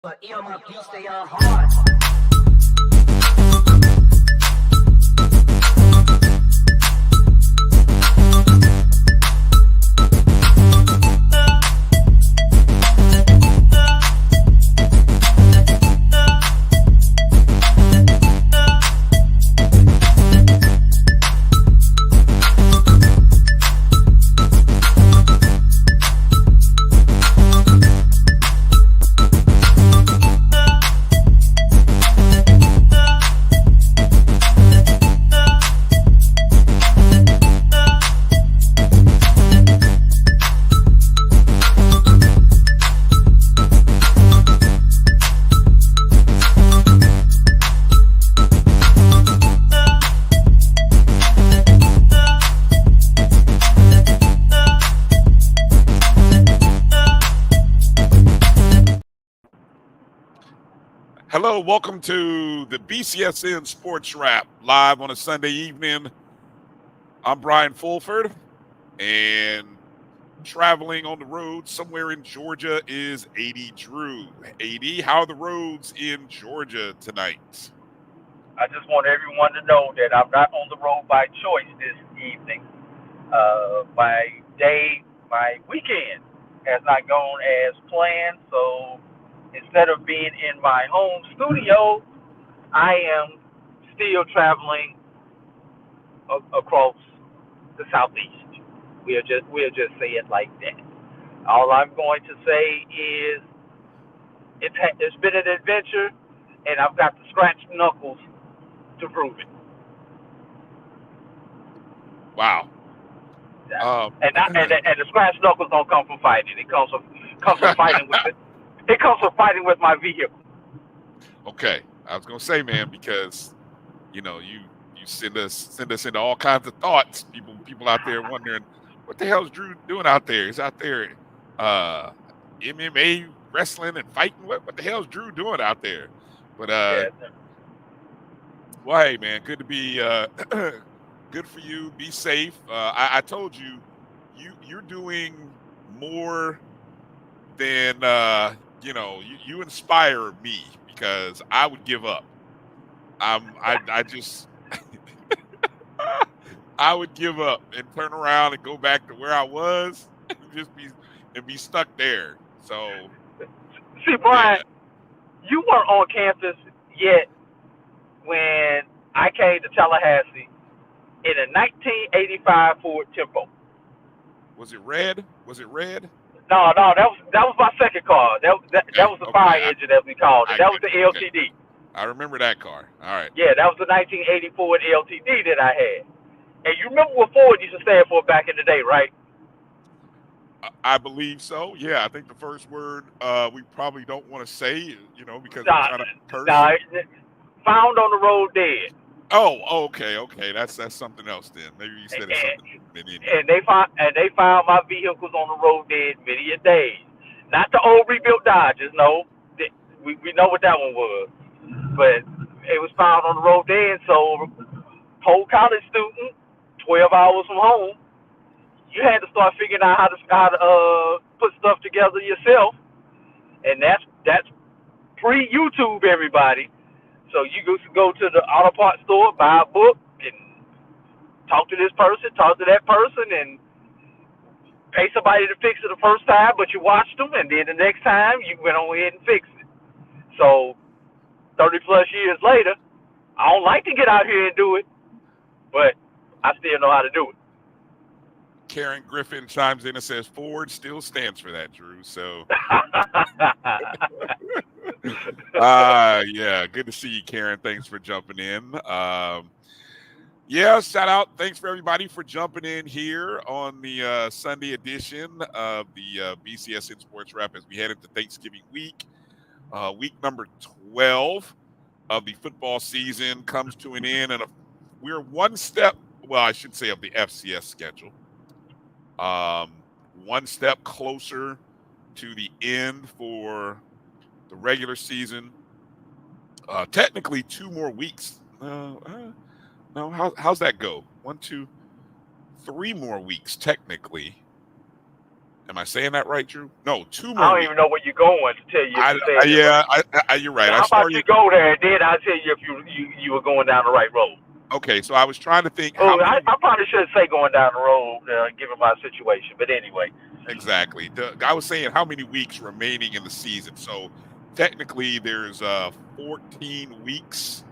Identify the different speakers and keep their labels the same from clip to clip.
Speaker 1: But my beats, they are hard.
Speaker 2: Hello, welcome to the BCSN SportsWrap live on a Sunday evening. I'm Brian Fulford, and traveling on the road somewhere in Georgia is AD Drew. AD, how are the roads in Georgia tonight?
Speaker 3: I just want everyone to know that I'm not on the road by choice this evening. My weekend has not gone as planned, so instead of being in my home studio, I am still traveling across the southeast. We'll just say it like that. All I'm going to say is it's been an adventure, and I've got the scratched knuckles to prove it.
Speaker 2: Wow.
Speaker 3: And the scratched knuckles don't come from fighting. It comes from fighting with it. It comes from fighting with my vehicle.
Speaker 2: Okay, I was gonna say, man, because you send us into all kinds of thoughts. People out there wondering what the hell is Drew doing out there? He's out there MMA wrestling and fighting. What the hell is Drew doing out there? But well, hey, man, good to be good for you. Be safe. I told you, you're doing more than you inspire me, because I would give up. I just I would give up and turn around and go back to where I was and be stuck there. So
Speaker 3: see, Brian, you weren't on campus yet when I came to Tallahassee in a 1985 Ford Tempo.
Speaker 2: Was it red?
Speaker 3: No, that was my second car. That was the fire engine, as we called it. That was the LTD.
Speaker 2: Okay. I remember that car. All right.
Speaker 3: Yeah, that was the 1980 Ford LTD that I had. And you remember what Ford used to stand for back in the day, right?
Speaker 2: I believe so. Yeah, I think the first word we probably don't want to say, because we're trying to curse.
Speaker 3: Found on the road dead.
Speaker 2: Oh, okay. That's something else then. Maybe you said something.
Speaker 3: And they found my vehicles on the road dead many a days. Not the old rebuilt Dodges, no. We know what that one was. But it was found on the road dead, so whole college student, 12 hours from home, you had to start figuring out how to put stuff together yourself. And that's pre-YouTube, everybody. So you go to the auto parts store, buy a book, and talk to this person, talk to that person, and pay somebody to fix it the first time, but you watched them, and then the next time you went on ahead and fixed it. So 30-plus years later, I don't like to get out here and do it, but I still know how to do it.
Speaker 2: Karen Griffin chimes in and says Ford still stands for that, Drew. So yeah, good to see you, Karen. Thanks for jumping in. Shout out. Thanks for everybody for jumping in here on the Sunday edition of the BCSN SportsWrap as we head into Thanksgiving week. Week number 12 of the football season comes to an end, and we're one step, well, I should say, of the FCS schedule. One step closer to the end for the regular season. Technically 2 more weeks. No, how's that go? 1, 2, 3 more weeks technically. Am I saying that right, Drew? No, 2
Speaker 3: I
Speaker 2: more
Speaker 3: don't
Speaker 2: weeks.
Speaker 3: even know where you're going to tell you if you said it right.
Speaker 2: You're right.
Speaker 3: Now,
Speaker 2: I
Speaker 3: how about you
Speaker 2: started.
Speaker 3: go there, and then I'll tell you if you were going down the right road.
Speaker 2: Okay, so I was trying to think how
Speaker 3: Oh,
Speaker 2: many.
Speaker 3: I probably shouldn't say going down the road, given my situation. But anyway.
Speaker 2: Exactly. I was saying how many weeks remaining in the season. So technically, there's 14 weeks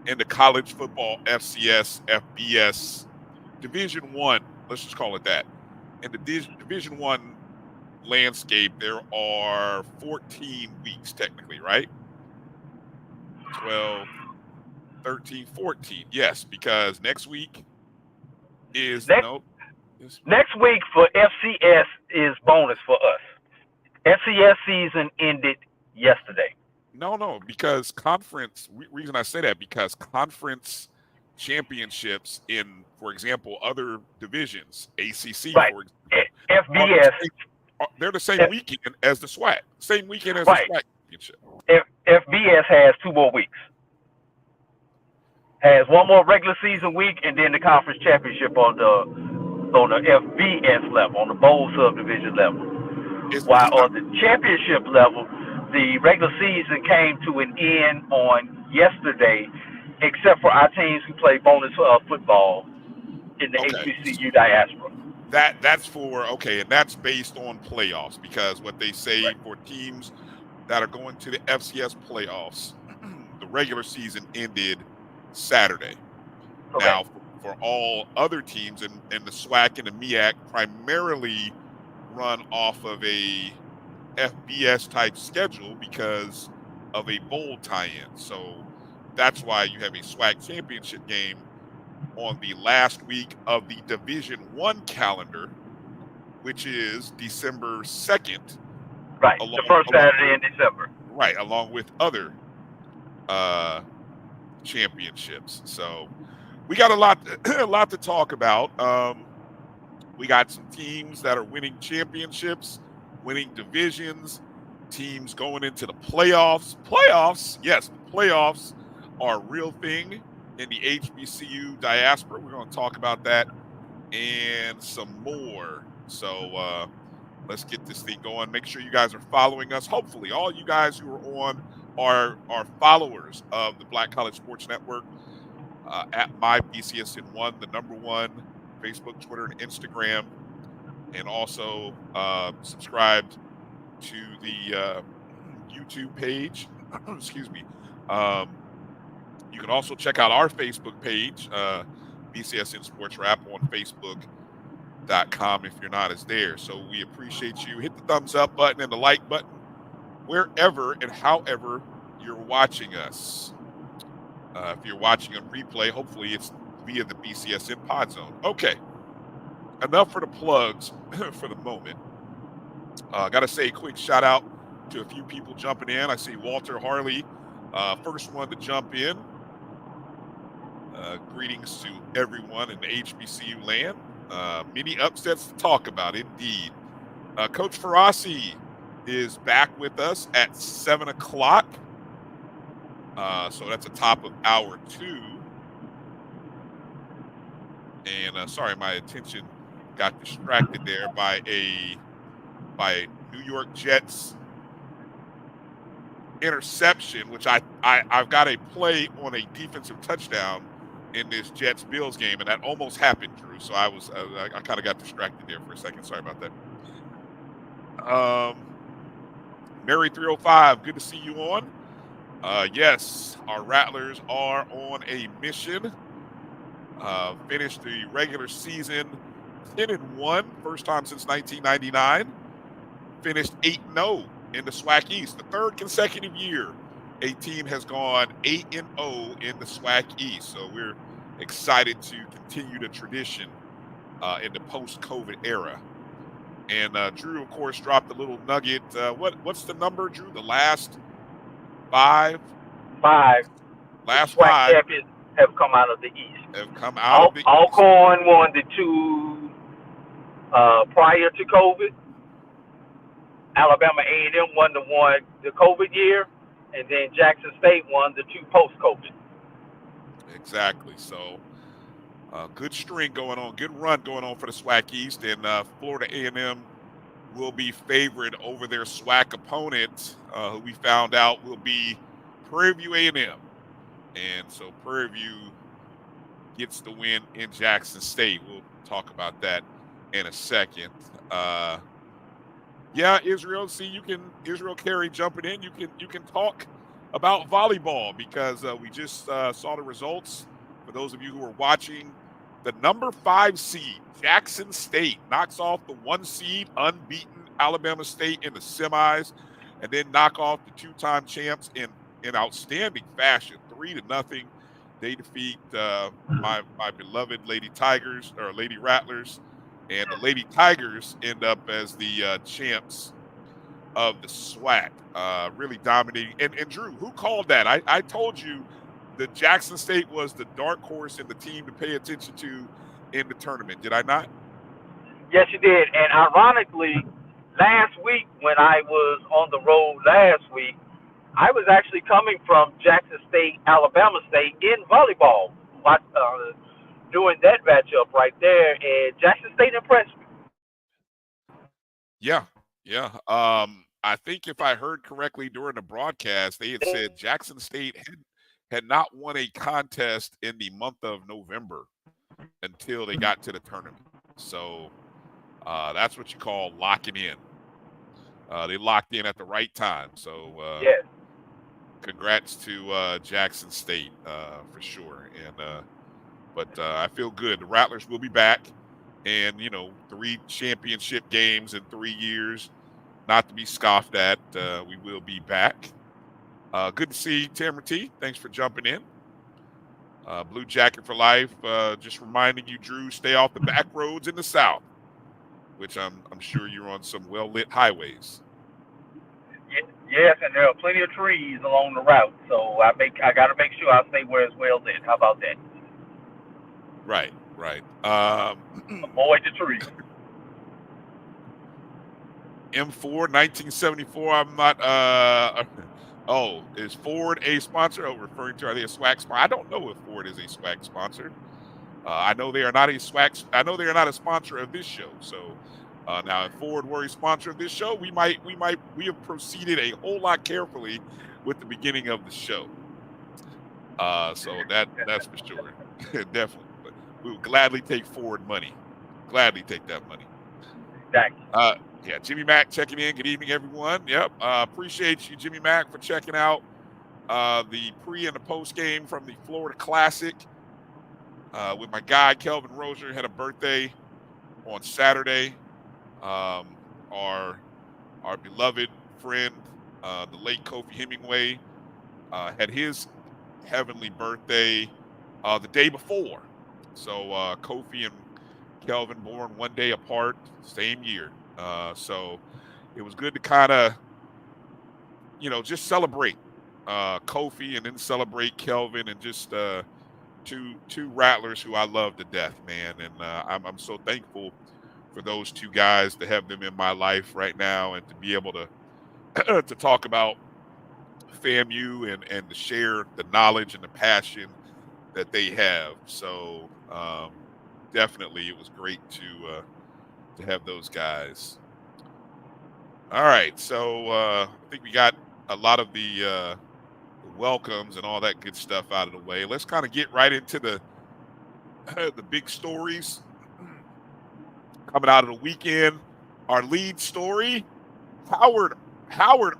Speaker 2: in the college football FCS, FBS, Division One. Let's just call it that. In the Division One landscape, there are 14 weeks technically, right? 12, 13, 14. Yes, because next week is
Speaker 3: Next week for FCS is bonus for us. FCS season ended yesterday.
Speaker 2: No, because conference. Reason I say that because conference championships in, for example, other divisions, ACC,
Speaker 3: Right.
Speaker 2: for example,
Speaker 3: FBS.
Speaker 2: they're the same weekend as the SWAC. Same weekend as
Speaker 3: Right.
Speaker 2: the SWAC championship.
Speaker 3: FBS has 2 more weeks. Has 1 more regular season week, and then the conference championship on the FBS level, on the bowl subdivision level. While on the championship level, the regular season came to an end on yesterday, except for our teams who play bonus football in the HBCU diaspora.
Speaker 2: That's for and that's based on playoffs, because what they say for teams that are going to the FCS playoffs, the regular season ended Saturday.
Speaker 3: Okay.
Speaker 2: Now, for all other teams in the SWAC and the MEAC, primarily run off of a FBS type schedule because of a bowl tie-in. So that's why you have a SWAC championship game on the last week of the Division One calendar, which is December 2nd.
Speaker 3: Right, the first Saturday in December.
Speaker 2: Right, along with other championships. So we got a lot to talk about. We got some teams that are winning championships, winning divisions, teams going into the playoffs. Yes, the playoffs are a real thing in the HBCU diaspora. We're going to talk about that and some more. So let's get this thing going. Make sure you guys are following us. Hopefully, all you guys who are on are followers of the Black College Sports Network at MyBCSN1, the #1, Facebook, Twitter, and Instagram, and also subscribed to the YouTube page. Excuse me. You can also check out our Facebook page, BCSN SportsWrap, on Facebook.com if you're not as there. So we appreciate you. Hit the thumbs up button and the like button wherever and however you're watching us. If you're watching on replay, hopefully it's via the BCSN Pod Zone. Okay, enough for the plugs for the moment. Got to say a quick shout out to a few people jumping in. I see Walter Harley, first one to jump in. Greetings to everyone in the HBCU land. Many upsets to talk about, indeed. Coach Ferrasi is back with us at 7 o'clock. So that's the top of hour 2. And sorry, my attention got distracted there by a New York Jets interception, which I've got a play on a defensive touchdown in this Jets-Bills game, and that almost happened, Drew. So I kind of got distracted there for a second. Sorry about that. Mary 305, good to see you on. Yes, our Rattlers are on a mission. Finished the regular season 10-1, first time since 1999. Finished 8-0 in the SWAC East, the 3rd consecutive year a team has gone 8-0 in the SWAC East. So we're excited to continue the tradition in the post-COVID era. And Drew, of course, dropped a little nugget. What's the number, Drew? The last 5?
Speaker 3: 5.
Speaker 2: Last
Speaker 3: SWAC
Speaker 2: 5
Speaker 3: champions have come out of the East.
Speaker 2: Have come out of the East.
Speaker 3: Alcorn won the 2 prior to COVID. Alabama A&M won the COVID year, and then Jackson State won the 2 post-COVID.
Speaker 2: Exactly. So, good string going on, good run going on for the SWAC East, and Florida A&M will be favored over their SWAC opponent, who we found out will be Prairie View A&M. And so Prairie View gets the win in Jackson State. We'll talk about that in a second. Yeah, Israel. See, Israel Carey jumping in. You can talk about volleyball because we just saw the results. For those of you who are watching, the number 5 seed Jackson State knocks off the 1 seed unbeaten Alabama State in the semis, and then knock off the 2-time champs in outstanding fashion, 3-0. They defeat my beloved Lady Tigers or Lady Rattlers, and the Lady Tigers end up as the champs of the SWAC. Really dominating. And Drew, who called that? I told you that Jackson State was the dark horse and the team to pay attention to in the tournament. Did I not?
Speaker 3: Yes, you did. And ironically, last week when I was on the road last week, I was actually coming from Jackson State, Alabama State in volleyball, doing that matchup right there, and Jackson State impressed me.
Speaker 2: Yeah. I think if I heard correctly during the broadcast, they had said Jackson State had not won a contest in the month of November until they got to the tournament. So that's what you call locking in. They locked in at the right time. So
Speaker 3: yes.
Speaker 2: Congrats to Jackson State for sure. And but I feel good. The Rattlers will be back, and 3 championship games in 3 years, not to be scoffed at. We will be back. Good to see Tamara T. Thanks for jumping in. Blue Jacket for Life. Just reminding you, Drew, stay off the back roads in the South, which I'm sure you're on some well-lit highways.
Speaker 3: Yes, and there are plenty of trees along the route, so I got to make sure I stay where it's well lit. How about that?
Speaker 2: Right.
Speaker 3: Avoid the trees.
Speaker 2: M4 1974. I'm not. Is Ford a sponsor? Referring to, are they a SWAC sponsor? I don't know if Ford is a SWAC sponsor. I know they are not a SWAC. I know they are not a sponsor of this show. So now, if Ford were a sponsor of this show, we have proceeded a whole lot carefully with the beginning of the show. So that's for sure, definitely. But we would gladly take Ford money. Gladly take that money.
Speaker 3: Thank you.
Speaker 2: Yeah, Jimmy Mack checking in. Good evening, everyone. Yep, appreciate you, Jimmy Mack, for checking out the pre and the post game from the Florida Classic with my guy Kelvin Rozier. Had a birthday on Saturday. Our beloved friend, the late Kofi Hemingway, had his heavenly birthday the day before. So Kofi and Kelvin born one day apart, same year. So it was good to kind of, just celebrate Kofi and then celebrate Kelvin, and just two Rattlers who I love to death, man. And I'm so thankful for those 2 guys, to have them in my life right now, and to be able to to talk about FAMU and to share the knowledge and the passion that they have. So definitely it was great to have those guys. All right, so I think we got a lot of the welcomes and all that good stuff out of the way. Let's kind of get right into the big stories coming out of the weekend. Our lead story: Howard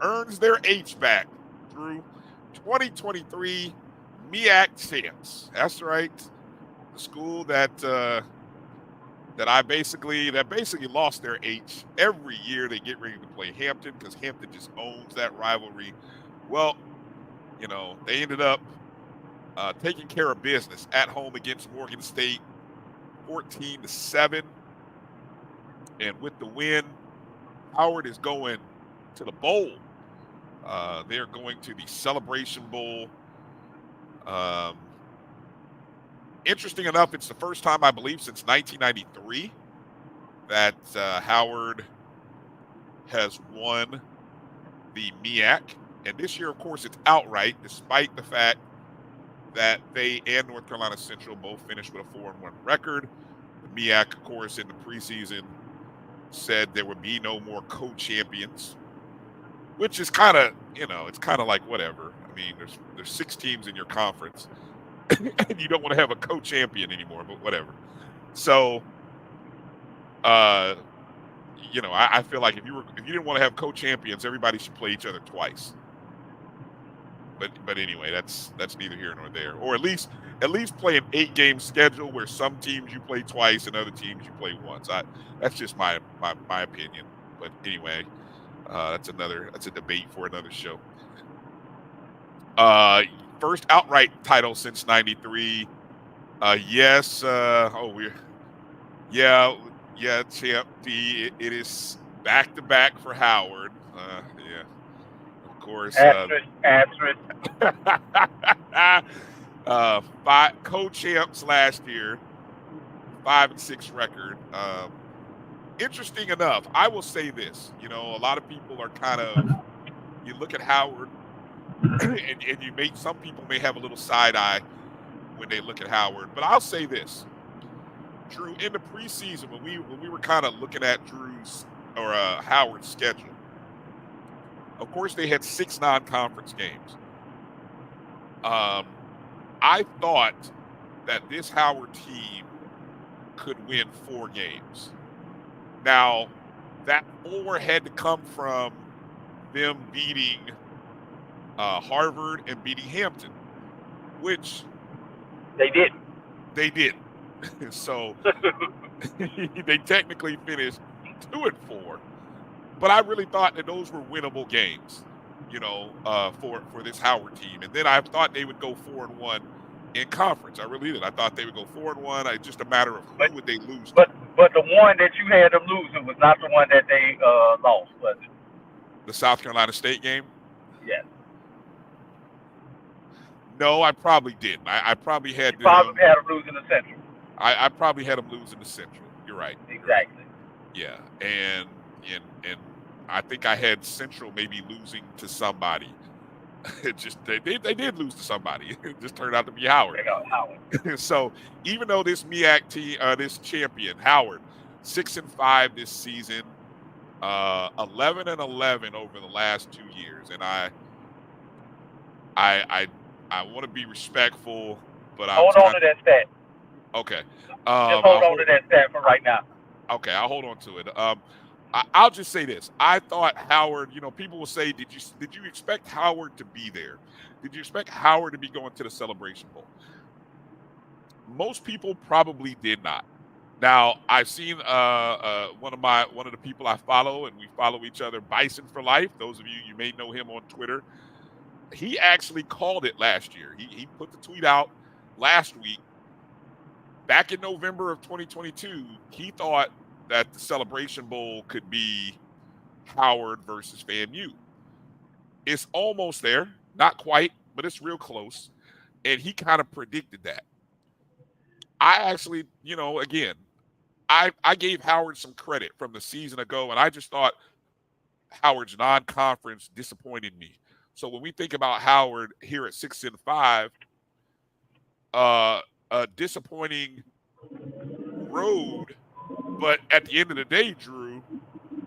Speaker 2: earns their H back through 2023 MEAC champs. That's right, the school that basically lost their H every year they get ready to play Hampton, because Hampton just owns that rivalry. Well, they ended up taking care of business at home against Morgan State, 14-7. And with the win, Howard is going to the bowl. They're going to the Celebration Bowl. Interesting enough, it's the first time, I believe, since 1993 that Howard has won the MEAC. And this year, of course, it's outright, despite the fact that they and North Carolina Central both finished with a 4-1 record. The MEAC, of course, in the preseason said there would be no more co-champions, which is kind of, it's kind of like whatever. I mean, there's 6 teams in your conference, and you don't want to have a co-champion anymore, but whatever. So, I feel like if you didn't want to have co-champions, everybody should play each other twice. But anyway, that's neither here nor there. Or at least play an 8-game schedule where some teams you play twice and other teams you play once. That's just my opinion. But anyway, that's a debate for another show. First outright title since '93. Yes. Champ D. It is back-to-back for Howard. Yeah. Of course.
Speaker 3: Asterisk.
Speaker 2: 5 co-champs last year, 5-6 record. Interesting enough, I will say this. A lot of people are kind of, you look at Howard, and some people may have a little side eye when they look at Howard. But I'll say this, Drew, in the preseason when we were kind of looking at Howard's schedule. Of course, they had 6 non-conference games. I thought that this Howard team could win 4 games. Now, that 4 had to come from them beating Harvard and beating Hampton, which
Speaker 3: they didn't.
Speaker 2: They didn't. So they technically finished 2-4. But I really thought that those were winnable games, for this Howard team. And then I thought they would go 4-1 in conference. I really did. I thought they would go 4-1. It's just a matter of who would they lose to.
Speaker 3: But the one that you had them losing was not the one that they lost, was it?
Speaker 2: The South Carolina State game?
Speaker 3: Yes.
Speaker 2: No, I probably didn't. I probably had
Speaker 3: them. Probably had them losing the Central.
Speaker 2: I probably had them losing the Central. You're right.
Speaker 3: Exactly.
Speaker 2: Yeah, and I think I had Central maybe losing to somebody. It just they did lose to somebody. It just turned out to be Howard. So even though this MEAC team, this champion Howard, 6-5 this season, 11-11 over the last 2 years, and I want to be respectful, but
Speaker 3: hold on to that stat.
Speaker 2: Okay.
Speaker 3: Just hold on to that stat for right now.
Speaker 2: Okay, I'll hold on to it. I'll just say this. I thought Howard, people will say, did you expect Howard to be there? Did you expect Howard to be going to the Celebration Bowl? Most people probably did not. Now, I've seen one of the people I follow, and we follow each other, Bison for Life. Those of you may know him on Twitter. He actually called it last year. He put the tweet out last week. Back in November of 2022, he thought that the Celebration Bowl could be Howard versus FAMU. It's almost there. Not quite, but it's real close. And he kind of predicted that. I actually, again, I gave Howard some credit from the season ago, and I just thought Howard's non-conference disappointed me. So when we think about Howard here at 6-5, a disappointing road, but at the end of the day, Drew,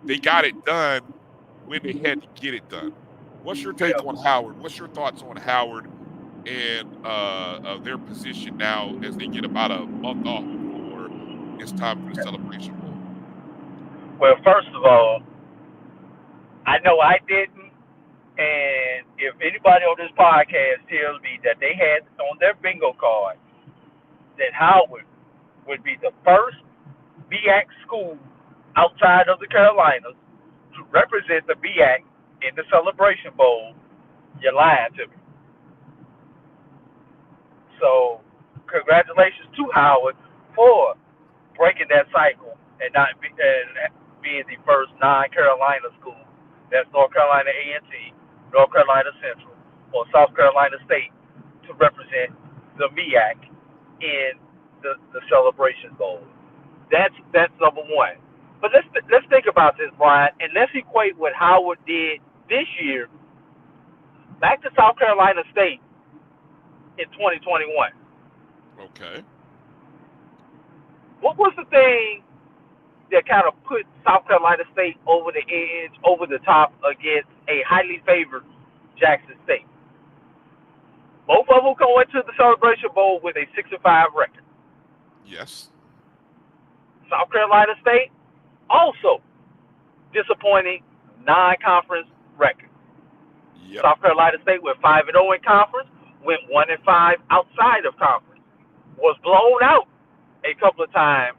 Speaker 2: they got it done when they had to get it done. What's your take on Howard? What's your thoughts on Howard and their position now as they get about a month off before it's time for the Celebration Bowl?
Speaker 3: Well, first of all, I know I didn't, and if anybody on this podcast tells me that they had on their bingo card that Howard would be the first MEAC school outside of the Carolinas to represent the MEAC in the Celebration Bowl, you're lying to me. So, congratulations to Howard for breaking that cycle and being the first non-Carolina school. That's North Carolina A&T, North Carolina Central, or South Carolina State to represent the MEAC in the Celebration Bowl. That's number one. But let's think about this, Brian, and let's equate what Howard did this year back to South Carolina State in 2021.
Speaker 2: Okay.
Speaker 3: What was the thing that kind of put South Carolina State over the edge, over the top against a highly favored Jackson State. Both of them going to the Celebration Bowl with a 6-5 record.
Speaker 2: Yes.
Speaker 3: South Carolina State also disappointing non-conference record.
Speaker 2: Yep.
Speaker 3: South Carolina State went 5-0 in conference, went 1-5 outside of conference, was blown out a couple of times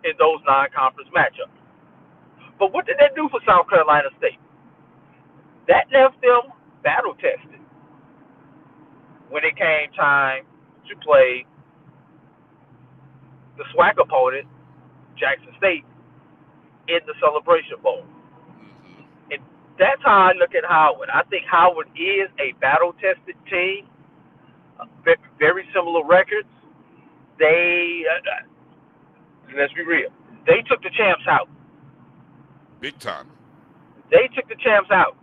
Speaker 3: in those non-conference matchups. But what did that do for South Carolina State? That left them battle tested when it came time to play the SWAC opponent, Jackson State, in the Celebration Bowl.
Speaker 2: Mm-hmm.
Speaker 3: And that's how I look at Howard. I think Howard is a battle-tested team, very similar records. They, let's be real, they took the champs out.
Speaker 2: Big time.
Speaker 3: They took the champs out.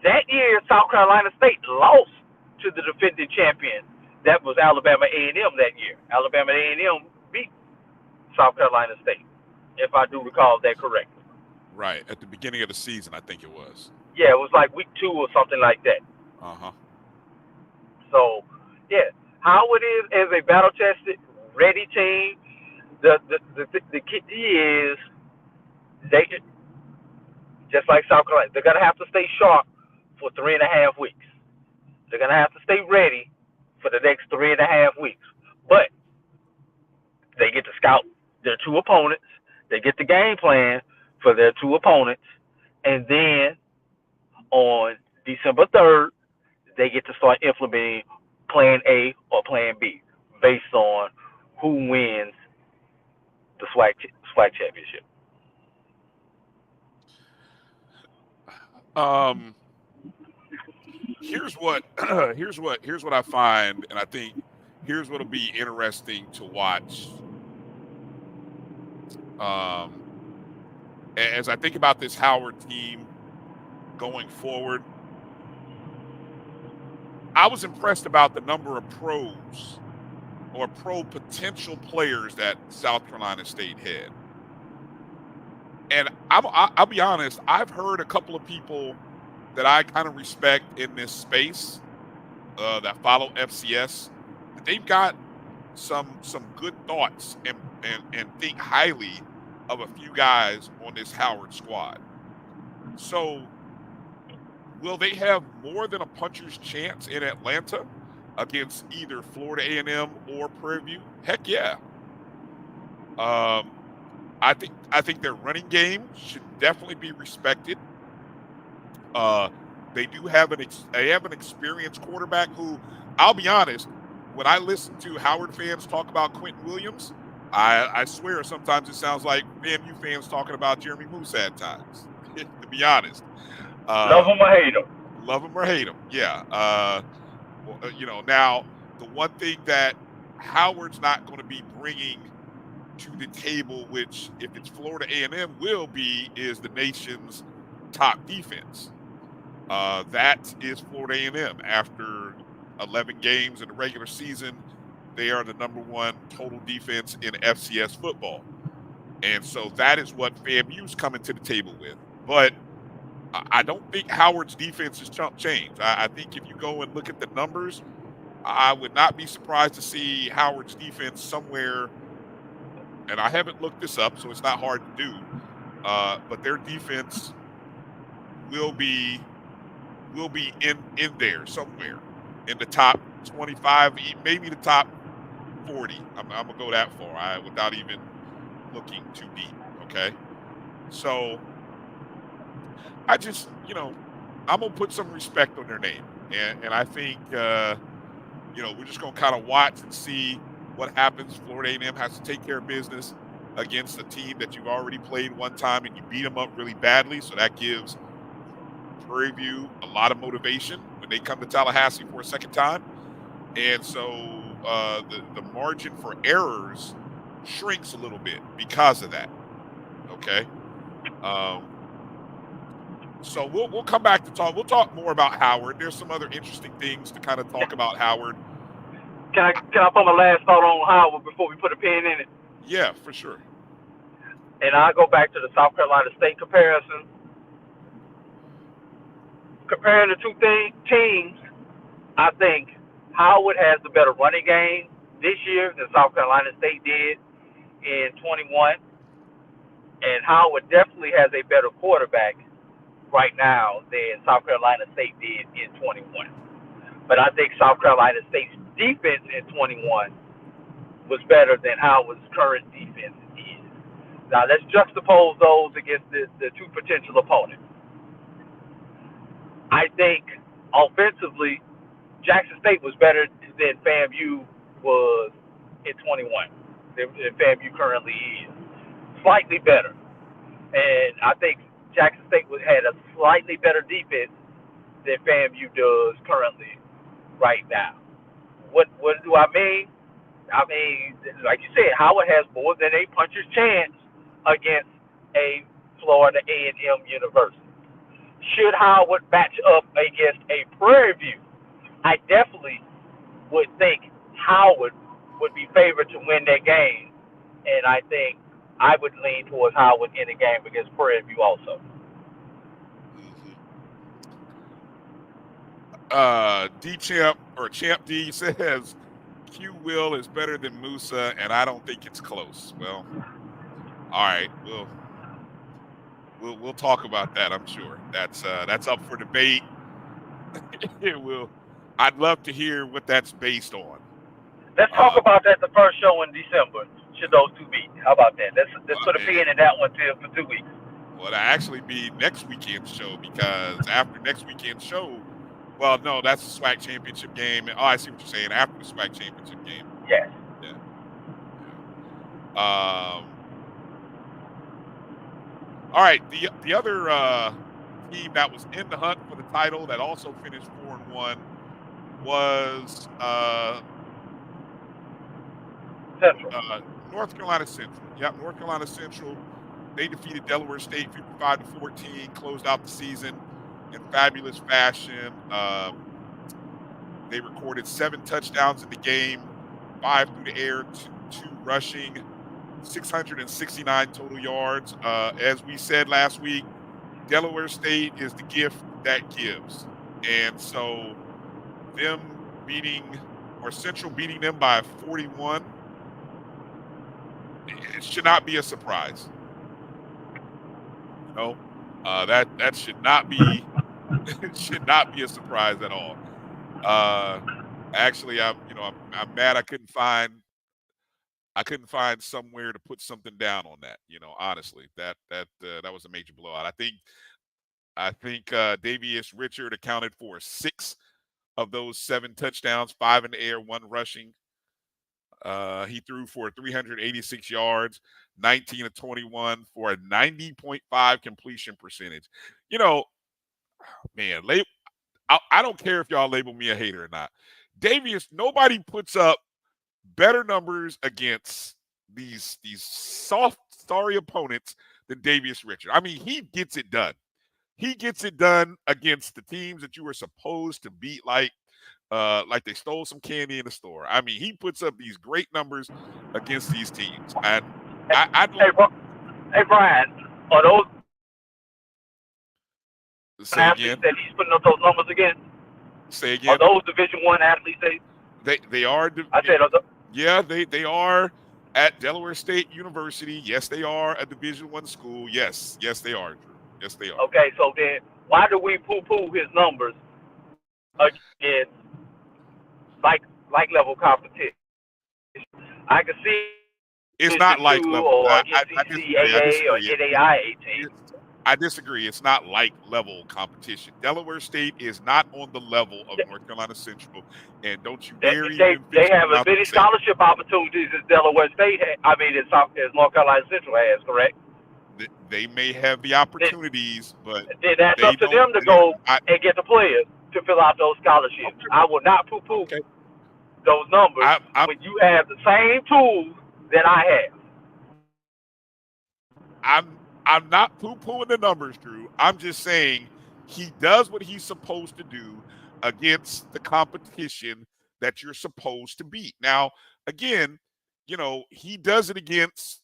Speaker 3: That year, South Carolina State lost to the defending champion. That was Alabama A&M that year. Alabama A&M beat South Carolina State, if I do recall that correctly.
Speaker 2: Right. At the beginning of the season, I think it was.
Speaker 3: Yeah, it was like week 2 or something like that.
Speaker 2: Uh-huh.
Speaker 3: So, yeah, Howard is as a battle-tested, ready team. The key is they, just like South Carolina, they're going to have to stay sharp for 3.5 weeks. They're going to have to stay ready for the next 3.5 weeks. But they get to scout their 2 opponents. They get the game plan for their 2 opponents. And then on December 3rd, they get to start implementing Plan A or Plan B based on who wins the SWAC championship.
Speaker 2: Here's what I find, and I think here's what'll be interesting to watch. As I think about this Howard team going forward, I was impressed about the number of pros or pro potential players that South Carolina State had. And I'll be honest, I've heard a couple of people that I kind of respect in this space that follow FCS. They've got some good thoughts and think highly of a few guys on this Howard squad. So will they have more than a puncher's chance in Atlanta against either Florida A&M or Prairie View? Heck yeah. I think their running game should definitely be respected. They do have an experienced quarterback who, I'll be honest, when I listen to Howard fans talk about Quentin Williams, I swear sometimes it sounds like FAMU fans talking about Jeremy Moose at times, to be honest.
Speaker 3: Love him or hate him.
Speaker 2: Love him or hate him, yeah. Now, the one thing that Howard's not going to be bringing to the table, which if it's Florida A&M will be, is the nation's top defense. That is Florida A&M. After 11 games in the regular season, they are the number 1 total defense in FCS football. And so that is what FAMU's coming to the table with. But I don't think Howard's defense has changed. I think if you go and look at the numbers, I would not be surprised to see Howard's defense somewhere, and I haven't looked this up, so it's not hard to do, but their defense will be in there somewhere in the top 25, maybe the top 40. I'm going to go that far without even looking too deep, okay? So I just, I'm going to put some respect on their name. And I think, we're just going to kind of watch and see what happens. Florida A&M has to take care of business against a team that you've already played one time and you beat them up really badly. So that gives Prairie View a lot of motivation when they come to Tallahassee for a second time. And so the margin for errors shrinks a little bit because of that. Okay. So we'll come back to talk. We'll talk more about Howard. There's some other interesting things to kind of talk about Howard.
Speaker 3: Can I put my last thought on Howard before we put a pin in it?
Speaker 2: Yeah, for sure.
Speaker 3: And I go back to the South Carolina State comparison. Comparing the two teams, I think Howard has the better running game this year than South Carolina State did in 21. And Howard definitely has a better quarterback right now than South Carolina State did in 21. But I think South Carolina State's defense in 21 was better than Howard's current defense is. Now let's juxtapose those against the two potential opponents. I think offensively, Jackson State was better than FAMU was in 21. Than FAMU currently is. Slightly better. And I think Jackson State had a slightly better defense than FAMU does currently right now. What do I mean? I mean, like you said, Howard has more than a puncher's chance against a Florida A&M University. Should Howard match up against a Prairie View, I definitely would think Howard would be favored to win that game, and I think I would lean towards Howard in the game against Prairie View also.
Speaker 2: Champ D says Q Will is better than Musa, and I don't think it's close. Well, all right, we'll talk about that. I'm sure that's up for debate. I'd love to hear what that's based on.
Speaker 3: Let's talk about that the first show in December. Should those two meet? How about that? Let's put a pin in that one for 2 weeks.
Speaker 2: Well, that'll actually be next weekend's show, because after next weekend's show, well, no, that's the SWAC championship game. Oh, I see what you're saying. After the SWAC championship game.
Speaker 3: Yes.
Speaker 2: Yeah. All right. The other team that was in the hunt for the title that also finished 4-1 was
Speaker 3: Central.
Speaker 2: North Carolina Central. Yep, North Carolina Central. They defeated Delaware State 55-14, closed out the season in fabulous fashion. They recorded 7 touchdowns in the game, 5 through the air, 2 rushing, 669 total yards. As we said last week, Delaware State is the gift that gives. And so Central beating them by 41, it should not be a surprise. No, that should not be it should not be a surprise at all. Actually, I'm mad I couldn't find somewhere to put something down on that. Honestly, that was a major blowout. I think Davius Richard accounted for 6 of those 7 touchdowns, 5 in the air, 1 rushing. He threw for 386 yards, 19 of 21 for a 90.5 completion percentage. Man, I don't care if y'all label me a hater or not. Davius, nobody puts up better numbers against these soft, sorry opponents than Davius Richard. I mean, he gets it done. He gets it done against the teams that you were supposed to beat, like they stole some candy in the store. I mean, he puts up these great numbers against these teams. And I don't.
Speaker 3: Hey, Brian, are those
Speaker 2: athletes
Speaker 3: that he's putting up those numbers again?
Speaker 2: Say again.
Speaker 3: Are those Division I athletes?
Speaker 2: They are. Yeah, they are at Delaware State University. Yes, they are a Division I school. Yes, they are, Drew. Yes, they are.
Speaker 3: Okay, so then why do we poo-poo his numbers against like level competition? I can see
Speaker 2: it's not like level.
Speaker 3: Or NCAA or NAIA team.
Speaker 2: I disagree. It's not like level competition. Delaware State is not on the level of North Carolina Central, and don't you dare
Speaker 3: they have as many scholarship opportunities as Delaware State. As North Carolina Central has, correct?
Speaker 2: They may have the opportunities, but
Speaker 3: then that's up to them to go and get the players to fill out those scholarships. Okay. I will not poo-poo those numbers when you have the same tools that I
Speaker 2: have. I'm not poo-pooing the numbers, Drew. I'm just saying he does what he's supposed to do against the competition that you're supposed to beat. Now, again, he does it against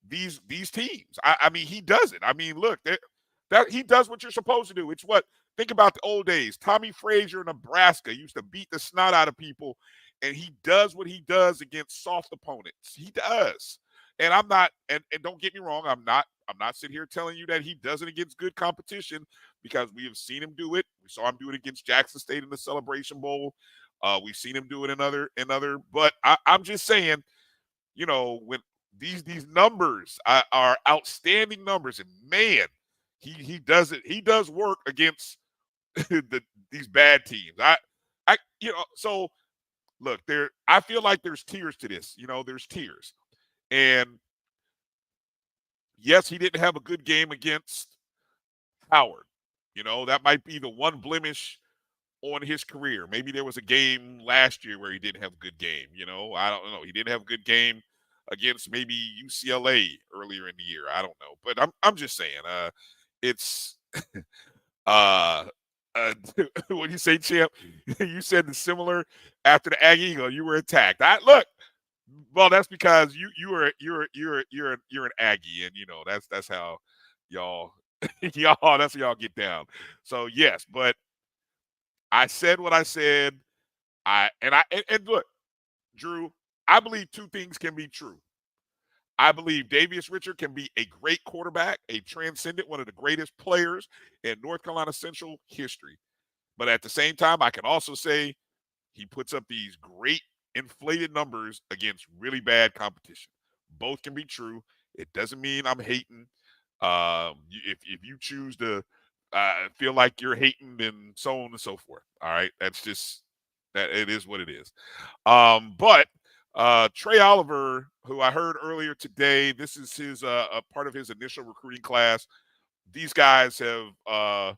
Speaker 2: these teams. I mean, he does it. I mean, look, that he does what you're supposed to do. It's what think about the old days. Tommy Frazier in Nebraska used to beat the snot out of people, and he does what he does against soft opponents. He does. And I'm not, and don't get me wrong, I'm not sitting here telling you that he does it against good competition, because we have seen him do it. We saw him do it against Jackson State in the Celebration Bowl. We've seen him do it in other, but I'm just saying, you know, when these numbers are outstanding numbers, and man, he does it. He does work against these bad teams. So look, I feel like there's tiers to this. You know, there's tiers. And yes, he didn't have a good game against Howard. You know, that might be the one blemish on his career. Maybe there was a game last year where he didn't have a good game. You know, I don't know. He didn't have a good game against maybe UCLA earlier in the year. I don't know. But I'm just saying, it's what you say, Champ? You said the similar after the Aggie Eagle, you were attacked. Look. Well, that's because you're an Aggie, and you know that's how y'all that's how y'all get down. So yes, but I said what I said. And look, Drew, I believe two things can be true. I believe Davius Richard can be a great quarterback, a transcendent, one of the greatest players in North Carolina Central history. But at the same time, I can also say he puts up these great inflated numbers against really bad competition. Both can be true. It doesn't mean I'm hating. If you choose to feel like you're hating, then so on and so forth. All right, that's just that. It is what it is. But Trey Oliver, who I heard earlier today, this is his a part of his initial recruiting class. These guys have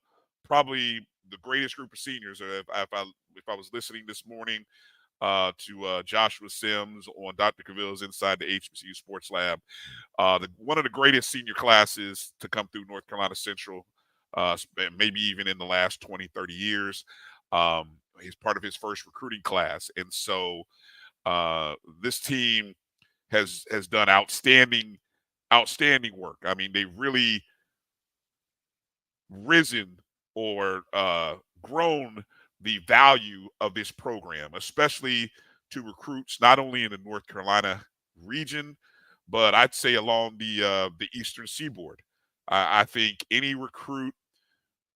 Speaker 2: probably the greatest group of seniors. If I was listening this morning to Joshua Sims on Dr. Cavill's Inside the HBCU Sports Lab, one of the greatest senior classes to come through North Carolina Central, maybe even in the last 20, 30 years. He's part of his first recruiting class. And so this team has done outstanding work. I mean, they've really risen or grown the value of this program, especially to recruits not only in the North Carolina region, but I'd say along the Eastern Seaboard. I think any recruit,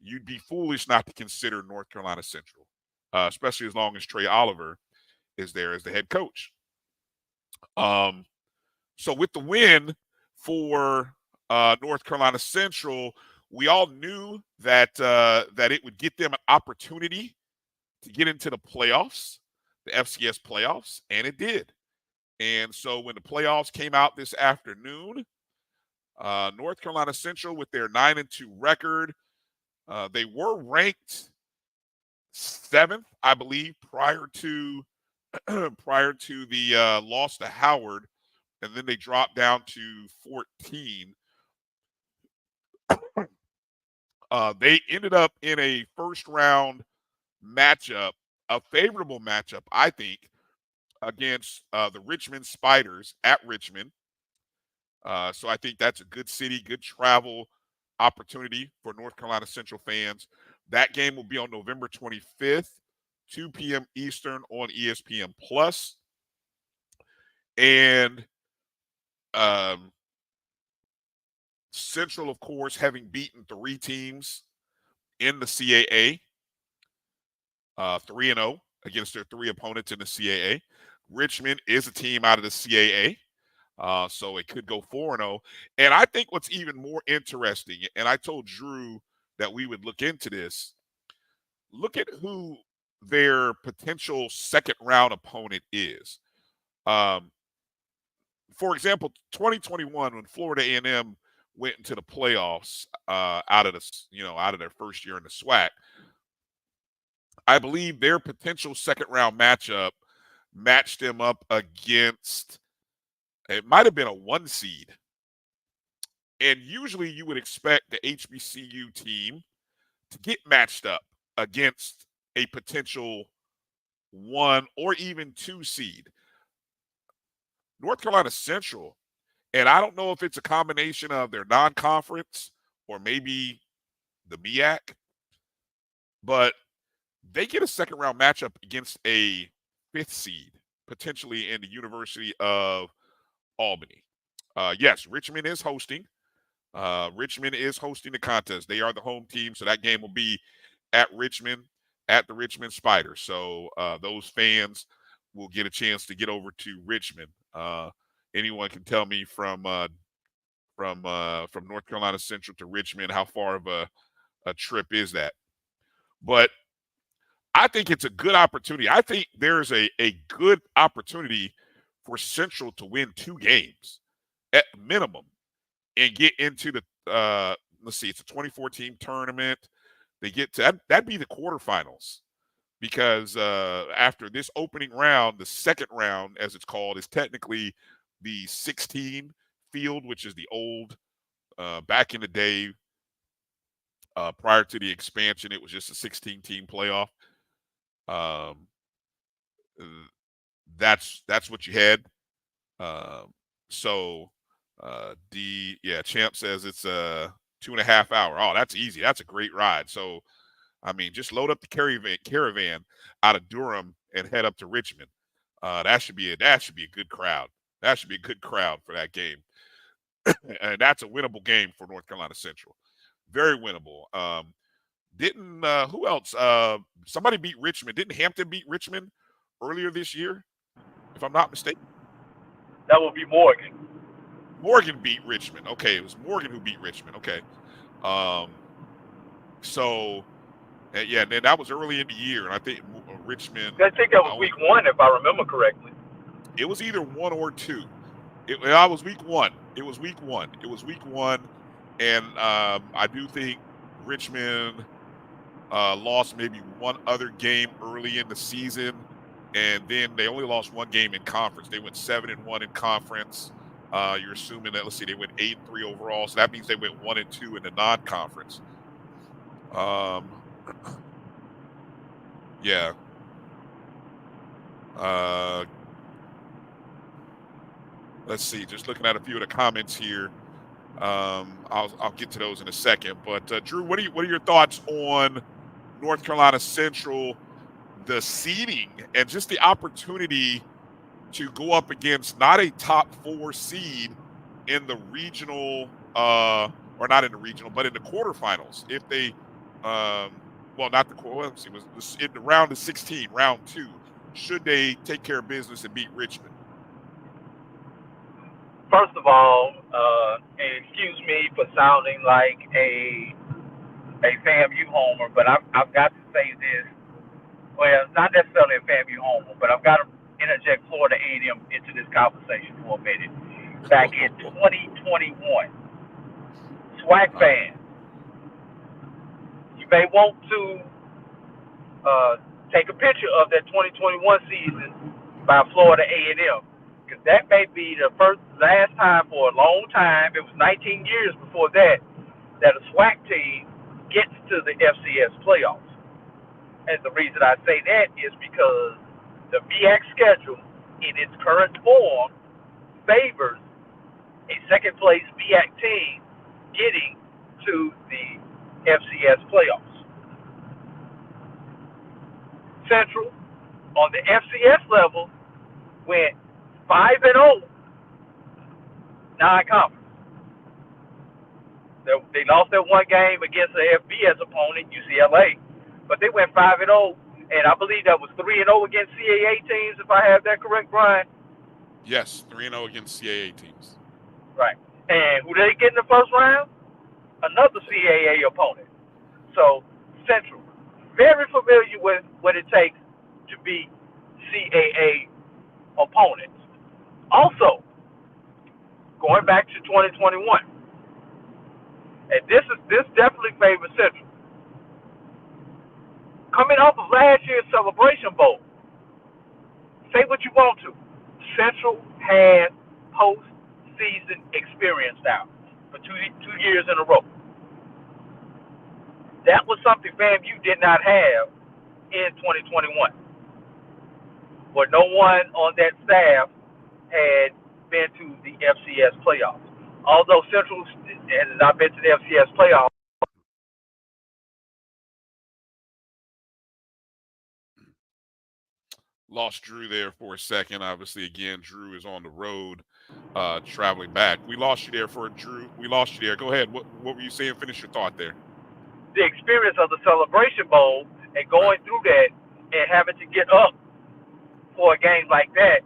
Speaker 2: you'd be foolish not to consider North Carolina Central, especially as long as Trey Oliver is there as the head coach. So with the win for North Carolina Central, we all knew that it would get them an opportunity to get into the playoffs, the FCS playoffs, and it did. And so when the playoffs came out this afternoon, North Carolina Central with their 9-2 record, they were ranked 7th, I believe, prior to the loss to Howard, and then they dropped down to 14. They ended up in a first round matchup, a favorable matchup, I think, against the Richmond Spiders at Richmond. So I think that's a good city, good travel opportunity for North Carolina Central fans. That game will be on November 25th, 2 p.m. Eastern on ESPN Plus. And Central, of course, having beaten 3 teams in the CAA, 3-0 against their 3 opponents in the CAA. Richmond is a team out of the CAA, so it could go 4-0. And I think what's even more interesting, and I told Drew that we would look into this, look at who their potential second-round opponent is. For example, 2021, when Florida A&M went into the playoffs out of their first year in the SWAC, I believe their potential second-round matchup matched them up against, it might have been a 1 seed. And usually you would expect the HBCU team to get matched up against a potential 1 or even 2 seed. North Carolina Central, And I don't know if it's a combination of their non-conference or maybe the MEAC, but they get a second-round matchup against a 5th seed, potentially in the University of Albany. Yes, Richmond is hosting. Richmond is hosting the contest. They are the home team, so that game will be at Richmond, at the Richmond Spiders. So those fans will get a chance to get over to Richmond. Anyone can tell me from North Carolina Central to Richmond how far of a trip is that? But I think it's a good opportunity. I think there's a good opportunity for Central to win 2 games at minimum and get into the let's see, it's a 24-team tournament. They get to that'd be the quarterfinals, because after this opening round, the second round, as it's called, is technically the 16 field, which is the old back in the day prior to the expansion, it was just a 16-team playoff. That's what you had. Champ says it's a 2.5 hour. Oh, that's easy. That's a great ride. So, I mean, just load up the caravan out of Durham and head up to Richmond. That should be a good crowd. That should be a good crowd for that game. And that's a winnable game for North Carolina Central. Very winnable. Who else? Somebody beat Richmond. Didn't Hampton beat Richmond earlier this year, if I'm not mistaken?
Speaker 3: That would be Morgan.
Speaker 2: Morgan beat Richmond. Okay, it was Morgan who beat Richmond. Okay. And then that was early in the year, and I think Richmond.
Speaker 3: I think that was week 1, if I remember correctly.
Speaker 2: It was either 1 or 2. It was week 1. It was week 1. And I do think Richmond lost maybe one other game early in the season, and then they only lost 1 game in conference. They went 7-1 in conference. You're assuming that, let's see, they went 8-3 overall, so that means they went 1-2 in the non-conference. Yeah. Let's see. Just looking at a few of the comments here. I'll get to those in a second. But Drew, what are your thoughts on North Carolina Central, the seeding, and just the opportunity to go up against not a top 4 seed in the regional, or not in the regional, but in the quarterfinals? If they, not the quarter. Let's see, was in the round of 16, round 2. Should they take care of business and beat Richmond?
Speaker 3: First of all, and excuse me for sounding like a FAMU homer, but I've got to say this. Well, not necessarily a FAMU homer, but I've got to interject Florida A&M into this conversation for a minute. Back in 2021, SWAC fans, you may want to take a picture of that 2021 season by Florida A&M, because that may be the last time for a long time. It was 19 years before that a SWAC team gets to the FCS playoffs. And the reason I say that is because the MEAC schedule in its current form favors a second-place MEAC team getting to the FCS playoffs. Central, on the FCS level, went 5-0 non-conference. They lost that 1 game against the FBS opponent, UCLA, but they went 5-0, and I believe that was 3-0 against CAA teams, if I have that correct, Brian?
Speaker 2: Yes, 3-0 against CAA teams.
Speaker 3: Right. And who did they get in the first round? Another CAA opponent. So, Central, very familiar with what it takes to beat CAA opponents. Also, going back to 2021, and this definitely favors Central. Coming off of last year's Celebration Bowl, say what you want to, Central has postseason experience now for two years in a row. That was something FAMU did not have in 2021, where no one on that staff had been to the FCS playoffs. Although Central has not been to the FCS playoffs.
Speaker 2: Lost Drew there for a second. Obviously, again, Drew is on the road, traveling back. We lost you there for Drew. We lost you there. Go ahead. What were you saying? Finish your thought there.
Speaker 3: The experience of the Celebration Bowl and going through that and having to get up for a game like that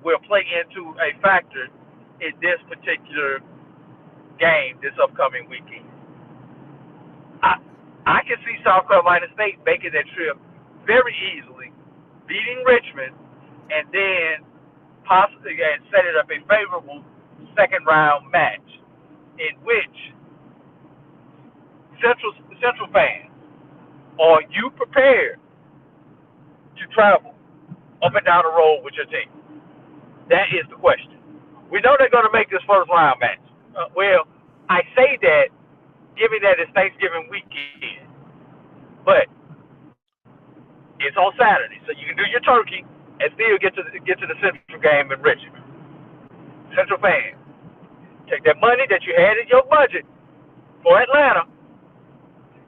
Speaker 3: will play into a factor in this particular game this upcoming weekend. I can see South Carolina State making that trip very easily, beating Richmond, and then possibly setting up a favorable second round match in which Central fans, are you prepared to travel up and down the road with your team? That is the question. We know they're going to make this first round match. Well, I say that given that it's Thanksgiving weekend, but it's on Saturday, so you can do your turkey and still get to the Central game in Richmond. Central fans, take that money that you had in your budget for Atlanta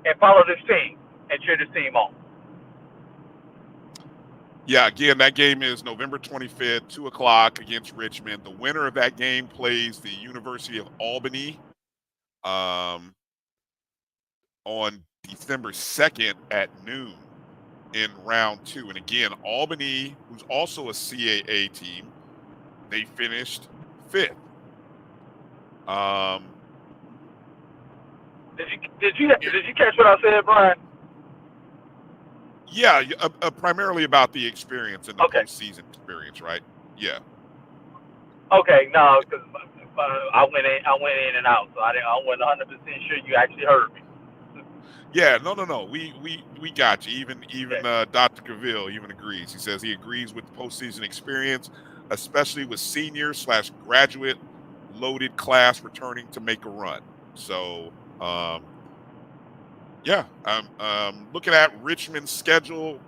Speaker 3: and follow this team and cheer this team on.
Speaker 2: Yeah, again, that game is November 25th, 2 o'clock against Richmond. The winner of that game plays the University of Albany on December 2nd at noon in round 2. And again, Albany, who's also a CAA team, they finished 5th.
Speaker 3: Did you catch what I said, Brian?
Speaker 2: Yeah, primarily about the experience and the postseason experience, right? Yeah.
Speaker 3: Okay, no, because I went in and out, so I wasn't 100% sure you actually heard me.
Speaker 2: Yeah, no. We got you. Even Dr. Cavill even agrees. He says he agrees with the postseason experience, especially with senior/graduate loaded class returning to make a run. So, yeah, I'm looking at Richmond's schedule.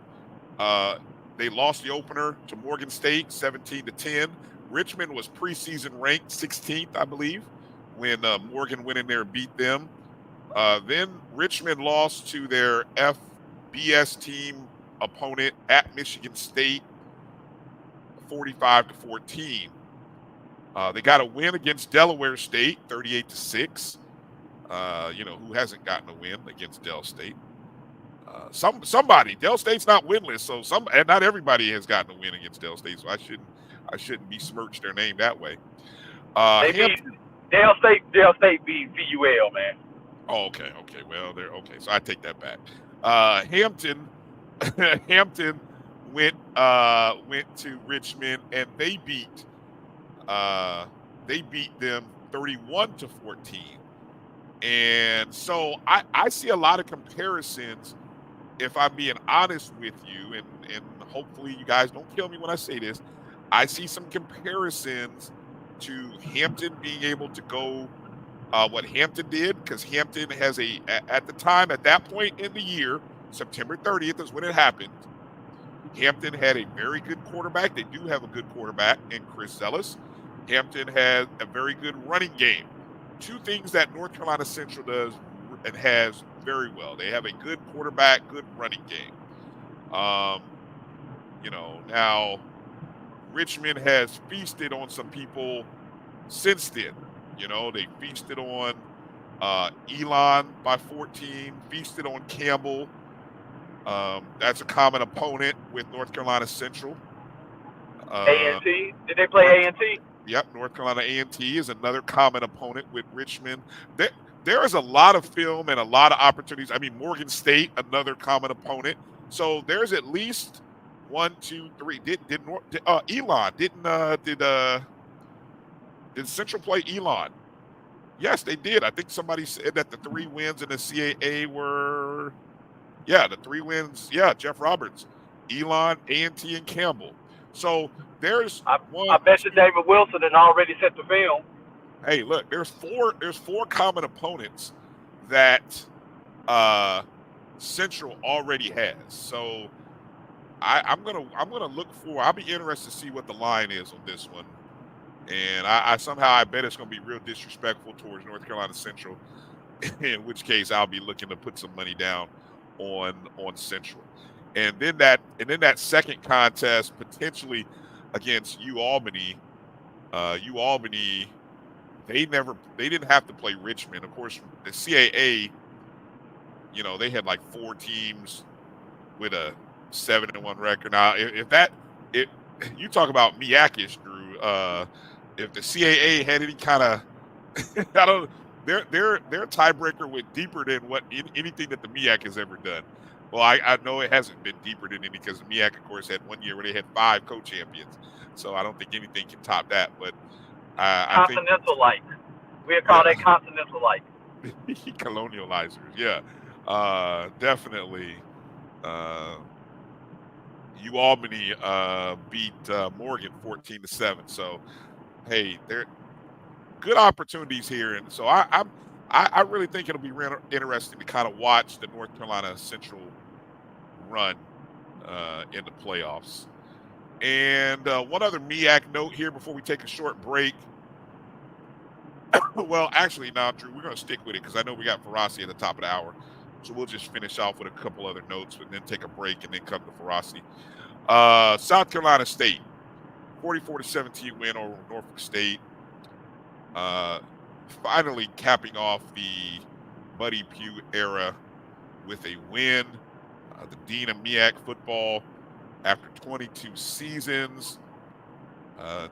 Speaker 2: They lost the opener to Morgan State, 17-10. Richmond was preseason ranked 16th, I believe, when Morgan went in there and beat them. Then Richmond lost to their FBS team opponent at Michigan State, 45-14. They got a win against Delaware State, 38-6. Who hasn't gotten a win against Del State? Somebody. Del State's not winless, so and not everybody has gotten a win against Del State. So I shouldn't besmirch their name that way.
Speaker 3: Del State beat VUL, man.
Speaker 2: Oh, okay. Well, they're okay. So I take that back. Hampton went to Richmond and they beat them 31-14. And so I see a lot of comparisons, if I'm being honest with you, and hopefully you guys don't kill me when I say this. I see some comparisons to Hampton being able to go what Hampton did, because Hampton has at that point in the year, September 30th is when it happened. Hampton had a very good quarterback. They do have a good quarterback in Chris Zellis. Hampton has a very good running game. Two things that North Carolina Central does and has very well. They have a good quarterback, good running game. Now Richmond has feasted on some people since then. They feasted on Elon by 14, feasted on Campbell. That's a common opponent with North Carolina Central.
Speaker 3: A&T? Did they play A&T?
Speaker 2: Yep, North Carolina A&T is another common opponent with Richmond. There is a lot of film and a lot of opportunities. I mean, Morgan State, another common opponent. So there's at least 1, 2, 3. Elon did Central play Elon? Yes, they did. I think somebody said that the 3 wins in the CAA were, the 3 wins. Yeah, Jeff Roberts, Elon, A&T, and Campbell. So there's
Speaker 3: I bet you David Wilson had already set the film.
Speaker 2: Hey, look, there's four common opponents that Central already has. So I'm gonna look for. I'll be interested to see what the line is on this one. And I somehow bet it's going to be real disrespectful towards North Carolina Central, in which case I'll be looking to put some money down on Central. And then that second contest potentially against UAlbany. UAlbany, they didn't have to play Richmond. Of course, the CAA, they had like 4 teams with a 7-1 record. Now, if you talk about MEAC-ish, Drew. If the CAA had any kind of, I don't, their tiebreaker went deeper than what anything that the MEAC has ever done. Well, I know it hasn't been deeper than any because the MEAC, of course, had 1 year where they had 5 co-champions. So I don't think anything can top that. But I think
Speaker 3: Continental-like. We'll call that continental-like.
Speaker 2: Colonializers, yeah, definitely. UAlbany beat Morgan 14-7. So, hey, there good opportunities here, and so I really think it'll be interesting to kind of watch the North Carolina Central run in the playoffs. And one other MEAC note here before we take a short break. Well, actually, now, Drew, we're going to stick with it because I know we got Ferocity at the top of the hour. So we'll just finish off with a couple other notes and then take a break and then come to Ferocity. South Carolina State, 44-17 win over Norfolk State. Finally capping off the Buddy Pugh era with a win. The dean of MEAC football after 22 seasons.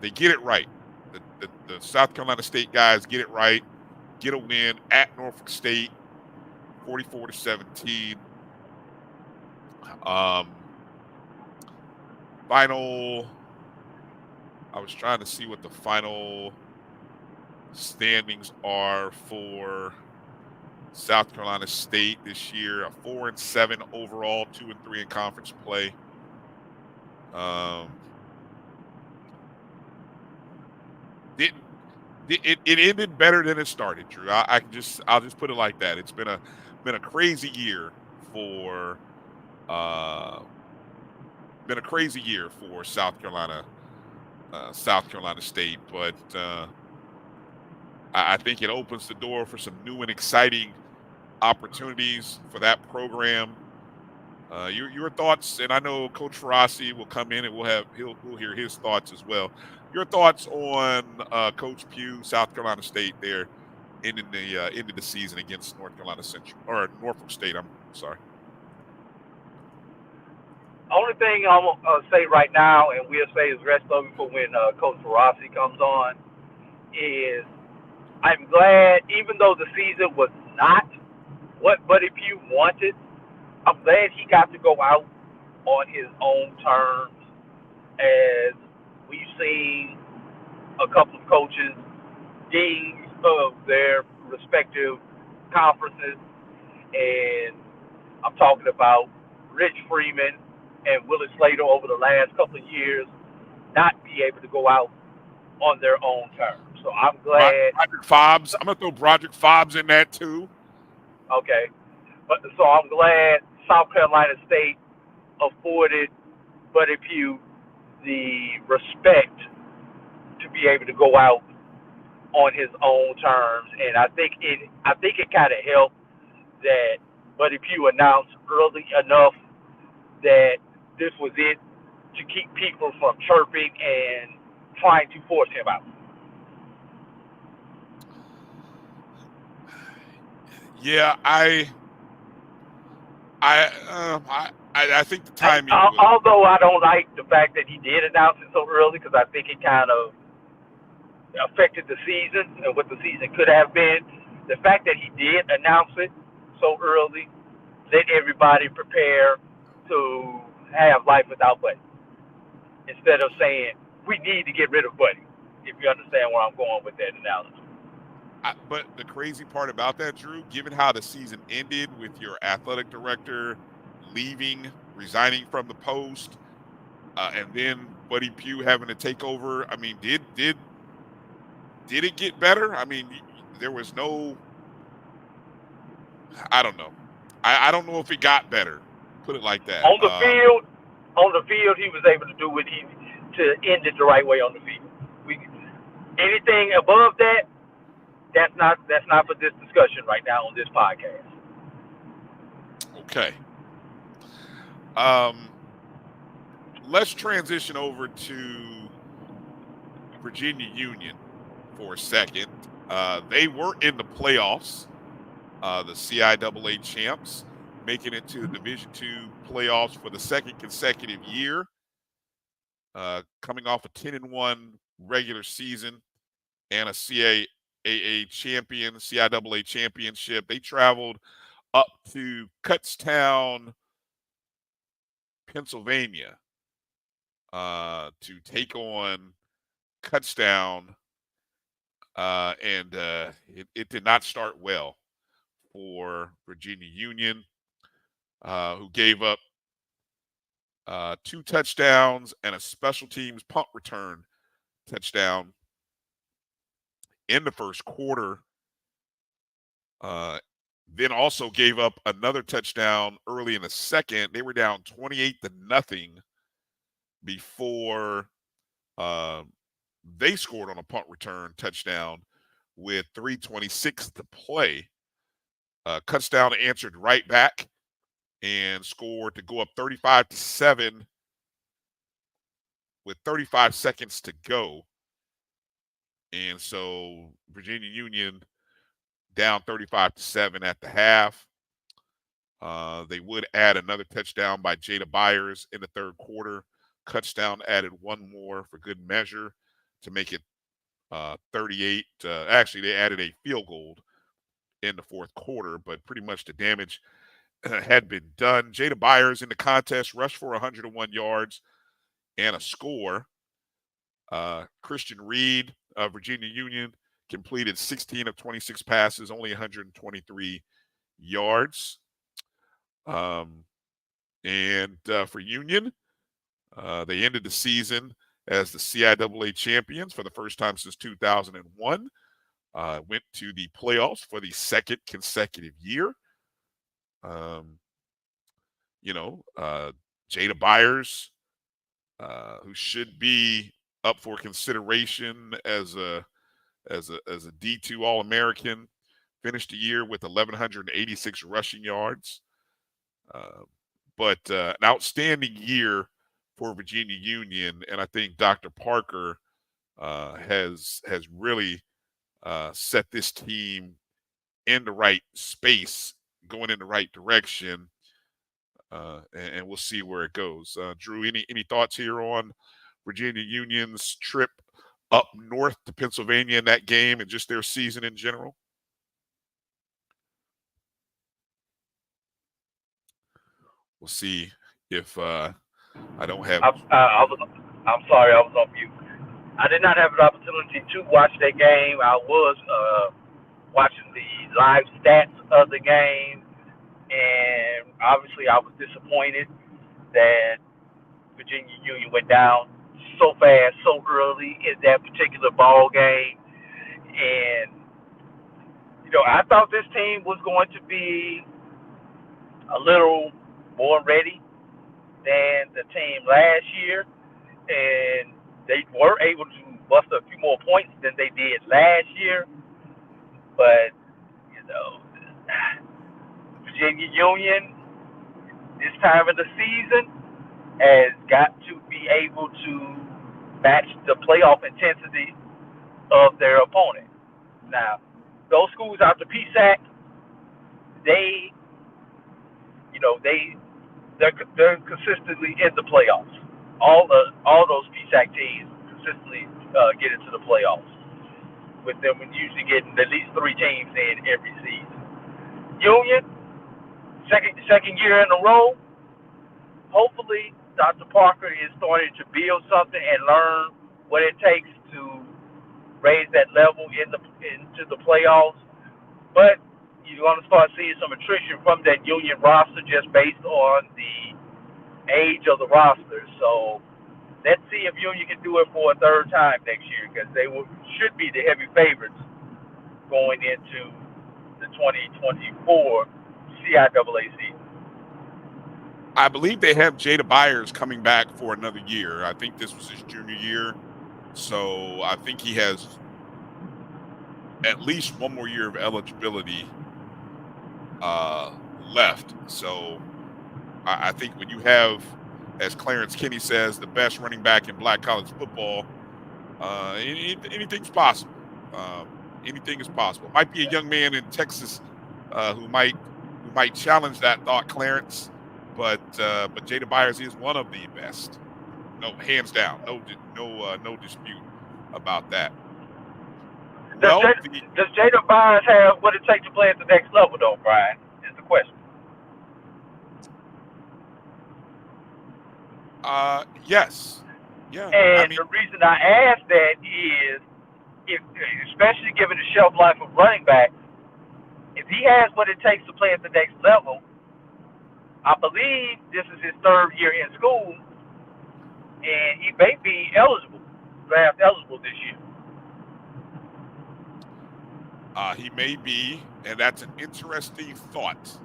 Speaker 2: They get it right. The South Carolina State guys get it right. Get a win at Norfolk State, 44-17. Final, I was trying to see what the final standings are for South Carolina State this year. A 4-7 overall, 2-3 in conference play. It ended better than it started, Drew. I'll just put it like that. It's been a crazy year for South Carolina State, but I think it opens the door for some new and exciting opportunities for that program. Your thoughts, and I know Coach Ferocity will come in and we'll hear his thoughts as well. Your thoughts on Coach Pugh, South Carolina State there ending the season against North Carolina Central or Norfolk State. I'm sorry.
Speaker 3: Only thing I'm gonna say right now, and we'll say the rest of it for when Coach Ferocity comes on, is I'm glad, even though the season was not what Buddy Pugh wanted, I'm glad he got to go out on his own terms, as we've seen a couple of coaches, deans of their respective conferences, and I'm talking about Rich Freeman and Willie Slater over the last couple of years, not be able to go out on their own terms. So I'm glad.
Speaker 2: Broderick Fobbs. I'm going to throw Broderick Fobbs in that too.
Speaker 3: Okay. So I'm glad South Carolina State afforded Buddy Pugh the respect to be able to go out on his own terms, and I think it kind of helped that Buddy Pugh announced early enough that this was it, to keep people from chirping and trying to force him out.
Speaker 2: Yeah, I think the timing.
Speaker 3: Although I don't like the fact that he did announce it so early, because I think it kind of affected the season and what the season could have been. The fact that he did announce it so early let everybody prepare to have life without Buddy, instead of saying we need to get rid of Buddy. If you understand where I'm going with that analogy.
Speaker 2: But the crazy part about that, Drew, given how the season ended with your athletic director resigning from the post, and then Buddy Pugh having to take over, I mean, did it get better? I mean, there was no, I don't know. I don't know if it got better. Put it like that.
Speaker 3: On the field, he was able to do to end it the right way on the field. Anything above that, that's not for this discussion right now on this podcast.
Speaker 2: Okay. Let's transition over to Virginia Union for a second. They were in the playoffs, the CIAA champs, making it to the Division II playoffs for the second consecutive year, coming off a 10-1 regular season and a CIAA championship. They traveled up to Kutztown, Pennsylvania, to take on Kutztown, and it did not start well for Virginia Union, who gave up 2 touchdowns and a special teams punt return touchdown in the first quarter. Then also gave up another touchdown early in the second. They were down 28-0 before they scored on a punt return touchdown with 3:26 to play. Kutztown answered right back and scored to go up 35-7 with 35 seconds to go. And so Virginia Union down 35-7 at the half. They would add another touchdown by Jada Byers in the third quarter. Kutztown added one more for good measure to make it 38. Actually, they added a field goal in the fourth quarter, but pretty much the damage had been done. Jada Byers in the contest rushed for 101 yards and a score. Christian Reed of Virginia Union completed 16 of 26 passes, only 123 yards. And for Union, they ended the season as the CIAA champions for the first time since 2001. Went to the playoffs for the second consecutive year. Jada Byers, who should be up for consideration as a D2 All-American, finished the year with 1,186 rushing yards. But an outstanding year for Virginia Union, and I think Dr. Parker has really set this team in the right space, going in the right direction, and we'll see where it goes. Drew, any thoughts here on Virginia Union's trip up north to Pennsylvania in that game and just their season in general? We'll see if I don't have.
Speaker 3: I'm sorry, I was on mute. I did not have an opportunity to watch that game. I was watching the live stats of the game, and obviously I was disappointed that Virginia Union went down so fast, so early in that particular ball game. And, I thought this team was going to be a little more ready than the team last year. And they were able to bust a few more points than they did last year. But, Virginia Union, this time of the season, has got to be able to match the playoff intensity of their opponent. Now, those schools out the PSAC, they're consistently in the playoffs. All those PSAC teams consistently get into the playoffs, with them usually getting at least 3 teams in every season. Union, second year in a row. Hopefully, Dr. Parker is starting to build something and learn what it takes to raise that level into the playoffs. But you're going to start seeing some attrition from that Union roster just based on the age of the roster. So let's see if Union can do it for a third time next year, because they should be the heavy favorites going into the 2024 CIAA season.
Speaker 2: I believe they have Jada Byers coming back for another year. I think this was his junior year. So I think he has at least one more year of eligibility left. So I think when you have, as Clarence Kinney says, the best running back in black college football, anything's possible. Anything is possible. Might be a young man in Texas who might challenge that thought, Clarence. But Jada Byers is one of the best. No, hands down. No dispute about that.
Speaker 3: Does Jada Byers have what it takes to play at the next level, though, Brian? Is the question.
Speaker 2: Yes. Yeah.
Speaker 3: And the reason I ask that is, especially given the shelf life of running back, if he has what it takes to play at the next level, I believe this is his third year in school, and he may be draft eligible this year.
Speaker 2: He may be, and that's an interesting thought,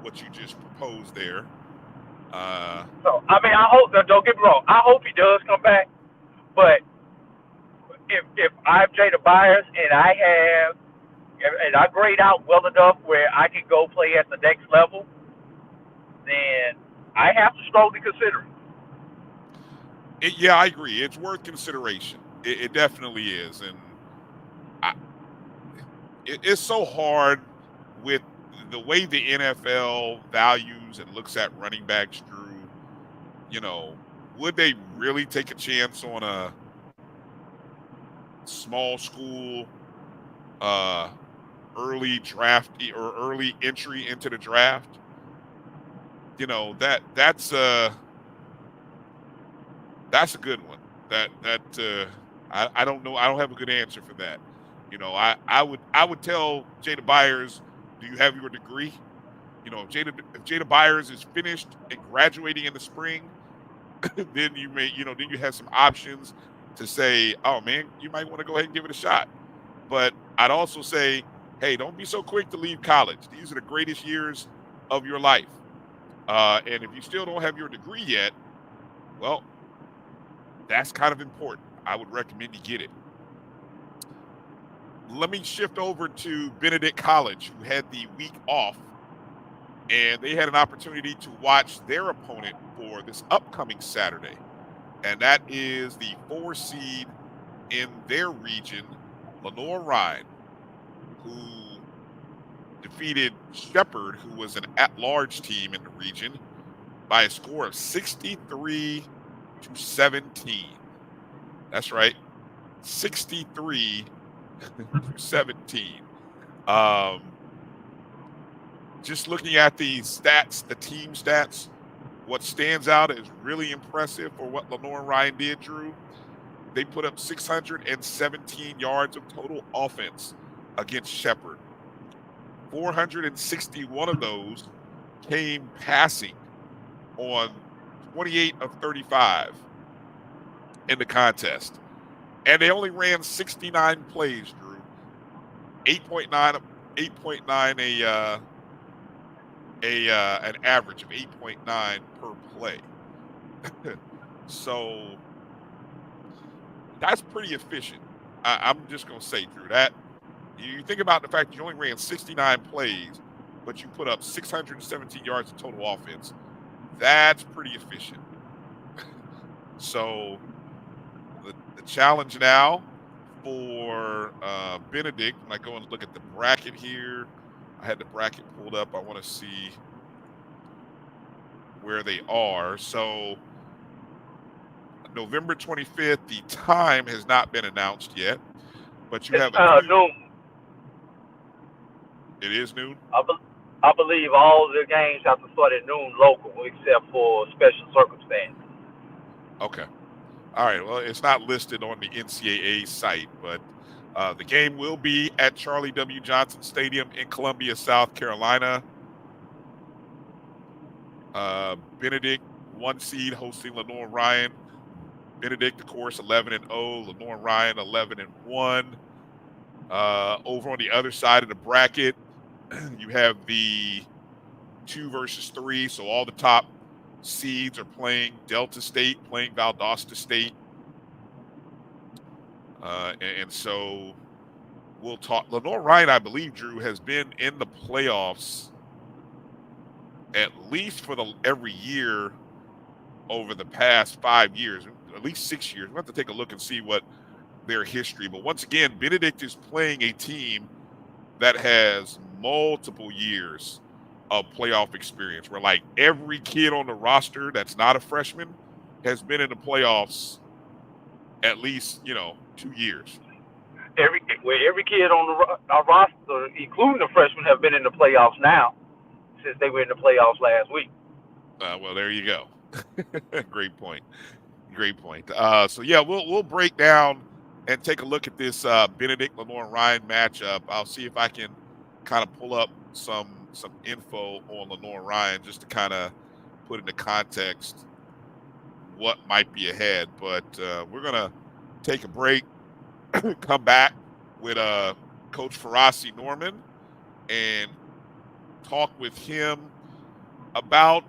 Speaker 2: what you just proposed there.
Speaker 3: So, I mean, I hope, don't get me wrong, I hope he does come back, but if I'm Jada Byers and I grade out well enough where I can go play at the next level, then I have to strongly consider it.
Speaker 2: Yeah, I agree. It's worth consideration. It definitely is. And it's so hard with the way the NFL values and looks at running backs, Drew. You know, would they really take a chance on a small school early draft or early entry into the draft? You know, that's a good one. I don't know. I don't have a good answer for that. You know, I would tell Jada Byers, do you have your degree? You know, if Jada Byers is finished and graduating in the spring, then you have some options to say, oh man, you might want to go ahead and give it a shot. But I'd also say, hey, don't be so quick to leave college. These are the greatest years of your life. And if you still don't have your degree yet, well, that's kind of important. I would recommend you get it. Let me shift over to Benedict College, who had the week off, and they had an opportunity to watch their opponent for this upcoming Saturday. And that is the 4 seed in their region, Lenoir-Rhyne, who defeated Shepherd, who was an at-large team in the region, by a score of 63-17. That's right, 63-17. Just looking at the stats, the team stats, what stands out is really impressive for what Lenoir-Rhyne did, Drew. They put up 617 yards of total offense against Shepherd. 461 of those came passing on 28 of 35 in the contest. And they only ran 69 plays, Drew. 8.9 an average of 8.9 per play. So that's pretty efficient. I'm just going to say, Drew, that you think about the fact that you only ran 69 plays, but you put up 617 yards of total offense. That's pretty efficient. So the challenge now for Benedict, when I go and look at the bracket here, I had the bracket pulled up. I want to see where they are. So November 25th, the time has not been announced yet, but you have
Speaker 3: noon.
Speaker 2: It is noon?
Speaker 3: I believe all of the games have to start at noon local, except for special circumstances.
Speaker 2: Okay. All right. Well, it's not listed on the NCAA site, but the game will be at Charlie W. Johnson Stadium in Columbia, South Carolina. Benedict, 1 seed, hosting Lenoir-Rhyne. Benedict, of course, 11-0. Lenoir-Rhyne, 11-1. Over on the other side of the bracket, you have the 2 versus 3. So all the top seeds are playing Delta State, playing Valdosta State. And so we'll talk. Lenore Ryan, I believe, Drew, has been in the playoffs at least for every year over the past 5 years, at least 6 years. We'll have to take a look and see what their history. But once again, Benedict is playing a team that has multiple years of playoff experience, where like every kid on the roster that's not a freshman has been in the playoffs at least, 2 years.
Speaker 3: Every kid on our roster, including the freshmen, have been in the playoffs now since they were in the playoffs last week.
Speaker 2: Well, there you go. Great point. So yeah, we'll break down and take a look at this Benedict Lenore Ryan matchup. I'll see if I can kind of pull up some info on Lenore Ryan just to kind of put into context what might be ahead. But we're gonna take a break, come back with Coach Farasi Norman and talk with him about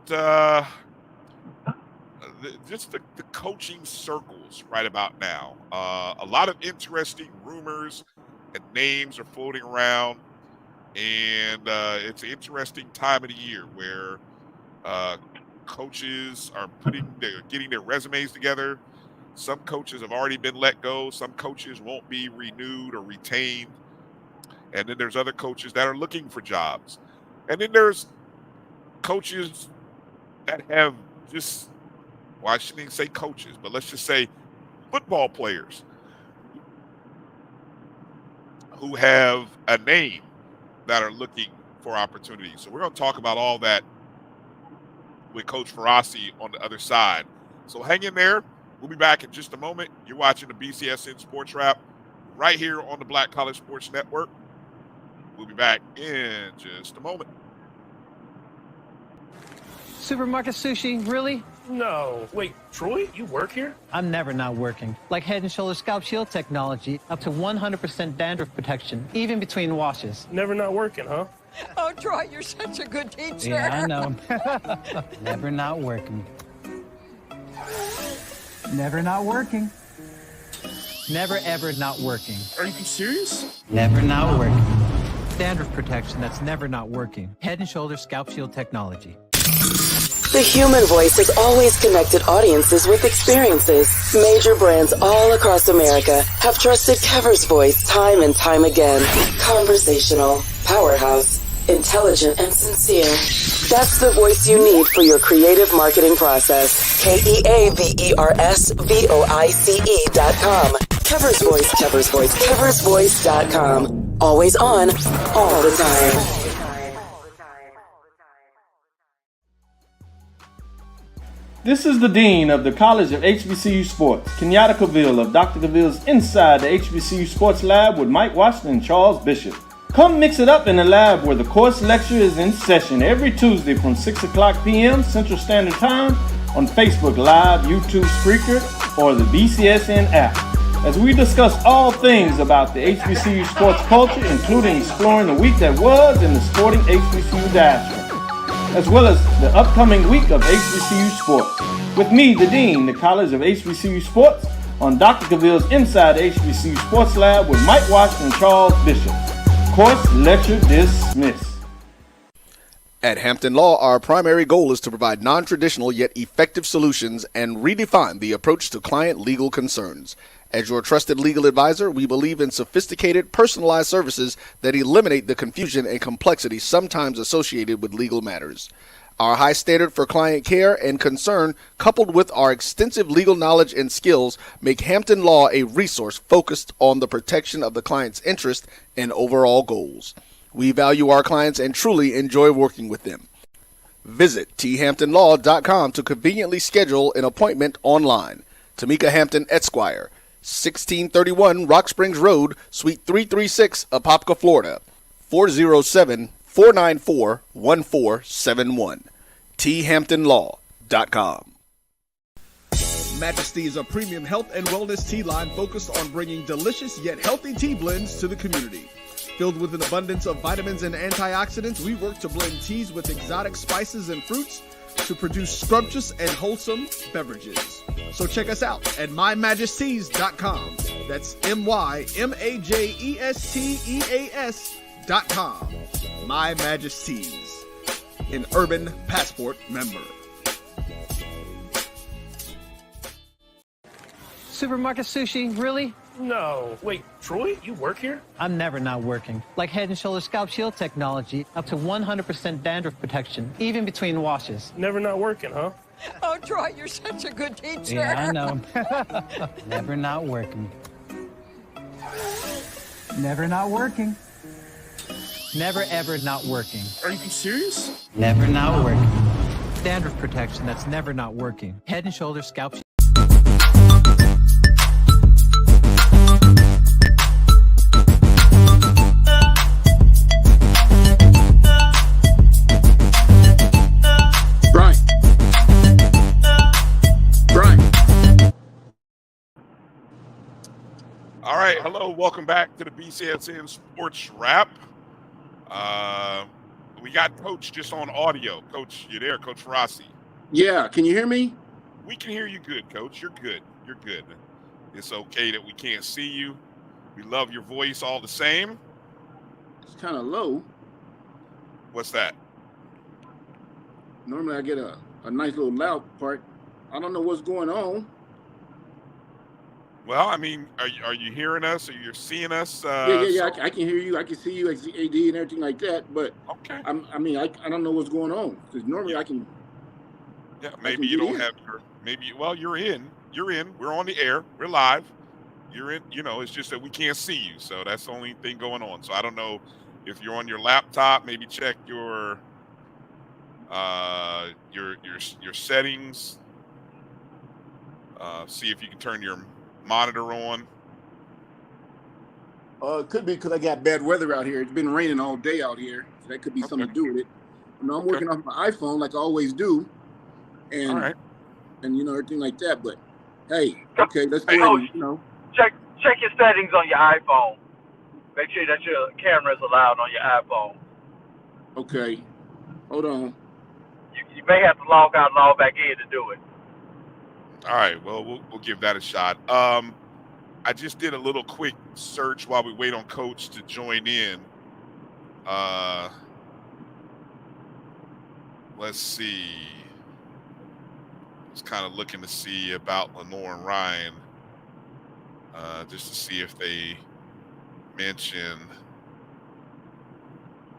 Speaker 2: just the coaching circles right about now. A lot of interesting rumors and names are floating around, and it's an interesting time of the year where coaches are getting their resumes together. Some coaches have already been let go. Some coaches won't be renewed or retained. And then there's other coaches that are looking for jobs. And then there's coaches that have just, well, I shouldn't even say coaches, but let's just say football players who have a name that are looking for opportunities. So we're going to talk about all that with Coach Farasi on the other side. So hang in there. We'll be back in just a moment. You're watching the BCSN Sports Wrap right here on the Black College Sports Network. We'll be back in just a moment.
Speaker 4: Supermarket sushi, really?
Speaker 5: No. Wait, Troy, you work here?
Speaker 4: I'm never not working. Like Head & Shoulders Scalp Shield technology, up to 100% dandruff protection, even between washes.
Speaker 5: Never not working, huh?
Speaker 6: Oh, Troy, you're such a good teacher.
Speaker 4: Yeah, I know. Never not working. Never not working. Never, ever not working.
Speaker 5: Are you serious?
Speaker 4: Never not working. Dandruff protection that's never not working. Head & Shoulders Scalp Shield technology.
Speaker 7: The human voice has always connected audiences with experiences. Major brands all across America have trusted Kever's voice time and time again. Conversational, powerhouse, intelligent, and sincere. That's the voice you need for your creative marketing process. KEAVERSVOICE.com. Kever's Voice, Kever's Voice, KeversVoice.com. Always on, all the time.
Speaker 8: This is the Dean of the College of HBCU Sports, Kenyatta Cavill of Dr. Cavill's Inside the HBCU Sports Lab with Mike Washington and Charles Bishop. Come mix it up in the lab where the course lecture is in session every Tuesday from 6 o'clock p.m. Central Standard Time on Facebook Live, YouTube Spreaker, or the BCSN app, as we discuss all things about the HBCU sports culture, including exploring the week that was in the sporting HBCU diaspora, as well as the upcoming week of HBCU sports. With me, the Dean, the College of HBCU Sports, on Dr. Cavill's Inside the HBCU Sports Lab with Mike Washington and Charles Bishop. Course lecture dismissed.
Speaker 9: At Hampton Law, our primary goal is to provide non-traditional yet effective solutions and redefine the approach to client legal concerns. As your trusted legal advisor, we believe in sophisticated, personalized services that eliminate the confusion and complexity sometimes associated with legal matters. Our high standard for client care and concern, coupled with our extensive legal knowledge and skills, make Hampton Law a resource focused on the protection of the client's interest and overall goals. We value our clients and truly enjoy working with them. Visit thamptonlaw.com to conveniently schedule an appointment online. Tamika Hampton Esquire, 1631 Rock Springs Road, Suite 336, Apopka, Florida, 407-494-1471. thamptonlaw.com.
Speaker 10: Majesty is a premium health and wellness tea line focused on bringing delicious yet healthy tea blends to the community. Filled with an abundance of vitamins and antioxidants, we work to blend teas with exotic spices and fruits, to produce scrumptious and wholesome beverages. So check us out at MyMajesties.com. That's MyMajesties.com. My Majesties, an Urban Passport member.
Speaker 4: Supermarket sushi, really?
Speaker 5: No. Wait, Troy, you work here?
Speaker 4: I'm never not working. Like Head & Shoulders Scalp Shield technology, up to 100% dandruff protection, even between washes.
Speaker 5: Never not working, huh?
Speaker 6: Oh, Troy, you're such a good teacher.
Speaker 4: Yeah, I know. Never not working. Never not working. Never ever not working.
Speaker 5: Are you serious?
Speaker 4: Never not working. Dandruff protection that's never not working. Head & Shoulders Scalp Shield.
Speaker 2: All right, hello, welcome back to the BCSN Sports Wrap. We got Coach just on audio. Coach, you there, Coach Rossi?
Speaker 11: Yeah, can you hear me?
Speaker 2: We can hear you good, Coach. You're good. You're good. It's okay that we can't see you. We love your voice all the same.
Speaker 11: It's kind of low.
Speaker 2: What's that?
Speaker 11: Normally I get a nice little loud part. I don't know what's going on.
Speaker 2: Well, I mean, are you hearing us? Or you're seeing us?
Speaker 11: Yeah. I can hear you. I can see you, AD and everything like that. But
Speaker 2: okay.
Speaker 11: I don't know what's going on because normally I can.
Speaker 2: Yeah, maybe you don't have your. Maybe you're in. You're in. We're on the air. We're live. You're in. You know, it's just that we can't see you, so that's the only thing going on. So I don't know if you're on your laptop. Maybe check your settings. See if you can turn your monitor on.
Speaker 11: It could be because I got bad weather out here. It's been raining all day out here. So that could be something to do with it. I'm working off my iPhone like I always do. And
Speaker 2: all right.
Speaker 11: And everything like that. But hey, okay, let's go ahead.
Speaker 3: Check your settings on your iPhone. Make sure that your camera is allowed on your iPhone.
Speaker 11: Okay. Hold on.
Speaker 3: You may have to log out and log back in to do it.
Speaker 2: All right, well, we'll give that a shot. I just did a little quick search while we wait on Coach to join in. Let's see. I was kind of looking to see about Lenore and Ryan, just to see if they mentioned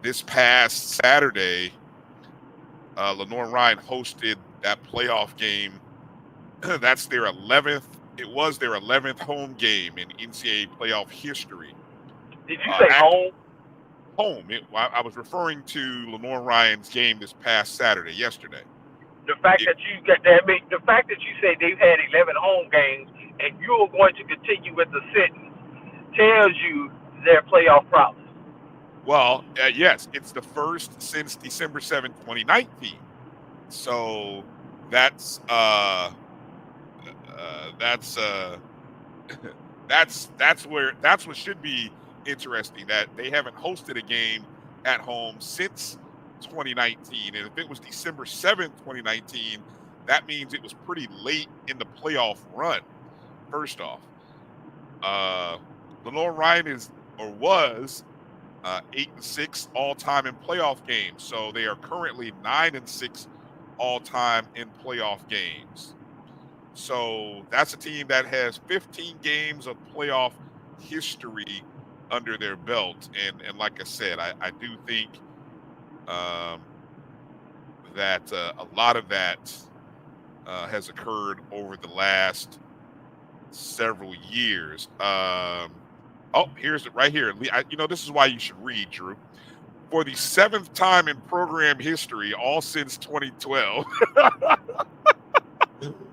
Speaker 2: this past Saturday, Lenore and Ryan hosted that playoff game. That's their 11th. It was their 11th home game in NCAA playoff history.
Speaker 3: Did you say home?
Speaker 2: Home. I was referring to Lenore Ryan's game this past Saturday, yesterday.
Speaker 3: The fact that you said they've had 11 home games and you're going to continue with the sentence tells you their playoff problems.
Speaker 2: Well, yes, it's the first since December 7th, 2019. So that's what should be interesting, that they haven't hosted a game at home since 2019. And if it was December 7th, 2019, that means it was pretty late in the playoff run. First off, Lenore Ryan was 8-6 all-time in playoff games. So they are currently 9-6 all-time in playoff games. So that's a team that has 15 games of playoff history under their belt. And like I said, I do think that a lot of that has occurred over the last several years. Here's it right here. This is why you should read, Drew. For the 7th time in program history, all since 2012,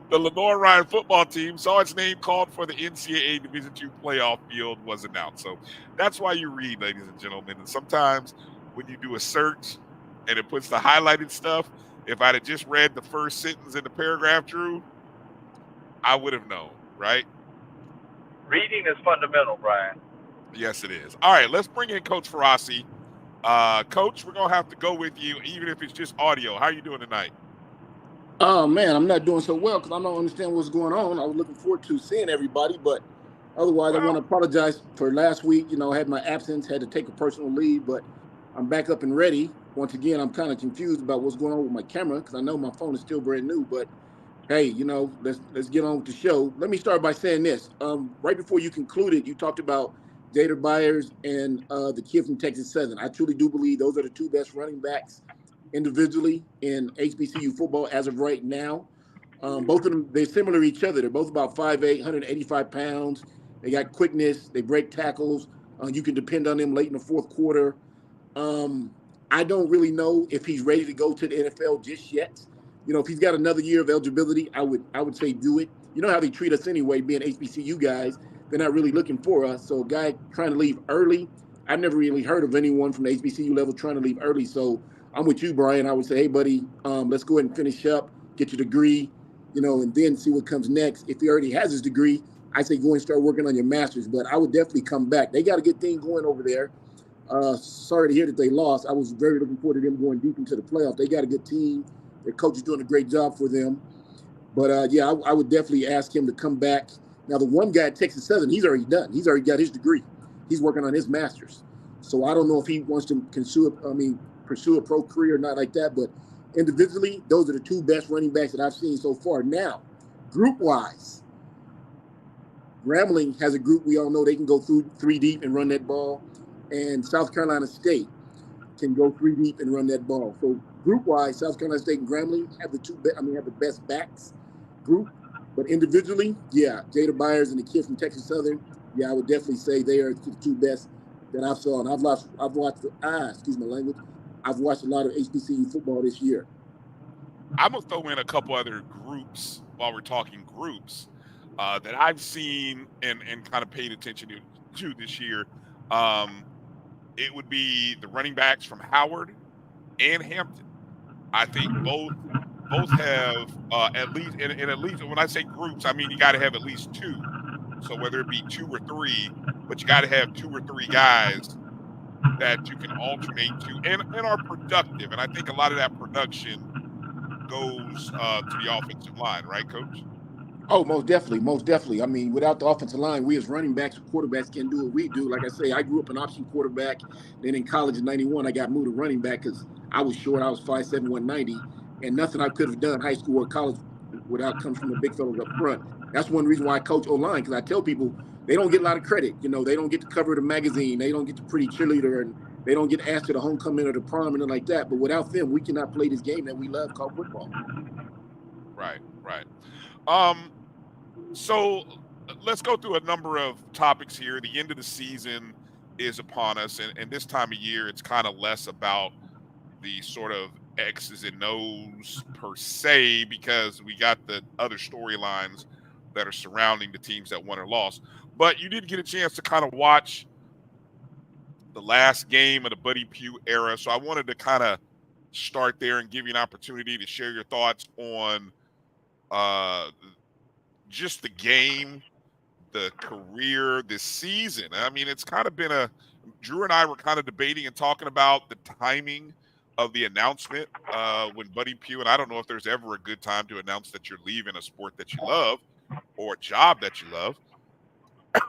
Speaker 2: the Lenore Ryan football team saw its name called for the NCAA Division II playoff field was announced. So that's why you read, ladies and gentlemen. And sometimes when you do a search and it puts the highlighted stuff, if I'd have just read the first sentence in the paragraph, Drew, I would have known, right?
Speaker 3: Reading is fundamental, Brian.
Speaker 2: Yes, it is. All right, let's bring in Coach Ferrasi. Coach, we're going to have to go with you, even if it's just audio. How are you doing tonight?
Speaker 11: Oh man, I'm not doing so well because I don't understand what's going on. I was looking forward to seeing everybody, but otherwise, I want to apologize for last week. I had my absence, had to take a personal leave, but I'm back up and ready. Once again, I'm kind of confused about what's going on with my camera because I know my phone is still brand new. But hey, let's get on with the show. Let me start by saying this. Right before you concluded, you talked about Jada Byers and the kid from Texas Southern. I truly do believe those are the two best running backs individually in HBCU football as of right now. Both of them, they're similar to each other. They're both about 5'8", 185 pounds. They got quickness. They break tackles. You can depend on them late in the fourth quarter. I don't really know if he's ready to go to the NFL just yet. If he's got another year of eligibility, I would say do it. You know how they treat us anyway, being HBCU guys. They're not really looking for us. So a guy trying to leave early, I've never really heard of anyone from the HBCU level trying to leave early. So I'm with you, Brian. I would say, hey, buddy, let's go ahead and finish up, get your degree, and then see what comes next. If he already has his degree, I say go and start working on your master's. But I would definitely come back. They got a good thing going over there. Sorry to hear that they lost. I was very looking forward to them going deep into the playoffs. They got a good team. Their coach is doing a great job for them. But, I would definitely ask him to come back. Now, the one guy at Texas Southern, he's already done. He's already got his degree. He's working on his master's. So I don't know if he wants to pursue a pro career or not like that. But individually, those are the two best running backs that I've seen so far. Now, group-wise, Grambling has a group we all know they can go through 3 deep and run that ball. And South Carolina State can go 3 deep and run that ball. So group-wise, South Carolina State and Grambling have the best backs group. But individually, Jada Byers and the kid from Texas Southern, I would definitely say they are the two best that I've saw. And I've watched a lot of HBCU football this year.
Speaker 2: I'm gonna throw in a couple other groups while we're talking groups that I've seen and kind of paid attention to this year. It would be the running backs from Howard and Hampton. I think both have at least, and at least when I say groups, I mean you got to have at least 2. So whether it be 2 or 3, but you got to have 2 or 3 guys that you can alternate to and are productive. And I think a lot of that production goes to the offensive line, right, Coach?
Speaker 11: Oh, most definitely. I mean, without the offensive line, we as running backs or quarterbacks can't do what we do. Like I say, I grew up an option quarterback. Then in college in 91, I got moved to running back because I was short. I was 5'7", 190. And nothing I could have done high school or college without coming from the big fellas up front. That's one reason why I coach O-line, because I tell people they don't get a lot of credit. They don't get the cover of the magazine. They don't get the pretty cheerleader, and they don't get asked to the homecoming or the prom and nothing like that. But without them, we cannot play this game that we love called football.
Speaker 2: Right. So let's go through a number of topics here. The end of the season is upon us, and this time of year, it's kind of less about the sort of X's and O's per se, because we got the other storylines that are surrounding the teams that won or lost. But you did get a chance to kind of watch the last game of the Buddy Pugh era. So I wanted to kind of start there and give you an opportunity to share your thoughts on just the game, the career, this season. I mean, it's kind of been Drew and I were kind of debating and talking about the timing of the announcement when Buddy Pugh, and I don't know if there's ever a good time to announce that you're leaving a sport that you love or a job that you love,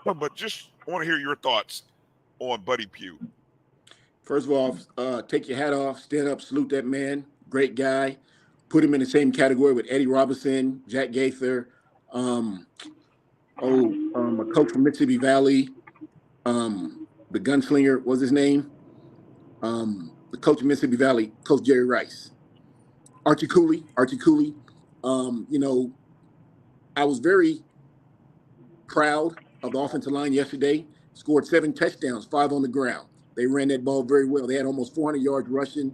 Speaker 2: but just want to hear your thoughts on Buddy Pugh.
Speaker 11: First of all, take your hat off, stand up, salute that man. Great guy. Put him in the same category with Eddie Robinson, Jack Gaither, a coach from Mississippi Valley, the gunslinger, what was his name? The coach of Mississippi Valley, Coach Jerry Rice. Archie Cooley. I was very proud of the offensive line yesterday. Scored 7 touchdowns, 5 on the ground. They ran that ball very well. They had almost 400 yards rushing.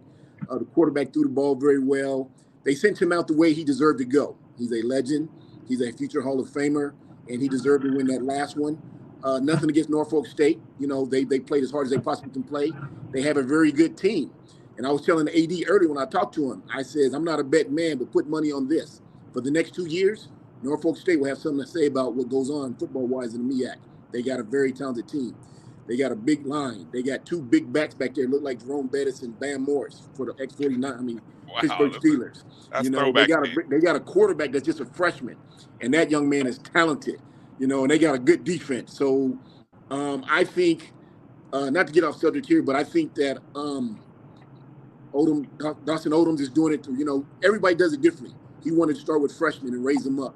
Speaker 11: The quarterback threw the ball very well. They sent him out the way he deserved to go. He's a legend. He's a future Hall of Famer, and he deserved to win that last one. Nothing against Norfolk State. They played as hard as they possibly can play. They have a very good team. And I was telling the AD earlier when I talked to him, I said, I'm not a bet man, but put money on this. For the next 2 years, Norfolk State will have something to say about what goes on football-wise in the MEAC. They got a very talented team. They got a big line. They got 2 big backs back there, look like Jerome Bettis and Bam Morris for the X49. Pittsburgh Steelers.
Speaker 2: That's
Speaker 11: They got a quarterback that's just a freshman, and that young man is talented. And they got a good defense. So I think, not to get off subject here, but I think that Dawson Odoms is doing it. Everybody does it differently. He wanted to start with freshmen and raise them up,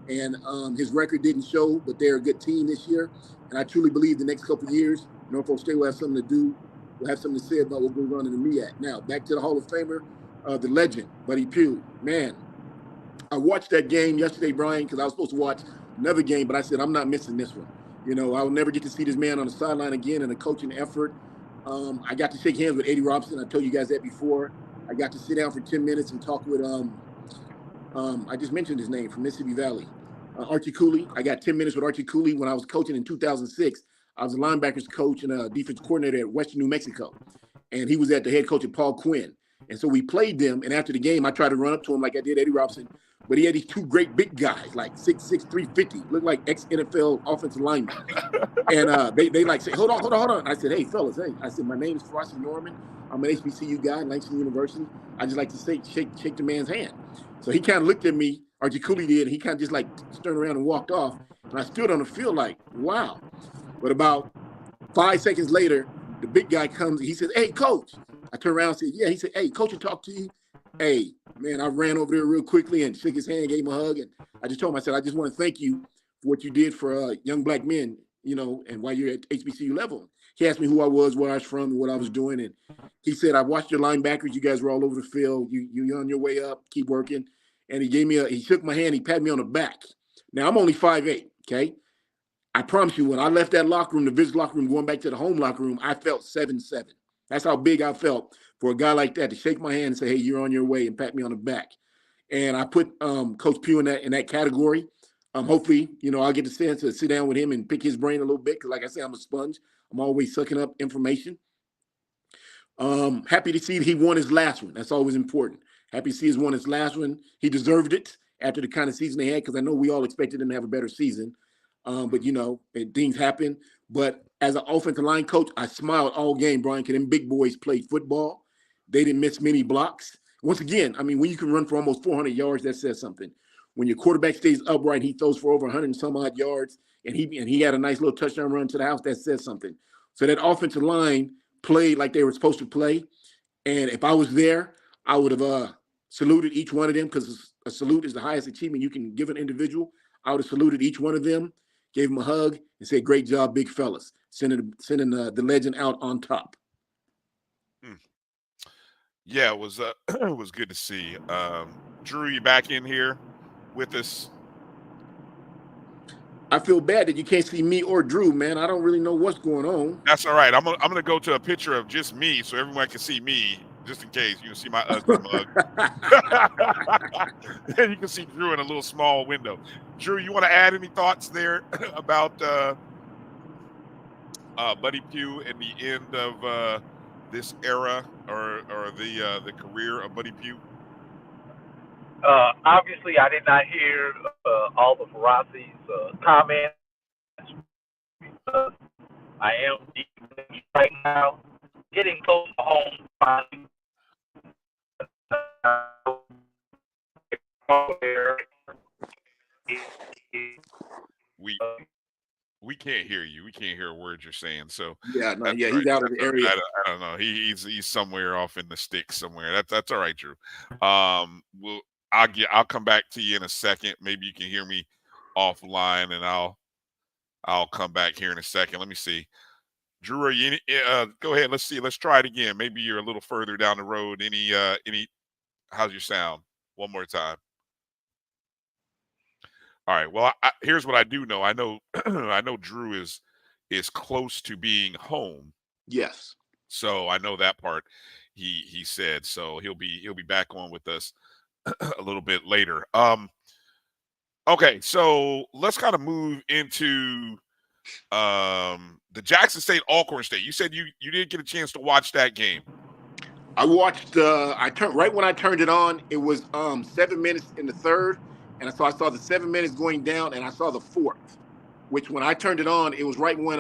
Speaker 11: and his record didn't show, but they're a good team this year. And I truly believe the next couple of years, Norfolk State will have something to do. We'll have something to say about what goes on in the MEAC. Now, back to the Hall of Famer, the legend, Buddy Pugh. Man, I watched that game yesterday, Brian, because I was supposed to watch another game, but I said, I'm not missing this one. I'll never get to see this man on the sideline again in a coaching effort. I got to shake hands with Eddie Robinson. I told you guys that before. I got to sit down for 10 minutes and talk with, I just mentioned his name, from Mississippi Valley. Archie Cooley. I got 10 minutes with Archie Cooley when I was coaching in 2006. I was a linebackers coach and a defense coordinator at Western New Mexico. And he was at the head coach at Paul Quinn. And so we played them. And after the game, I tried to run up to him like I did Eddie Robinson. But he had these two great big guys, like 6'6", 350, looked like ex-NFL offensive linemen. And they like say, hold on. I said, hey, fellas, I said, my name is Frosty Norman. I'm an HBCU guy at Langston University. I just like to shake the man's hand. So he kind of looked at me, Archie Cooley did, and he kind of just like turned around and walked off. And I stood on the field like, wow. But about 5 seconds later, the big guy comes. He says, hey, coach. I turned around and said, yeah. He said, hey, coach will talk to you. Hey, man, I ran over there real quickly and shook his hand, gave him a hug. And I just told him, I said, I just want to thank you for what you did for young black men, and while you're at HBCU level. He asked me who I was, where I was from, and what I was doing. And he said, I've watched your linebackers. You guys were all over the field. You're on your way up. Keep working. And he shook my hand. He patted me on the back. Now, I'm only 5'8", okay? I promise you, when I left that locker room, the visit locker room, going back to the home locker room, I felt 7'7". That's how big I felt for a guy like that to shake my hand and say, hey, you're on your way, and pat me on the back. And I put Coach Pugh in that category. Hopefully, I'll get the chance to sit down with him and pick his brain a little bit because, like I said, I'm a sponge. I'm always sucking up information. Happy to see that he won his last one. That's always important. Happy to see he won his last one. He deserved it after the kind of season they had because I know we all expected him to have a better season. But, things happen. But as an offensive line coach, I smiled all game, Brian, because them big boys played football. They didn't miss many blocks. Once again, I mean, when you can run for almost 400 yards, that says something. When your quarterback stays upright, he throws for over 100 and some odd yards, and he had a nice little touchdown run to the house, that says something. So that offensive line played like they were supposed to play. And if I was there, I would have saluted each one of them because a salute is the highest achievement you can give an individual. I would have saluted each one of them, gave them a hug, and said, great job, big fellas, sending the legend out on top.
Speaker 2: Yeah, it was it was good to see. Drew, you back in here with us?
Speaker 11: I feel bad that you can't see me or Drew, man. I don't really know what's going on.
Speaker 2: That's all right. I'm gonna go to a picture of just me so everyone can see me, just in case you can see my ugly mug. And you can see Drew in a little small window. Drew, you want to add any thoughts there about Buddy Pugh and the end of this era or the career of Buddy Pugh?
Speaker 3: Obviously, I did not hear all of Ferrazzi's comments. I am deep right now, getting close to home. Finally.
Speaker 2: We can't hear you. We can't hear a word you're saying. So
Speaker 11: he's out of the area.
Speaker 2: I don't know. He's somewhere off in the sticks somewhere. That's all right, Drew. I'll come back to you in a second. Maybe you can hear me offline, and I'll come back here in a second. Let me see. Drew, are you go ahead. Let's see. Let's try it again. Maybe you're a little further down the road. Any how's your sound? One more time. All right. Well, here's what I do know. I know I know Drew is close to being home.
Speaker 11: Yes.
Speaker 2: So I know that part. He said so. He'll be back on with us a little bit later. Okay, so let's kind of move into the Jackson State Alcorn State. You said you did get a chance to watch that game.
Speaker 11: I watched. Right when I turned it on. It was 7 minutes in the third, and so I saw the 7 minutes going down, and I saw the fourth. Which when I turned it on, it was right when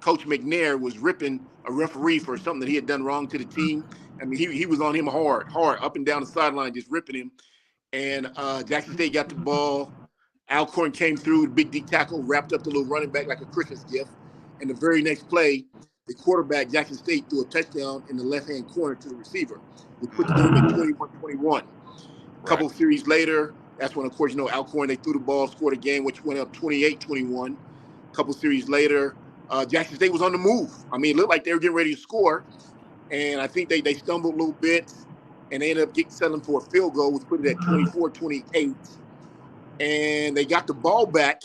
Speaker 11: Coach McNair was ripping a referee for something that he had done wrong to the team, I mean, he was on him hard, up and down the sideline, just ripping him. And Jackson State got the ball. Alcorn came through, big D tackle, wrapped up the little running back like a Christmas gift. And the very next play, the quarterback, Jackson State, threw a touchdown in the left-hand corner to the receiver, which put the game at 21-21. A couple of series later, that's when, of course, Alcorn, they threw the ball, scored a game, which went up 28-21. A couple of series later, Jackson State was on the move. I mean, it looked like they were getting ready to score. And I think they stumbled a little bit, and they ended up settling for a field goal, which put it at 24-28. And they got the ball back,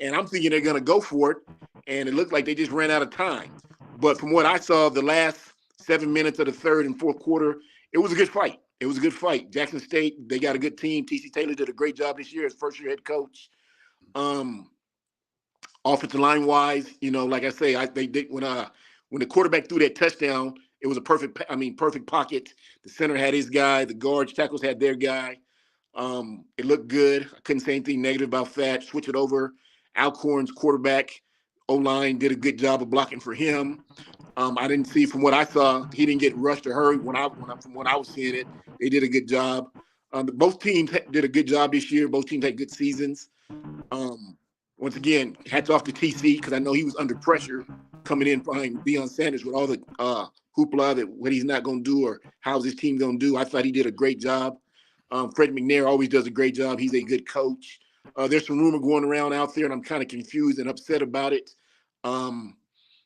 Speaker 11: and I'm thinking they're going to go for it, and it looked like they just ran out of time. But from what I saw, the last 7 minutes of the third and fourth quarter, it was a good fight. It was a good fight. Jackson State, they got a good team. T.C. Taylor did a great job this year as first-year head coach. Offensive line-wise, like I say, they did when the quarterback threw that touchdown, it was a perfect pocket. The center had his guy. The guards, tackles had their guy. It looked good. I couldn't say anything negative about that. Switch it over. Alcorn's quarterback, O-line, did a good job of blocking for him. I didn't see, from what I saw, he didn't get rushed or hurried from when I was seeing it. They did a good job. Both teams did a good job this year. Both teams had good seasons. Once again, hats off to TC, because I know he was under pressure coming in behind Deion Sanders with all the hoopla that what he's not going to do or how's his team going to do. I thought he did a great job. Fred McNair always does a great job. He's a good coach. There's some rumor going around out there, and I'm kind of confused and upset about it.
Speaker 2: Well,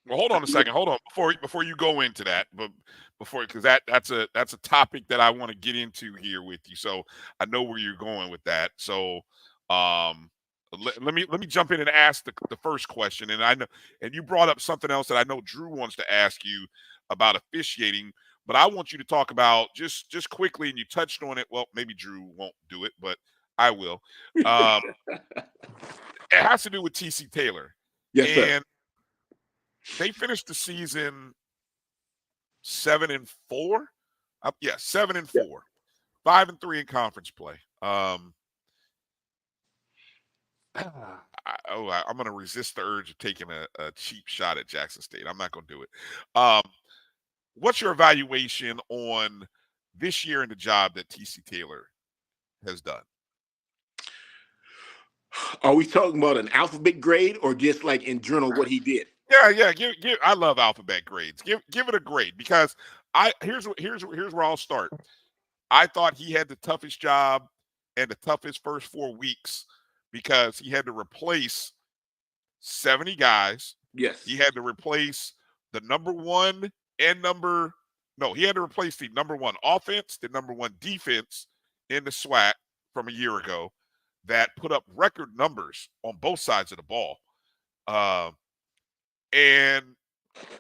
Speaker 2: hold on a second. Hold on before you go into that, but because that's a topic that I want to get into here with you. So I know where you're going with that. So let me jump in and ask the first question. And I know, and you brought up something else that I know Drew wants to ask you about officiating. But I want you to talk about just quickly, and you touched on it. Well, maybe Drew won't do it, but I will. It has to do with T.C. Taylor.
Speaker 11: Yes, sir.
Speaker 2: And they finished the season 7-4. 7-4. 5-3 in conference play. I'm going to resist the urge of taking a cheap shot at Jackson State. I'm not going to do it. What's your evaluation on this year and the job that T.C. Taylor has done?
Speaker 11: Are we talking about an alphabet grade or just like in general what he did?
Speaker 2: Yeah. I love alphabet grades. Give it a grade, because here's where I'll start. I thought he had the toughest job and the toughest first 4 weeks because he had to replace 70 guys.
Speaker 11: Yes.
Speaker 2: He had to replace the number one he had to replace the number one offense, the number one defense in the SWAC from a year ago that put up record numbers on both sides of the ball. And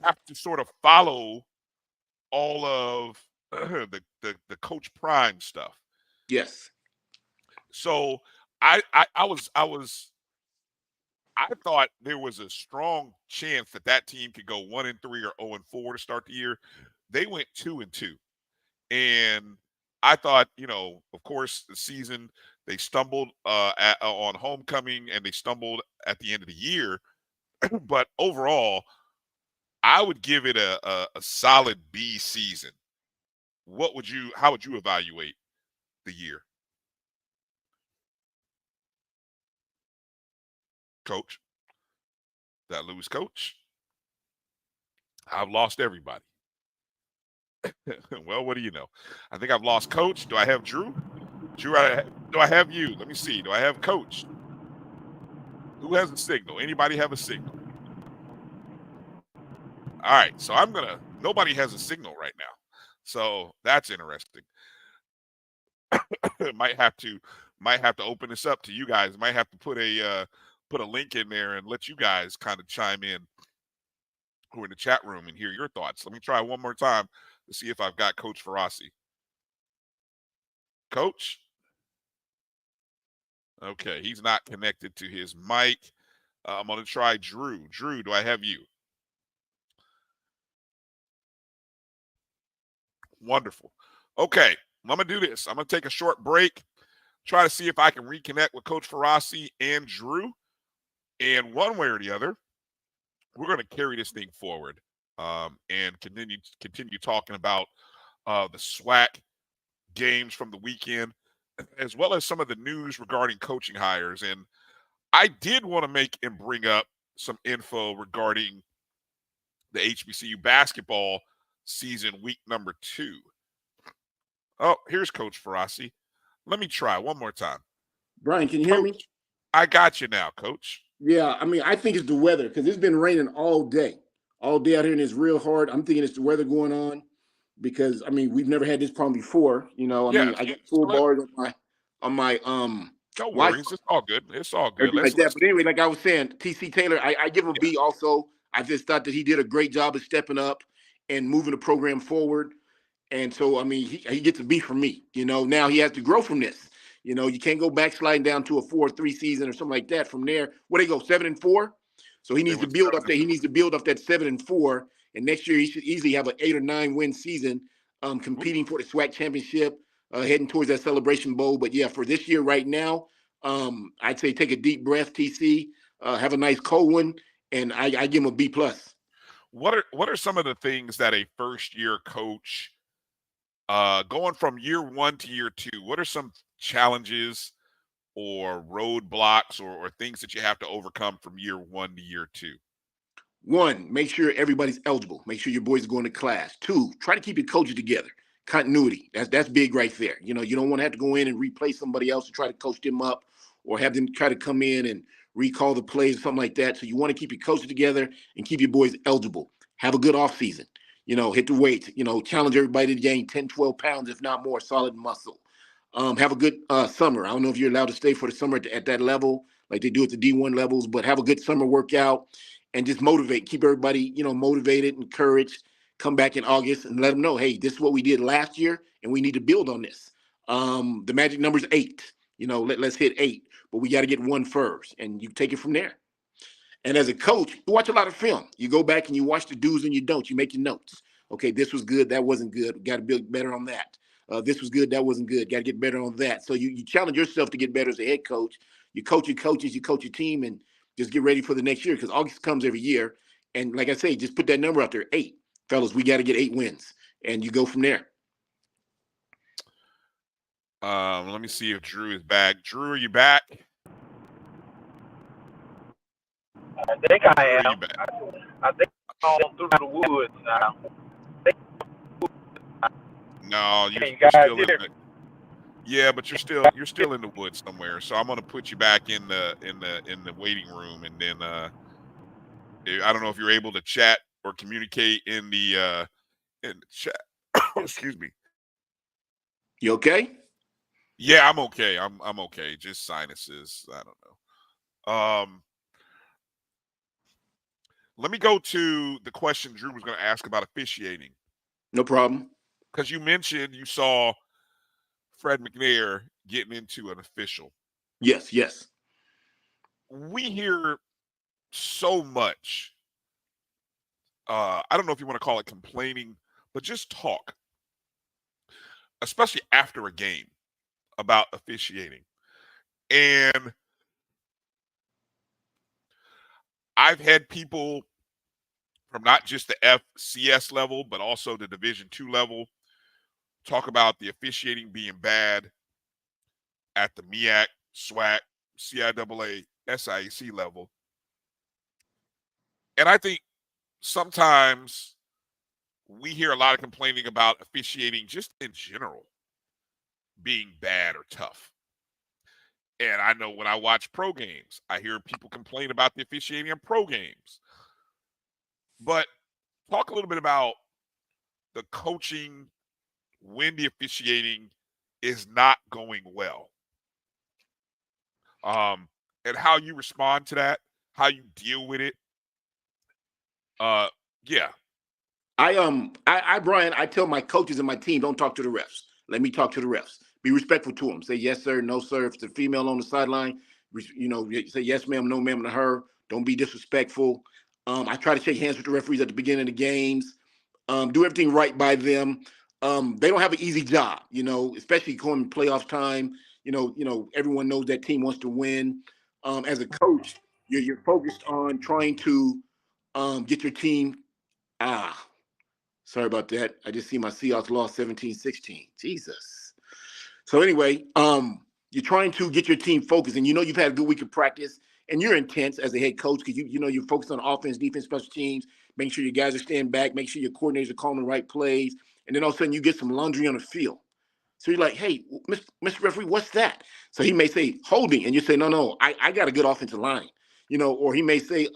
Speaker 2: have to sort of follow all of the Coach Prime stuff.
Speaker 11: Yes.
Speaker 2: So I thought there was a strong chance that team could go 1-3 or 0-4 to start the year. They went 2-2, and I thought, of course, the season they stumbled on homecoming and they stumbled at the end of the year, but overall, I would give it a solid B season. How would you evaluate the year? Coach? Did I lose Coach? I've lost everybody. Well, what do you know? I think I've lost Coach. Do I have Drew? Drew, do I have you? Let me see. Do I have Coach? Who has a signal? Anybody have a signal? All right, so nobody has a signal right now. So that's interesting. might have to open this up to you guys. Might have to put a link in there and let you guys kind of chime in who are in the chat room and hear your thoughts. Let me try one more time to see if I've got Coach Ferrasi. Coach? Okay, he's not connected to his mic. I'm going to try Drew. Drew, do I have you? Wonderful. Okay, I'm going to do this. I'm going to take a short break, try to see if I can reconnect with Coach Ferrasi and Drew. And one way or the other, we're going to carry this thing forward and continue talking about the SWAC games from the weekend, as well as some of the news regarding coaching hires. And I did want to make and bring up some info regarding the HBCU basketball season, week number 2. Oh, here's Coach Ferrasi. Let me try one more time.
Speaker 11: Brian, can you hear me?
Speaker 2: I got you now, Coach.
Speaker 11: Yeah, I mean, I think it's the weather because it's been raining all day out here, and it's real hard. I'm thinking it's the weather going on because, I mean, we've never had this problem before. You know, I mean, I got full bars on my
Speaker 2: No worries. It's all good. It's all good.
Speaker 11: Like that. But anyway, like I was saying, TC Taylor, I give him a B also. I just thought that he did a great job of stepping up and moving the program forward. And so, I mean, he gets a B from me. You know, now he has to grow from this. You know, you can't go backsliding down to a 4-3 season or something like that. From there, where they go 7-4. So he needs to build up that. He needs to build up that 7-4. And next year he should easily have an 8 or 9 win season, competing for the SWAC championship, heading towards that Celebration Bowl. But yeah, for this year right now, I'd say take a deep breath, TC. Have a nice cold one, and I give him a B+.
Speaker 2: What are some of the things that a first year coach, going from year 1 to year 2, what are some challenges or roadblocks or things that you have to overcome from year 1 to year 2?
Speaker 11: 1, make sure everybody's eligible. Make sure your boys are going to class. 2, try to keep your coaches together. Continuity. That's big right there. You know, you don't want to have to go in and replace somebody else and try to coach them up or have them try to come in and recall the plays or something like that. So you want to keep your coaches together and keep your boys eligible. Have a good offseason. You know, hit the weights. You know, challenge everybody to gain 10, 12 pounds, if not more, solid muscle. Have a good summer. I don't know if you're allowed to stay for the summer at that level like they do at the D1 levels, but have a good summer workout and just motivate. Keep everybody, you know, motivated, encouraged. Come back in August and let them know, hey, this is what we did last year, and we need to build on this. The magic number is 8. You know, let's hit 8, but we got to get 1 first, and you take it from there. And as a coach, you watch a lot of film. You go back and you watch the do's and you don'ts. You make your notes. Okay, this was good. That wasn't good. Got to build better on that. This was good. That wasn't good. Got to get better on that. So you challenge yourself to get better as a head coach. You coach your coaches, you coach your team, and just get ready for the next year because August comes every year. And like I say, just put that number out there, 8. Fellas, we got to get 8 wins, and you go from there.
Speaker 2: Let me see if Drew is back. Drew, are you back?
Speaker 3: I think I am. I think I'm through the woods now.
Speaker 2: No, you're
Speaker 3: guys
Speaker 2: still
Speaker 3: hear
Speaker 2: in the. Yeah, but you're still in the woods somewhere. So I'm gonna put you back in the waiting room, and then I don't know if you're able to chat or communicate in the chat. Excuse me.
Speaker 11: You okay?
Speaker 2: Yeah, I'm okay. I'm okay. Just sinuses. I don't know. Let me go to the question Drew was going to ask about officiating.
Speaker 11: No problem.
Speaker 2: Because you mentioned you saw Fred McNair getting into an official.
Speaker 11: Yes.
Speaker 2: We hear so much. I don't know if you want to call it complaining, but just talk, especially after a game, about officiating. And I've had people from not just the FCS level, but also the Division II level, talk about the officiating being bad at the MEAC, SWAC, CIAA, SIAC level. And I think sometimes we hear a lot of complaining about officiating just in general being bad or tough. And I know when I watch pro games, I hear people complain about the officiating in pro games. But talk a little bit about the coaching when the officiating is not going well. And how you respond to that, how you deal with it. Yeah.
Speaker 11: Brian, I tell my coaches and my team, don't talk to the refs. Let me talk to the refs. Be respectful to them. Say yes, sir, no, sir. If it's a female on the sideline, you know, say yes, ma'am, no, ma'am to her. Don't be disrespectful. I try to shake hands with the referees at the beginning of the games. Do everything right by them. They don't have an easy job, you know, especially going playoff time. You know, everyone knows that team wants to win. As a coach, you're focused on trying to get your team Sorry about that. I just see my Seahawks lost 17-16. Jesus. So anyway, you're trying to get your team focused, and you've had a good week of practice, and you're intense as a head coach because you're focused on offense, defense, special teams, making sure your guys are staying back, make sure your coordinators are calling the right plays, and then all of a sudden you get some laundry on the field. So you're like, hey, Mr. Referee, what's that? So he may say holding, and you say, no, I got a good offensive line, or he may say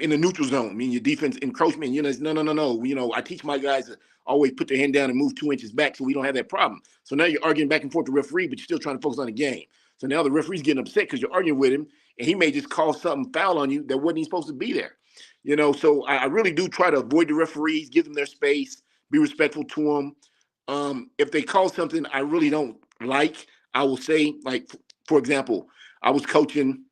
Speaker 11: in the neutral zone, I mean your defense encroachment, no. I teach my guys to always put their hand down and move 2 inches back so we don't have that problem. So now you're arguing back and forth with the referee, but you're still trying to focus on the game. So now the referee's getting upset because you're arguing with him, and he may just call something foul on you that wasn't even supposed to be there. So I really do try to avoid the referees, give them their space, be respectful to them. If they call something I really don't like, I will say, like, for example, I was coaching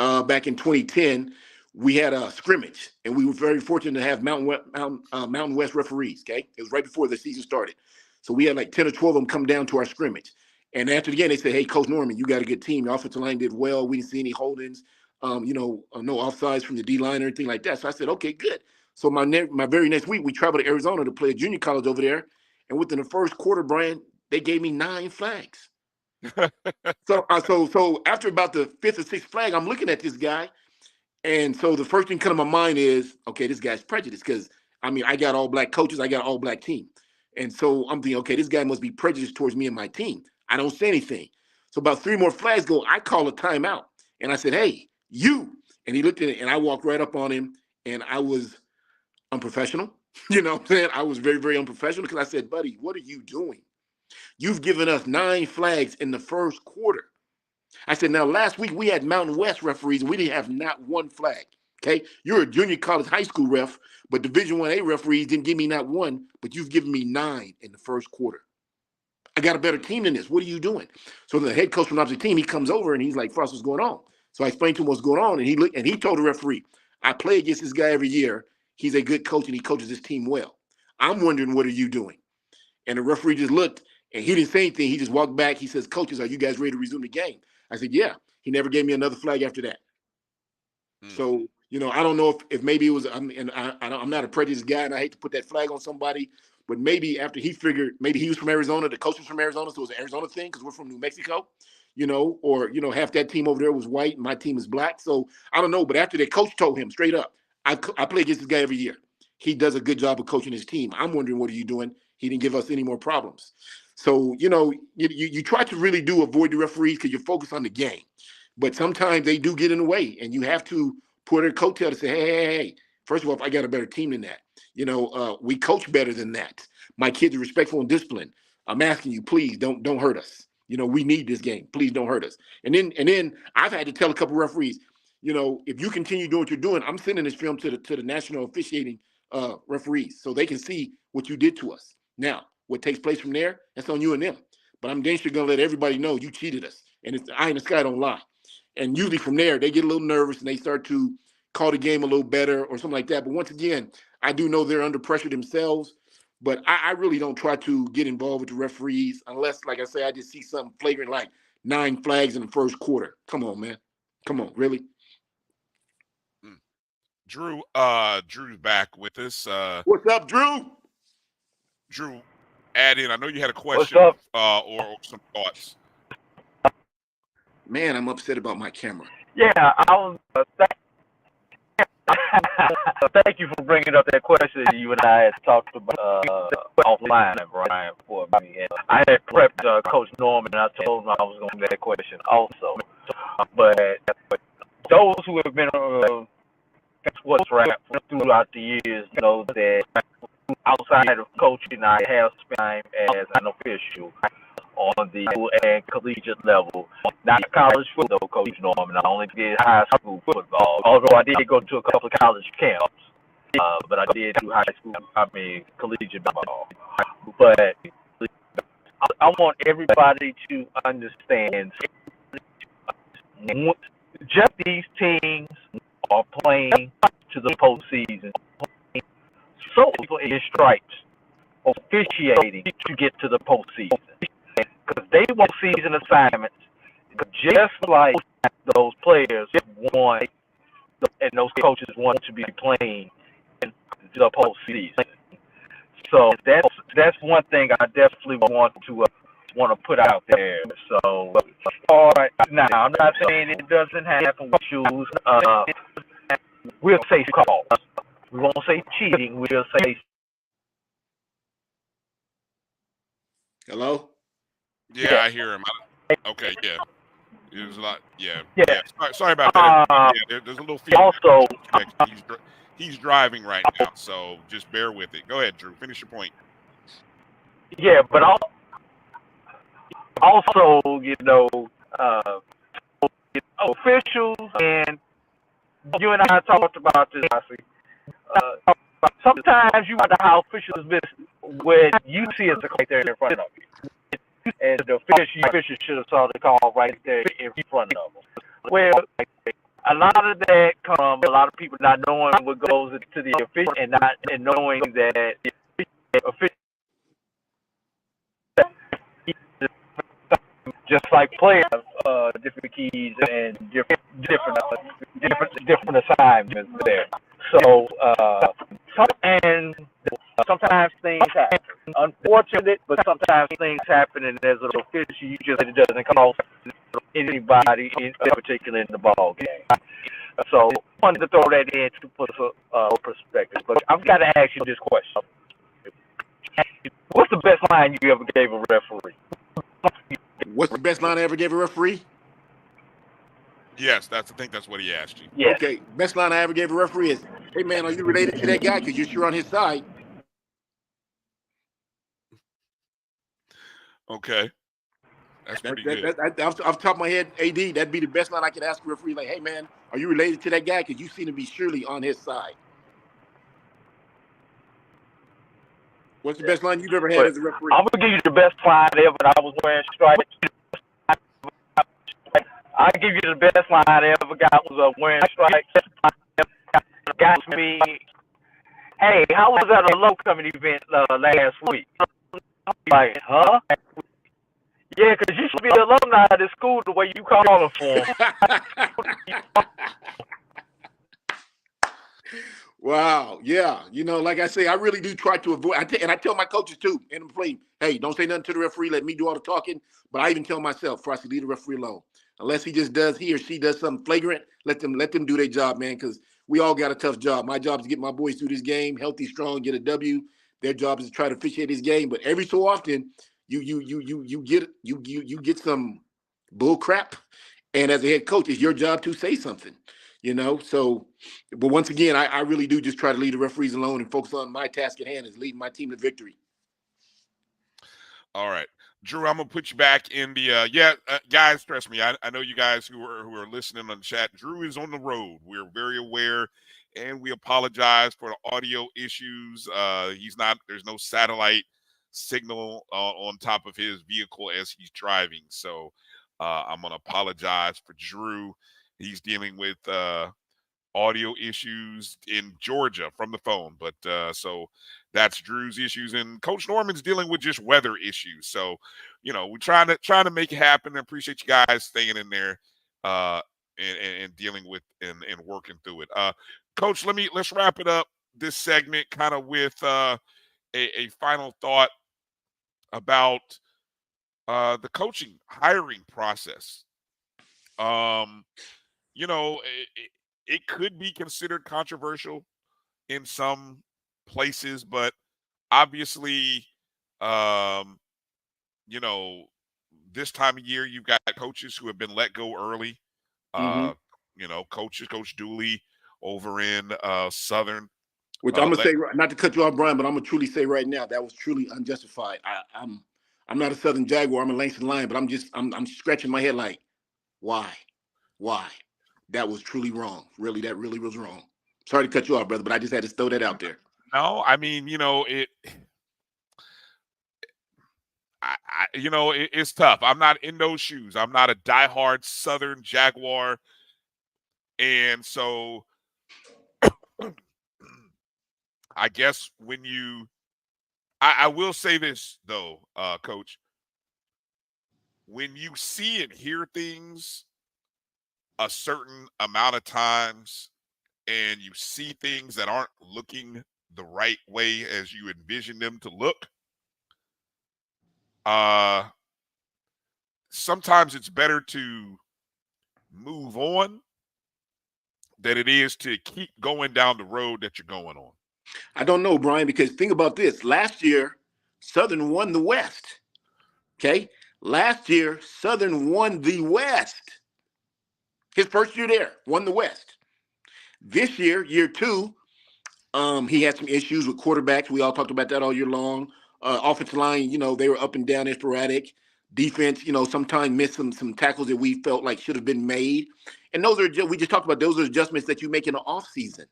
Speaker 11: back in 2010. We had a scrimmage, and we were very fortunate to have Mountain West referees, okay? It was right before the season started. So we had like 10 or 12 of them come down to our scrimmage. And after the game, they said, hey, Coach Norman, you got a good team. Your offensive line did well. We didn't see any holdings, no offsides from the D-line or anything like that. So I said, okay, good. So my very next week, we traveled to Arizona to play a junior college over there. And within the first quarter, Brian, they gave me 9 flags. So after about the 5th or 6th flag, I'm looking at this guy. And so the first thing coming to my mind is, okay, this guy's prejudiced because, I got all black coaches. I got an all black team. And so I'm thinking, okay, this guy must be prejudiced towards me and my team. I don't say anything. So about 3 more flags go, I call a timeout. And I said, hey, you. And he looked at it, and I walked right up on him, and I was unprofessional. You know what I'm saying? I was very, very unprofessional because I said, buddy, what are you doing? You've given us 9 flags in the first quarter. I said, now, last week we had Mountain West referees, and we didn't have not 1 flag. Okay? You're a junior college high school ref, but Division I-A referees didn't give me not 1, but you've given me 9 in the first quarter. I got a better team than this. What are you doing? So the head coach from the opposite team, he comes over, and he's like, Frost, what's going on? So I explained to him what's going on, and he told the referee, I play against this guy every year. He's a good coach, and he coaches his team well. I'm wondering, what are you doing? And the referee just looked, and he didn't say anything. He just walked back. He says, coaches, are you guys ready to resume the game? I said, yeah. He never gave me another flag after that. So, I don't know if maybe it was, I'm not a prejudiced guy, and I hate to put that flag on somebody, but maybe after he figured, maybe he was from Arizona, the coach was from Arizona, so it was an Arizona thing because we're from New Mexico, or half that team over there was white and my team is black. So I don't know, but after that, coach told him straight up, I play against this guy every year. He does a good job of coaching his team. I'm wondering, what are you doing? He didn't give us any more problems. So, you try to really avoid the referees because you're focused on the game. But sometimes they do get in the way, and you have to put a coattail to say, hey, first of all, if I got a better team than that, we coach better than that. My kids are respectful and disciplined. I'm asking you, please don't hurt us. We need this game. Please don't hurt us. And then I've had to tell a couple referees, if you continue doing what you're doing, I'm sending this film to the national officiating referees so they can see what you did to us. Now, what takes place from there, that's on you and them. But I'm dangerously going to let everybody know you cheated us. And it's the eye in the sky don't lie. And usually from there, they get a little nervous and they start to call the game a little better or something like that. But once again, I do know they're under pressure themselves. But I really don't try to get involved with the referees unless, like I say, I just see something flagrant like 9 flags in the first quarter. Come on, man. Come on, really?
Speaker 2: Drew's back with us.
Speaker 11: What's up, Drew?
Speaker 2: Drew, add in. I know you had a question or some thoughts.
Speaker 11: Man, I'm upset about my camera.
Speaker 3: Yeah, I was. Thank you for bringing up that question that you and I had talked about offline, Brian, for me. And I had prepped Coach Norman, and I told him I was going to get that question also. But those who have been SportsWrap throughout the years know that outside of coaching, I have spent time as an official on the and collegiate level. Not college football, Coach Norman. I only did high school football, although I did go to a couple of college camps. But I did do collegiate ball. But I want everybody to understand just these teams are playing to the postseason. So in stripes, officiating to get to the postseason. Because they want season assignments, just like those players want and those coaches want to be playing in the postseason. So that's one thing I definitely want to put out there. So, all right, now I'm not saying it doesn't happen with shoes. We'll say calls. We won't say cheating. We'll say.
Speaker 11: Hello?
Speaker 2: Yeah, I hear him. Okay, yeah. There's a lot. Yeah. Sorry about that. There's a little feedback.
Speaker 3: Also,
Speaker 2: he's driving right now, so just bear with it. Go ahead, Drew. Finish your point.
Speaker 3: Yeah, but also, officials, and you and I talked about this. Sometimes you wonder how officials miss when you see it's right there in front of you. And the official should have saw the call right there in front of them. Well, a lot of that comes from a lot of people not knowing what goes into the official and knowing that official, just like players, different keys and different assignments there. So sometimes things happen. Unfortunate, but sometimes things happen, and as an official, it doesn't cost anybody in particular in the ball game. So I wanted to throw that in to put a perspective. But I've got to ask you this question: what's the best line you ever gave a referee?
Speaker 11: What's the best line I ever gave a referee?
Speaker 2: Yes, I think that's what he asked you.
Speaker 3: Yes.
Speaker 11: Okay, best line I ever gave a referee is, "Hey man, are you related to that guy? Because you're sure on his side."
Speaker 2: Okay, that's pretty good.
Speaker 11: Off the top of my head, AD, that'd be the best line I could ask a referee. Like, "Hey man, are you related to that guy? Because you seem to be surely on his side." What's the best line you've ever had as a referee?
Speaker 3: I'm gonna give you the best line ever. I was wearing stripes. I give you the best line I ever got was wearing stripes. Got me. Hey, how was that a homecoming event last week? Like, huh? Yeah, because you should be an alumni of this school the way you calling for them.
Speaker 11: Wow, yeah. Like I say, I really do try to avoid, and I tell my coaches too, and I'm playing, hey, don't say nothing to the referee, let me do all the talking. But I even tell myself, Frosty, leave the referee alone. Unless he or she does something flagrant, let them do their job, man, because we all got a tough job. My job is to get my boys through this game, healthy, strong, get a W. Their job is to try to officiate this game. But every so often, you get some bull crap. And as a head coach, it's your job to say something. So, but once again, I really do just try to leave the referees alone and focus on my task at hand, is leading my team to victory.
Speaker 2: All right, Drew, I'm gonna put you back in the guys. Trust me, I know you guys who are listening on the chat. Drew is on the road. We're very aware, and we apologize for the audio issues. There's no satellite signal on top of his vehicle as he's driving. So I'm gonna apologize for Drew. He's dealing with audio issues in Georgia from the phone, but so that's Drew's issues, and Coach Norman's dealing with just weather issues. So, we're trying to make it happen. I appreciate you guys staying in there and dealing with and working through it. Coach, let's wrap it up this segment kind of with a final thought about the coaching hiring process. It could be considered controversial in some places, but obviously, this time of year, you've got coaches who have been let go early. Coach Dooley over in Southern.
Speaker 11: Which I'm gonna say, not to cut you off, Brian, but I'm gonna truly say right now that was truly unjustified. I'm not a Southern Jaguar, I'm a Langston Lion, but I'm scratching my head like, why? That was truly wrong. Really, that really was wrong. Sorry to cut you off, brother, but I just had to throw that out there.
Speaker 2: No, I mean, it's tough. I'm not in those shoes. I'm not a diehard Southern Jaguar, and so I guess I will say this though, Coach, when you see and hear things a certain amount of times and you see things that aren't looking the right way as you envision them to look, sometimes it's better to move on than it is to keep going down the road that you're going on.
Speaker 11: I don't know, Brian, because think about this. Last year, Southern won the West. Okay? Last year, Southern won the West. His first year there, won the West. This year, year 2, he had some issues with quarterbacks. We all talked about that all year long. Offensive line, they were up and down and sporadic. Defense, sometimes missed some tackles that we felt like should have been made. And those are, we just talked about, those are adjustments that you make in the offseason.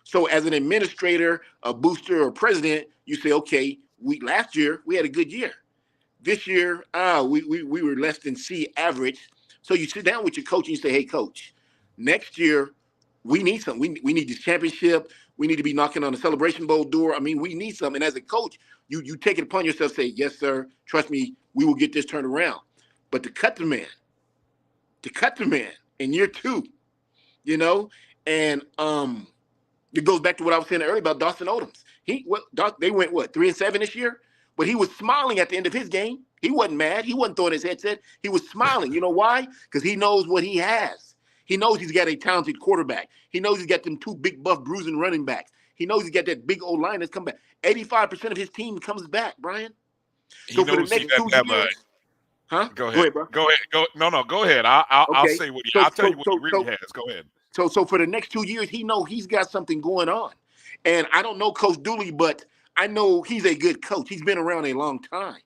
Speaker 11: So as an administrator, a booster, or president, you say, okay, last year we had a good year. This year, we were less than C average. So you sit down with your coach and you say, hey, coach, next year we need something. We need this championship. We need to be knocking on the Celebration Bowl door. I mean, we need something. And as a coach, you take it upon yourself, say, yes, sir, trust me, we will get this turned around. But to cut the man in year 2, and it goes back to what I was saying earlier about Dawson Odoms. They went 3-7 this year, but he was smiling at the end of his game. He wasn't mad. He wasn't throwing his headset. He was smiling. You know why? Because he knows what he has. He knows he's got a talented quarterback. He knows he's got them 2 big, buff, bruising running backs. He knows he's got that big old line that's come back. 85% of his team comes back, Brian. So for the next 2 years, huh?
Speaker 2: Go ahead, bro. Go ahead. Go ahead. I'll say what I'll tell you what he really has. Go ahead.
Speaker 11: So for the next 2 years, he knows he's got something going on. And I don't know Coach Dooley, but I know he's a good coach. He's been around a long time.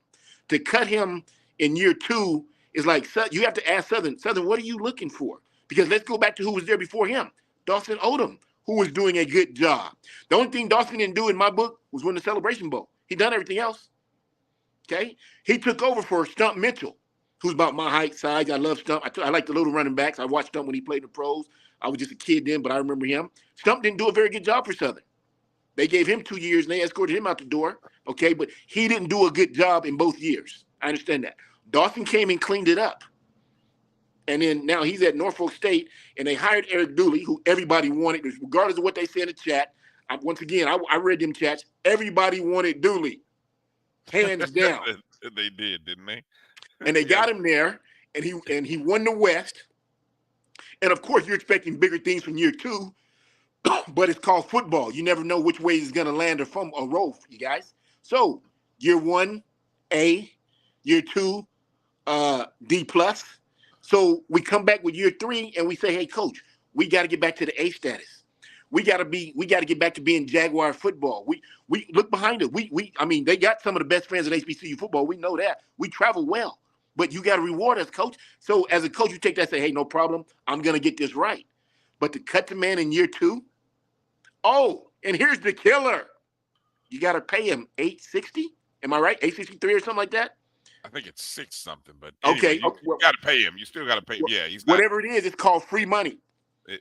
Speaker 11: To cut him in year 2 is like, you have to ask Southern, what are you looking for? Because let's go back to who was there before him. Dawson Odom, who was doing a good job. The only thing Dawson didn't do in my book was win the Celebration Bowl. He done everything else. Okay? He took over for Stump Mitchell, who's about my height, size. I love Stump. I like the little running backs. I watched Stump when he played in the pros. I was just a kid then, but I remember him. Stump didn't do a very good job for Southern. They gave him 2 years, and they escorted him out the door, okay? But he didn't do a good job in both years. I understand that. Dawson came and cleaned it up. And then now he's at Norfolk State, and they hired Eric Dooley, who everybody wanted, regardless of what they say in the chat. Once again, I read them chats. Everybody wanted Dooley, hands down.
Speaker 2: They did, didn't they?
Speaker 11: And they got him there, and he won the West. And, of course, you're expecting bigger things from year 2, but it's called football. You never know which way it's going to land or roll for you guys. So year 1, A. Year 2, D+. So we come back with year 3 and we say, hey, coach, we got to get back to the A status. We got to get back to being Jaguar football. We look behind it. I mean, they got some of the best fans in HBCU football. We know that. We travel well, but you got to reward us, coach. So as a coach, you take that and say, hey, no problem. I'm going to get this right. But to cut the man in year 2, and here's the killer. You got to pay him $860. Am I right? $863 or something like that?
Speaker 2: I think it's 6 something, but anyway,
Speaker 11: okay.
Speaker 2: You got to pay him. You still got to pay him. Yeah, he's not,
Speaker 11: whatever it is. It's called free money.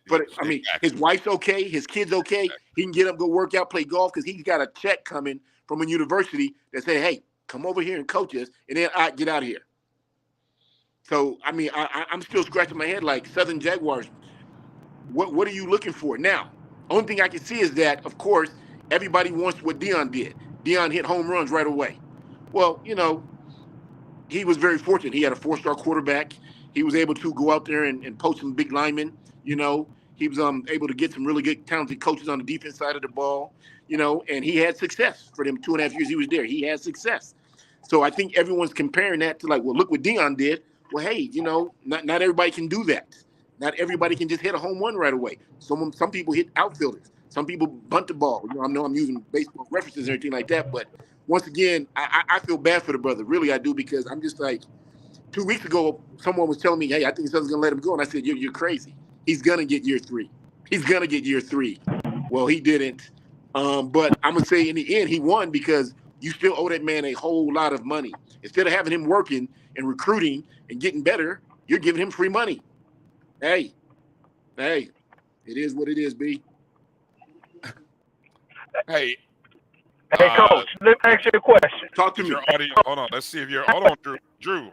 Speaker 11: But I mean, his wife's okay, his kid's okay. He can get up, go work out, play golf because he's got a check coming from a university that say, "Hey, come over here and coach us," and then I get out of here. So I mean, I'm still scratching my head like Southern Jaguars. What are you looking for now? Only thing I can see is that, of course, everybody wants what Deion did. Deion hit home runs right away. Well, he was very fortunate. He had a 4-star quarterback. He was able to go out there and poach some big linemen. He was able to get some really good, talented coaches on the defense side of the ball. And he had success for them 2.5 years he was there. He had success. So I think everyone's comparing that to like, well, look what Deion did. Well, hey, not everybody can do that. Not everybody can just hit a home run right away. Some people hit outfielders. Some people bunt the ball. I know I'm using baseball references and everything like that, but once again, I feel bad for the brother. Really, I do, because I'm just like, 2 weeks ago, someone was telling me, hey, I think Southern's going to let him go. And I said, you're crazy. He's going to get year 3. He's going to get year 3. Well, he didn't. But I'm going to say in the end, he won because you still owe that man a whole lot of money. Instead of having him working and recruiting and getting better, you're giving him free money. Hey, it is what it is, B.
Speaker 2: Hey,
Speaker 3: Coach, let me ask you a question.
Speaker 11: Talk to me.
Speaker 2: Your audio, hold on. Let's see if your hold on, Drew.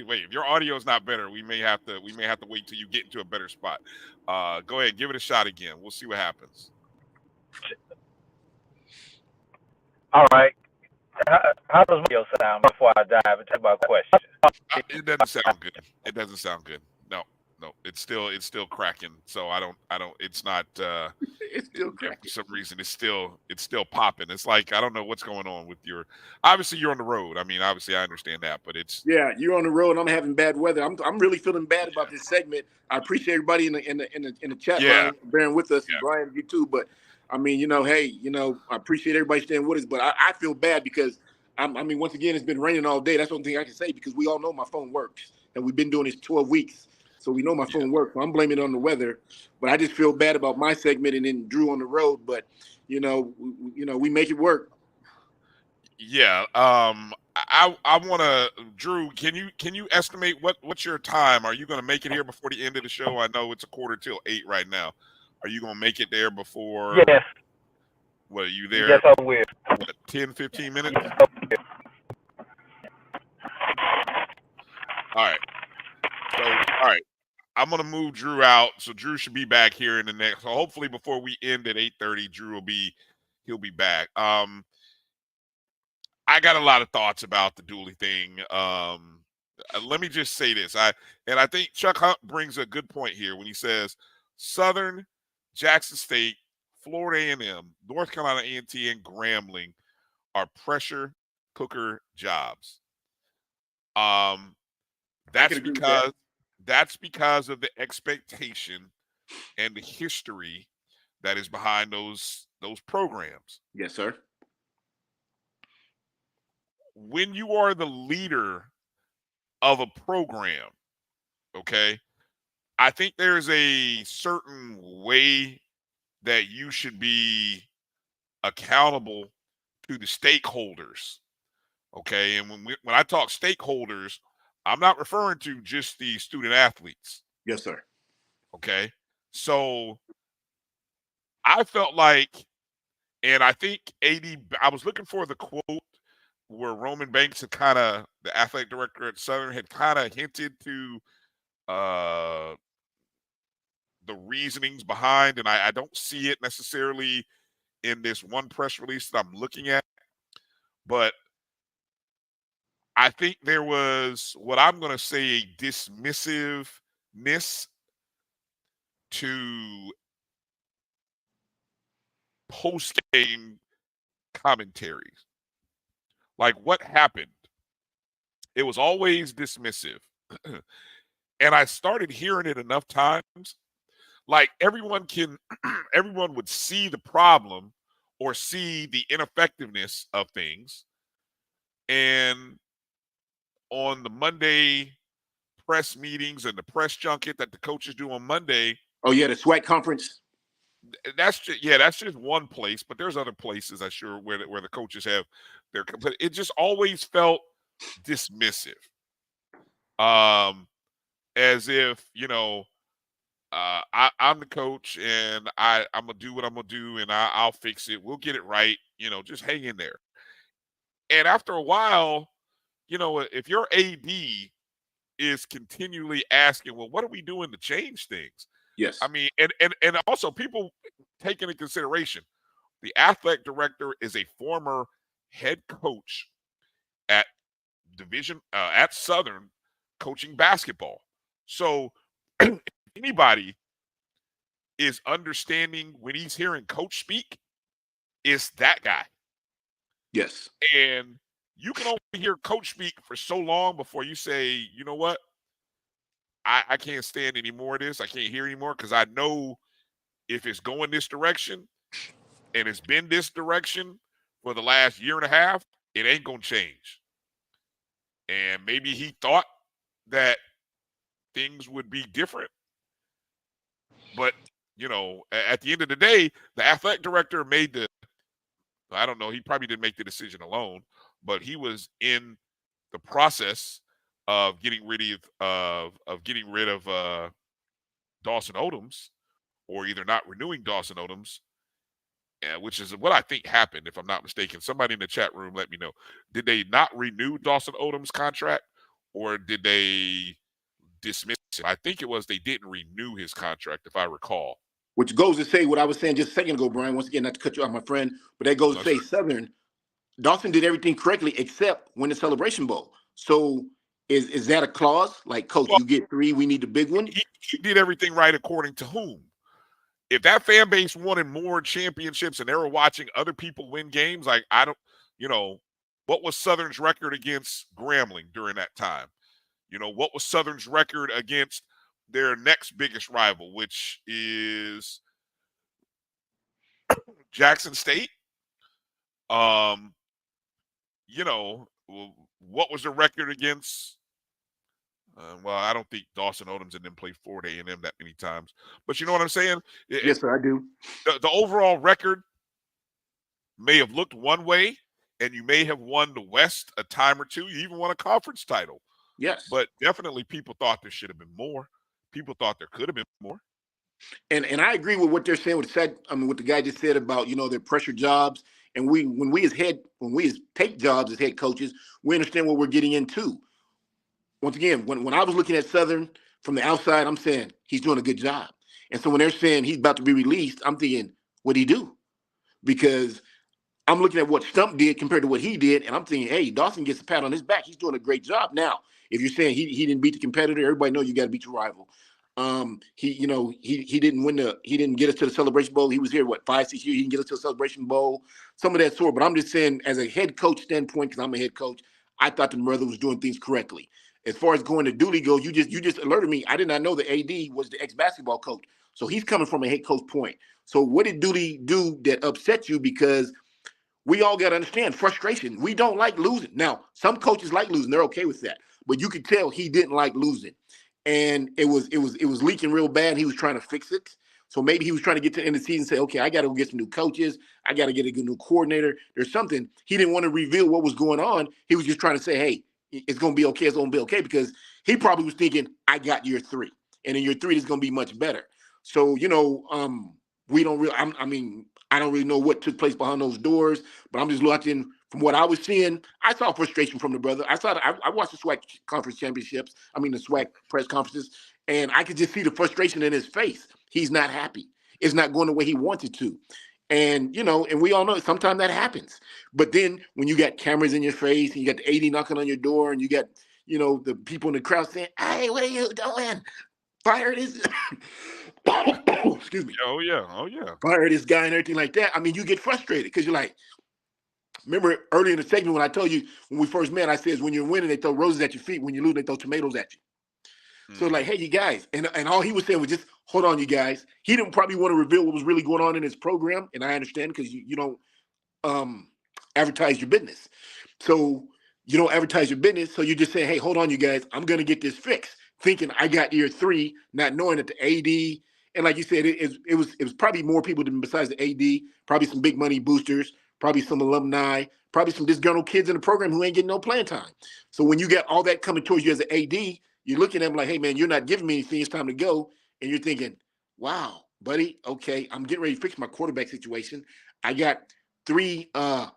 Speaker 2: Wait. If your audio's not better, we may have to wait till you get into a better spot. Go ahead, give it a shot again. We'll see what happens.
Speaker 3: All right. How does my audio sound before I dive into my question?
Speaker 2: It doesn't sound good. It doesn't sound good. No. It's still cracking. So I don't. It's not.
Speaker 11: It's still cracking.
Speaker 2: For some reason, it's still popping. It's like I don't know what's going on with your. Obviously, you're on the road. I mean, obviously, I understand that, but it's.
Speaker 11: Yeah, you're on the road. I'm having bad weather. I'm really feeling bad about this segment. I appreciate everybody in the chat, Brian, bearing with us.
Speaker 2: Yeah.
Speaker 11: Brian, you too. But I mean, hey, I appreciate everybody staying with us. But I feel bad because I mean, once again, it's been raining all day. That's the only thing I can say because we all know my phone works, and we've been doing this 12 weeks. So we know my phone works. So I'm blaming it on the weather, but I just feel bad about my segment and then Drew on the road. But we make it work.
Speaker 2: Yeah. I want to, Drew. Can you estimate what's your time? Are you going to make it here before the end of the show? I know it's 7:45 right now. Are you going to make it there before?
Speaker 3: Yes.
Speaker 2: What, are you there?
Speaker 3: Yes, I will.
Speaker 2: 10, 15 minutes.
Speaker 3: Yes, I will.
Speaker 2: All right. So, all right. I'm going to move Drew out. So Drew should be back here in the next. So hopefully before we end at 8:30, Drew he'll be back. I got a lot of thoughts about the Dooley thing. Let me just say this. I think Chuck Hunt brings a good point here when he says Southern, Jackson State, Florida A&M, North Carolina A&T, and Grambling are pressure cooker jobs. That's because of the expectation and the history that is behind those programs.
Speaker 11: Yes, sir.
Speaker 2: When you are the leader of a program, okay, I think there's a certain way that you should be accountable to the stakeholders, okay? And when I talk stakeholders, I'm not referring to just the student athletes.
Speaker 11: Yes, sir.
Speaker 2: Okay. So I felt like, and I think I was looking for the quote where Roman Banks had the athletic director at Southern had kind of hinted to the reasonings behind, and I don't see it necessarily in this one press release that I'm looking at, but I think there was what I'm going to say a dismissiveness to post-game commentaries. Like what happened? It was always dismissive. And I started hearing it enough times. Like everyone would see the problem or see the ineffectiveness of things. And on the Monday press meetings and the press junket that the coaches do on Monday.
Speaker 11: Oh yeah, the SWAC conference.
Speaker 2: That's just one place, but there's other places I'm sure where the coaches have their. But it just always felt dismissive, as if I'm the coach and I'm gonna do what I'm gonna do and I'll fix it. We'll get it right. Just hang in there. And after a while, if your AD is continually asking, well, what are we doing to change things?
Speaker 11: Yes.
Speaker 2: I mean, and also people take into consideration the athletic director is a former head coach at at Southern coaching basketball. So if anybody is understanding when he's hearing coach speak, it's that guy.
Speaker 11: Yes.
Speaker 2: And you can only hear coach speak for so long before you say, you know what? I can't stand any more of this. I can't hear anymore because I know if it's going this direction and it's been this direction for the last year and a half, it ain't going to change. And maybe he thought that things would be different. But, at the end of the day, the athletic director I don't know, he probably didn't make the decision alone, but he was in the process of getting rid of Dawson Odoms, or either not renewing Dawson Odoms, which is what I think happened, if I'm not mistaken. Somebody in the chat room let me know. Did they not renew Dawson Odoms' contract, or did they dismiss it? I think it was they didn't renew his contract, if I recall.
Speaker 11: Which goes to say what I was saying just a second ago, Brian. Once again, not to cut you off, my friend, but that goes to say Southern Dawson did everything correctly except win the Celebration Bowl. So is that a clause? Like, coach,
Speaker 2: Well,
Speaker 11: you get 3, we need the big one?
Speaker 2: He did everything right according to whom? If that fan base wanted more championships and they were watching other people win games, like I don't, what was Southern's record against Grambling during that time? What was Southern's record against their next biggest rival, which is Jackson State? What was the record against? Well, I don't think Dawson Odoms and them play Fort A&M that many times, but you know what I'm saying?
Speaker 11: Yes, sir, I do.
Speaker 2: The overall record may have looked one way, and you may have won the West a time or two. You even won a conference title.
Speaker 11: Yes.
Speaker 2: But definitely people thought there should have been more. People thought there could have been more.
Speaker 11: And I agree with what they're saying. What the guy just said about their pressure jobs. And when we take jobs as head coaches, we understand what we're getting into. Once again, when I was looking at Southern from the outside, I'm saying he's doing a good job. And so when they're saying he's about to be released, I'm thinking, what'd he do? Because I'm looking at what Stump did compared to what he did, and I'm thinking, hey, Dawson gets a pat on his back. He's doing a great job. Now, if you're saying he didn't beat the competitor, everybody knows you got to beat your rival. He didn't get us to the Celebration Bowl. He was here 5-6 years. He didn't get us to the Celebration Bowl. Some of that sort. But I'm just saying, as a head coach standpoint, because I'm a head coach, I thought the brother was doing things correctly. As far as going to Dooley goes, you just alerted me. I did not know the AD was the ex-basketball coach. So he's coming from a head coach point. So what did Dooley do that upset you? Because we all got to understand frustration. We don't like losing. Now, some coaches like losing. They're okay with that. But you could tell he didn't like losing. And it was leaking real bad. He was trying to fix it. So maybe he was trying to get to the end of the season and say, okay, I got to go get some new coaches. I got to get a good new coordinator. There's something. He didn't want to reveal what was going on. He was just trying to say, hey, it's going to be okay. It's going to be okay, because he probably was thinking, I got year 3. And in year 3, it's going to be much better. So, we don't really, I don't really know what took place behind those doors, but I'm just looking from what I was seeing. I saw frustration from the brother. I watched the SWAC conference championships. The SWAC press conferences, and I could just see the frustration in his face. He's not happy. It's not going the way he wanted to. And, and we all know sometimes that happens. But then when you got cameras in your face and you got the AD knocking on your door and you got, the people in the crowd saying, hey, what are you doing? Fire this. Excuse me.
Speaker 2: Oh, yeah.
Speaker 11: Fire this guy and everything like that. You get frustrated because you're like, remember earlier in the segment when I told you when we first met, I said, when you're winning, they throw roses at your feet. When you lose, they throw tomatoes at you. So like, hey, you guys. And all he was saying was just, hold on, you guys. He didn't probably want to reveal what was really going on in his program. And I understand, because you don't advertise your business. So you don't advertise your business. So you're just saying, hey, hold on, you guys. I'm going to get this fixed. Thinking I got year 3, not knowing that the AD, and like you said, it was probably more people than besides the AD, probably some big money boosters, probably some alumni, probably some disgruntled kids in the program who ain't getting no playing time. So when you got all that coming towards you as an AD, you're looking at them like, hey, man, you're not giving me anything. It's time to go. And you're thinking, wow, buddy, okay, I'm getting ready to fix my quarterback situation. I got 3 6'5",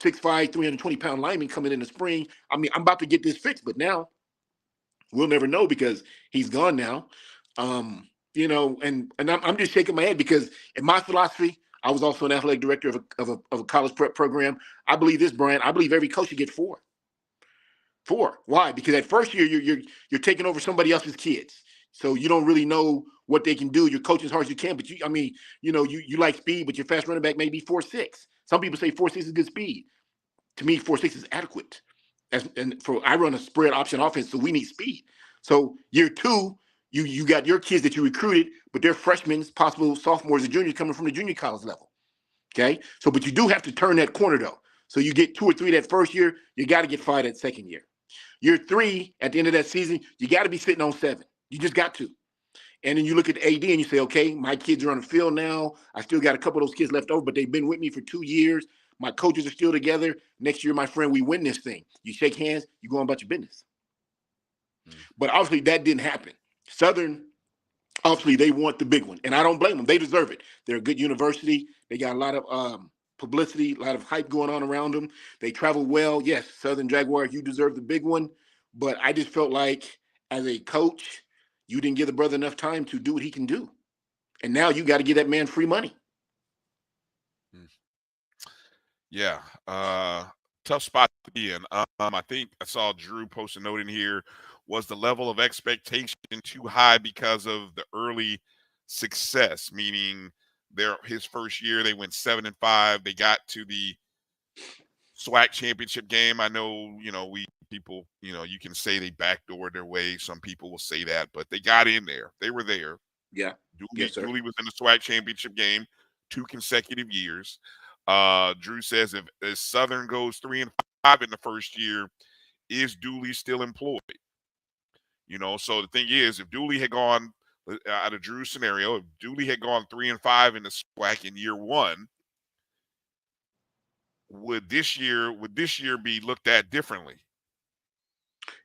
Speaker 11: 320-pound linemen coming in the spring. I'm about to get this fixed, but now we'll never know because he's gone now. And I'm just shaking my head because in my philosophy, I was also an athletic director of a college prep program. I believe this, Brian. I believe every coach should get 4. 4. Why? Because that first year you're taking over somebody else's kids, so you don't really know what they can do. You're coaching as hard as you can, but you like speed, but your fast running back may be 4.6. Some people say 4.6 is good speed. To me, 4.6 is adequate. I run a spread option offense, so we need speed. So year 2, you got your kids that you recruited, but they're freshmen, possible sophomores and juniors coming from the junior college level. Okay, so but you do have to turn that corner though. So you get 2 or 3 that first year, you got to get 5 that second year. Year 3, at the end of that season, you got to be sitting on 7. You just got to. And then you look at the AD and you say, okay, my kids are on the field now. I still got a couple of those kids left over, but they've been with me for 2 years. My coaches are still together. Next year, my friend, we win this thing. You shake hands, you go on about your business. But obviously that didn't happen. Southern, obviously they want the big one, and I don't blame them. They deserve it. They're a good university. They got a lot of publicity, a lot of hype going on around them. They travel well. Yes, Southern Jaguars, you deserve the big one. But I just felt like as a coach, you didn't give the brother enough time to do what he can do. And now you got to give that man free money.
Speaker 2: Yeah. tough spot to be in. I think I saw Drew post a note in here. Was the level of expectation too high because of the early success? Meaning, his first year they went 7-5. They got to the SWAC championship game. I know, people, you can say they backdoored their way. Some people will say that, but they got in there. They were there.
Speaker 11: Yeah.
Speaker 2: Dooley was in the SWAC championship game 2 consecutive years. Drew says if Southern goes 3-5 in the first year, is Dooley still employed? So the thing is, if Dooley had gone out of Drew's scenario, if Dooley had gone 3-5 in the SWAC in year 1, would this year be looked at differently?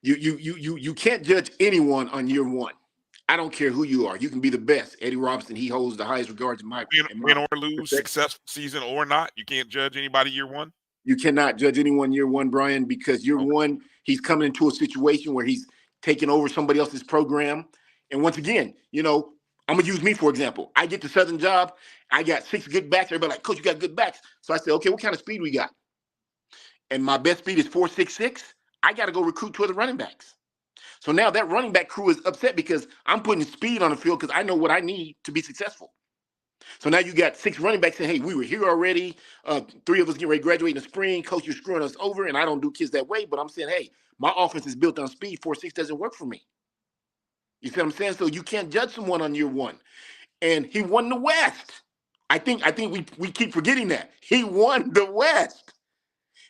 Speaker 11: You can't judge anyone on year 1. I don't care who you are. You can be the best. Eddie Robinson, he holds the highest regards in my
Speaker 2: win or lose, successful season or not. You can't judge anybody year 1.
Speaker 11: You cannot judge anyone year 1, Brian, because year 1, he's coming into a situation where he's taking over somebody else's program. And once again, I'm gonna use me for example. I get the Southern job. I got 6 good backs. Everybody like, Coach, you got good backs. So I said, okay, what kind of speed we got? And my best speed is 4.66. I got to go recruit 2 other running backs. So now that running back crew is upset because I'm putting speed on the field because I know what I need to be successful. So now you got 6 running backs saying, hey, we were here already. 3 of us getting ready to graduate in the spring. Coach, you're screwing us over. And I don't do kids that way. But I'm saying, hey, my offense is built on speed. 4.6 doesn't work for me. You see what I'm saying? So you can't judge someone on year 1. And he won the West. I think we keep forgetting that. He won the West.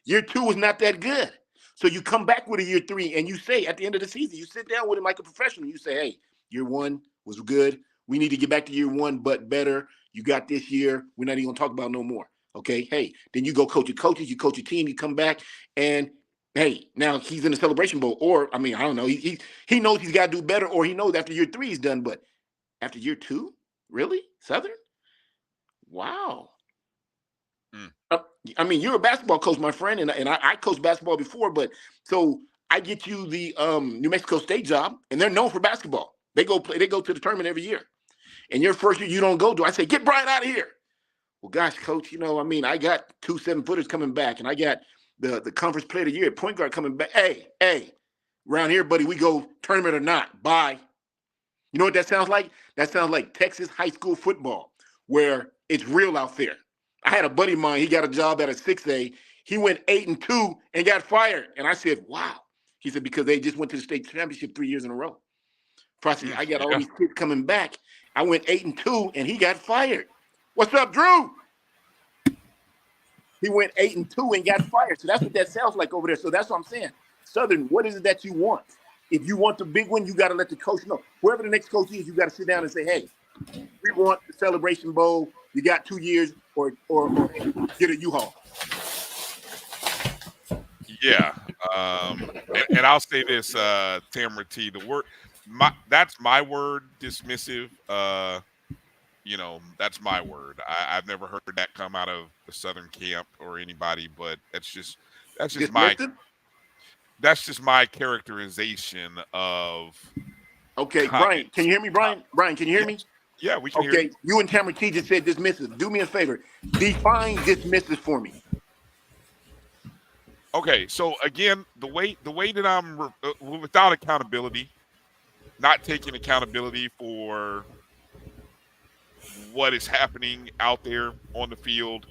Speaker 11: Year 2 was not that good. So you come back with a year 3 and you say at the end of the season, you sit down with him like a professional. You say, hey, year 1 was good. We need to get back to year 1, but better. You got this year. We're not even going to talk about no more. Okay. Hey, then you go coach your coaches, you coach your team, you come back and hey, now he's in the Celebration Bowl. Or, I don't know. He knows he's got to do better, or he knows after year 3 he's done. But after year 2, really? Southern? Wow. You're a basketball coach, my friend, and I coached basketball before, but so I get you the New Mexico State job, and they're known for basketball. They go to the tournament every year. And your first year you don't go to, I say, get Brian out of here. Well, gosh, coach, I got 2 7-footers coming back, and I got the conference player of the year at point guard coming back. Hey, around here, buddy, we go tournament or not. Bye. You know what that sounds like? That sounds like Texas high school football, where it's real out there. I had a buddy of mine, he got a job at a 6A. He went 8-2 and got fired. And I said, wow. He said, because they just went to the state championship 3 years in a row. I got all these kids coming back. I went 8-2 and he got fired. What's up, Drew? He went 8-2 and got fired. So that's what that sounds like over there. So that's what I'm saying. Southern, what is it that you want? If you want the big one, you got to let the coach know. Whoever the next coach is, you got to sit down and say, hey, we want the Celebration Bowl. You got 2 years or get a U-Haul.
Speaker 2: Yeah. And I'll say this, Tamara T, that's my word, dismissive. That's my word. I've never heard that come out of the Southern camp or anybody, but that's just my characterization of.
Speaker 11: Okay, Brian, can you hear me, Brian? Brian, can you hear me?
Speaker 2: Yeah, we can hear you.
Speaker 11: Okay, you and Tamara T just said dismissive. Do me a favor. Define dismissive for me.
Speaker 2: Okay, so again, the way that I'm without accountability, not taking accountability for what is happening out there on the field,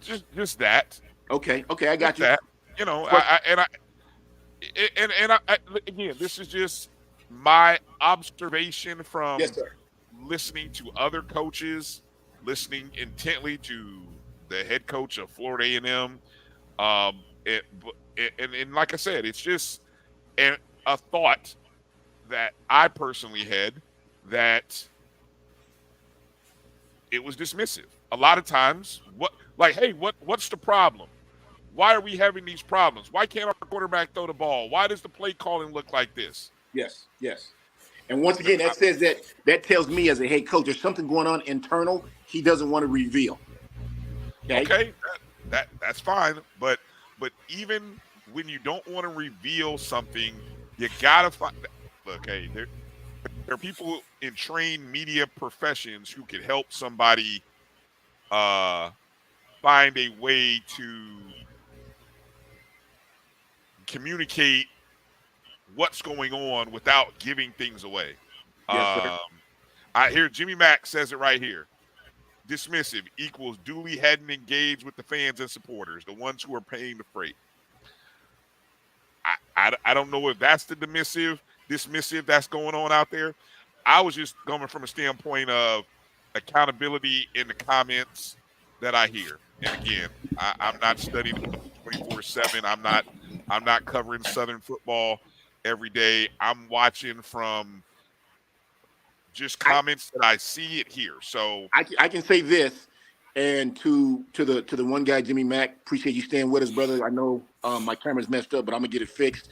Speaker 2: just that.
Speaker 11: Okay, I got you.
Speaker 2: That, again, this is just my observation from listening to other coaches, listening intently to the head coach of Florida A&M, and like I said, it's just a thought that I personally had that it was dismissive. A lot of times, what's the problem? Why are we having these problems? Why can't our quarterback throw the ball? Why does the play calling look like this?
Speaker 11: Yes. And once again, that says that tells me as a head coach, there's something going on internal he doesn't want to reveal.
Speaker 2: Okay, that's fine. But even when you don't want to reveal something, you gotta find. Okay, there are people in trained media professions who could help somebody find find a way to communicate what's going on without giving things away.
Speaker 11: Yes, sir.
Speaker 2: I hear Jimmy Mack says it right here. Dismissive equals duly hadn't engaged with the fans and supporters, the ones who are paying the freight. I don't know if that's the dismissive that's going on out there. I was just coming from a standpoint of accountability in the comments that I hear. And again, I'm not studying 24/7. I'm not covering Southern football every day. I'm watching from just comments that I see it here. So
Speaker 11: I can say this, and to the one guy, Jimmy Mack, appreciate you staying with us, brother. I know my camera's messed up, but I'm gonna get it fixed.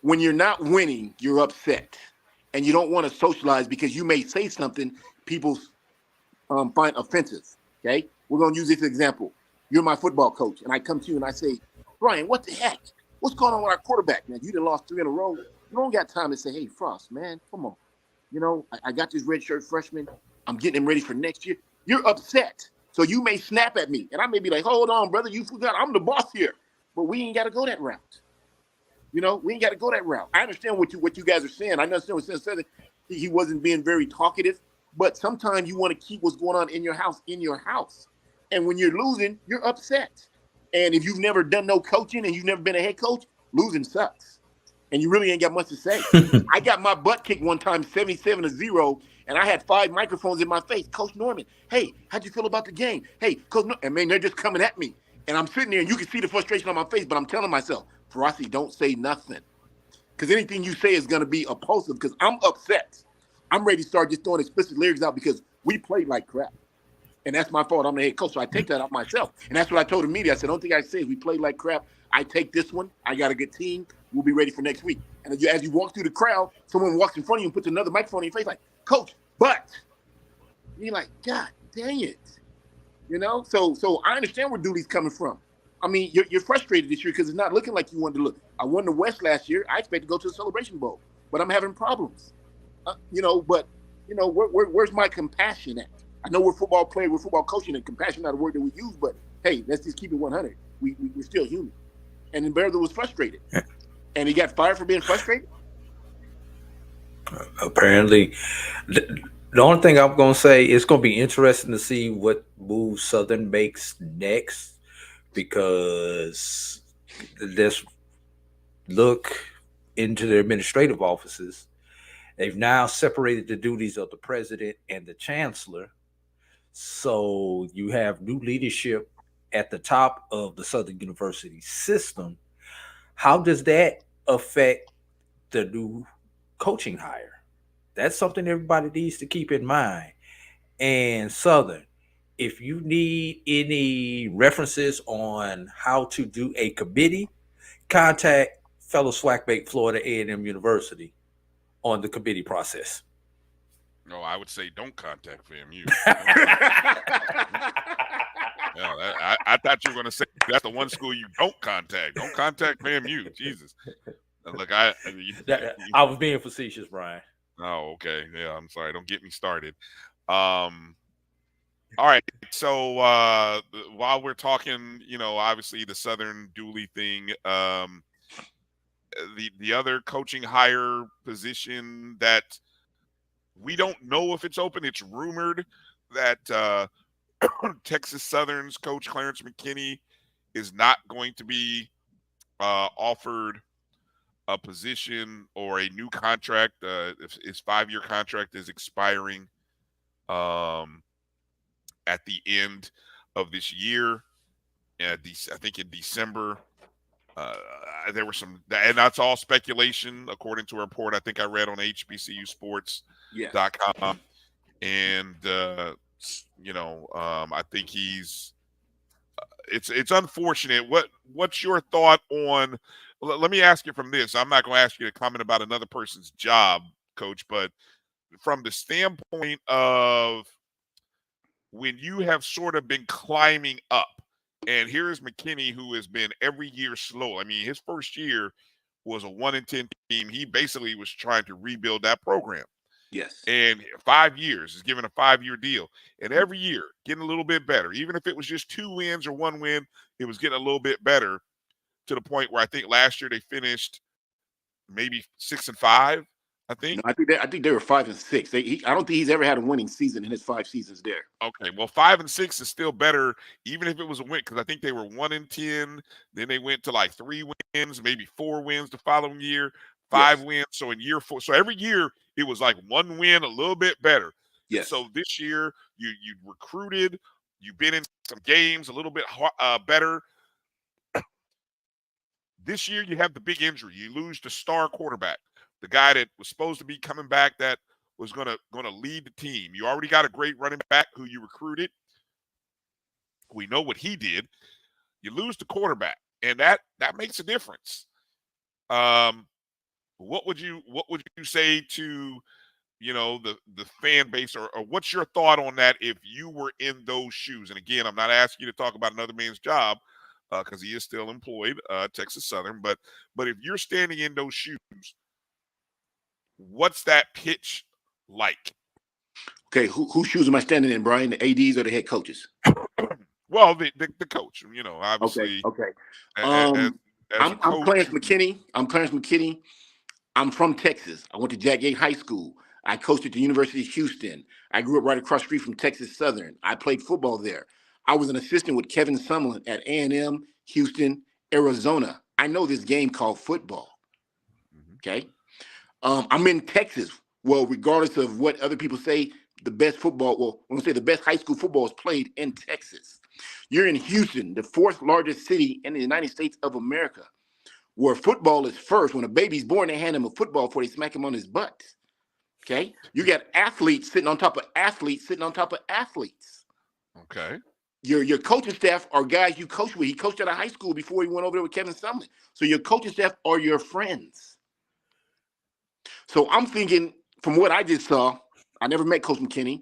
Speaker 11: When you're not winning, you're upset, and you don't want to socialize because you may say something people find offensive. Okay, we're gonna use this example. You're my football coach, and I come to you and I say, Brian, what the heck? What's going on with our quarterback, man? You done lost 3 in a row. You don't got time to say, hey, Frost, man, come on. You know, I got this redshirt freshman. I'm getting him ready for next year. You're upset. So you may snap at me. And I may be like, hold on, brother. You forgot I'm the boss here. But we ain't got to go that route. You know, we ain't got to go that route. I understand what you guys are saying. I understand what Seth said. He wasn't being very talkative. But sometimes you want to keep what's going on in your house. And when you're losing, you're upset. And if you've never done no coaching and you've never been a head coach, losing sucks. And you really ain't got much to say. I got my butt kicked one time, 77-0, and I had 5 microphones in my face. Coach Norman, hey, how'd you feel about the game? Hey, Coach Norman, and man, they're just coming at me. And I'm sitting there, and you can see the frustration on my face, but I'm telling myself, Ferrasi, don't say nothing. Because anything you say is going to be opposite, because I'm upset. I'm ready to start just throwing explicit lyrics out because we played like crap. And that's my fault. I'm the head coach, so I take that out myself. And that's what I told the media. I said, don't think I say we played like crap. I take this one. I got a good team. We'll be ready for next week. And as you walk through the crowd, someone walks in front of you and puts another microphone in your face like, Coach, but. You're like, God dang it. You know? So I understand where Dooley's coming from. I mean, you're frustrated this year because it's not looking like you wanted to look. I won the West last year. I expect to go to the Celebration Bowl. But I'm having problems. Where's my compassion at? I know we're football players, we're football coaching, and compassion not a word that we use, but hey, let's just keep it 100. We're still human. And then Bearder was frustrated. And he got fired for being frustrated?
Speaker 12: Apparently. The only thing I'm going to say, it's going to be interesting to see what move Southern makes next, because let's look into their administrative offices. They've now separated the duties of the president and the chancellor. So you have new leadership at the top of the Southern University system. How does that affect the new coaching hire? That's something everybody needs to keep in mind. And Southern, if you need any references on how to do a committee, contact fellow SWAC Florida A&M University on the committee process.
Speaker 2: No, I would say don't contact FAMU. I thought you were going to say that's the one school you don't contact. Don't contact FAMU. Jesus. Look, I
Speaker 12: was being facetious, Brian.
Speaker 2: Oh, okay. Yeah, I'm sorry. Don't get me started. All right. So while we're talking, obviously the Southern Dooley thing, the other coaching hire position that we don't know if it's open. It's rumored that Texas Southern's coach Clarence McKinney is not going to be offered a position or a new contract. His 5-year contract is expiring at the end of this year. I think in December. There were some, and that's all speculation, according to a report I think I read on HBCUsports.com. And I think he's. It's unfortunate. What's your thought on? Let me ask you from this. I'm not going to ask you to comment about another person's job, Coach, but from the standpoint of when you have sort of been climbing up. And here's McKinney, who has been every year slow. I mean, his first year was a 1-10 team. He basically was trying to rebuild that program.
Speaker 11: Yes.
Speaker 2: And 5 years is given a 5-year deal. And every year getting a little bit better. Even if it was just 2 wins or 1 win, it was getting a little bit better to the point where I think last year they finished maybe 6-5, I think.
Speaker 11: No, I think they were 5 and 6. I don't think he's ever had a winning season in his 5 seasons there.
Speaker 2: Okay, well, 5 and 6 is still better, even if it was a win, because I think they were 1-10. Then they went to like 3 wins, maybe 4 wins the following year, 5 wins. So in year 4, so every year it was like 1 win, a little bit better.
Speaker 11: Yes.
Speaker 2: So this year you recruited, you've been in some games a little bit better. This year you have the big injury. You lose the star quarterback, the guy that was supposed to be coming back that was gonna lead the team. You already got a great running back who you recruited. We know what he did. You lose the quarterback, and that makes a difference. What would you say to the fan base, or what's your thought on that if you were in those shoes? And again, I'm not asking you to talk about another man's job because he is still employed, Texas Southern. But if you're standing in those shoes, what's that pitch like?
Speaker 11: Okay, whose shoes am I standing in, Brian? The ADs or the head coaches?
Speaker 2: Well, the coach, obviously.
Speaker 11: Okay.
Speaker 2: As
Speaker 11: I'm Clarence McKinney. I'm from Texas. I went to Jack Yates High School. I coached at the University of Houston. I grew up right across the street from Texas Southern. I played football there. I was an assistant with Kevin Sumlin at A&M, Houston, Arizona. I know this game called football. Okay. I'm in Texas. Well, regardless of what other people say, the best football, well, when I say the best high school football is played in Texas. You're in Houston, the 4th largest city in the United States of America, where football is first. When a baby's born, they hand him a football before they smack him on his butt. Okay? You got athletes sitting on top of athletes sitting on top of athletes.
Speaker 2: Okay.
Speaker 11: Your coaching staff are guys you coach with. He coached at a high school before he went over there with Kevin Sumlin. So your coaching staff are your friends. So I'm thinking, from what I just saw, I never met Coach McKinney.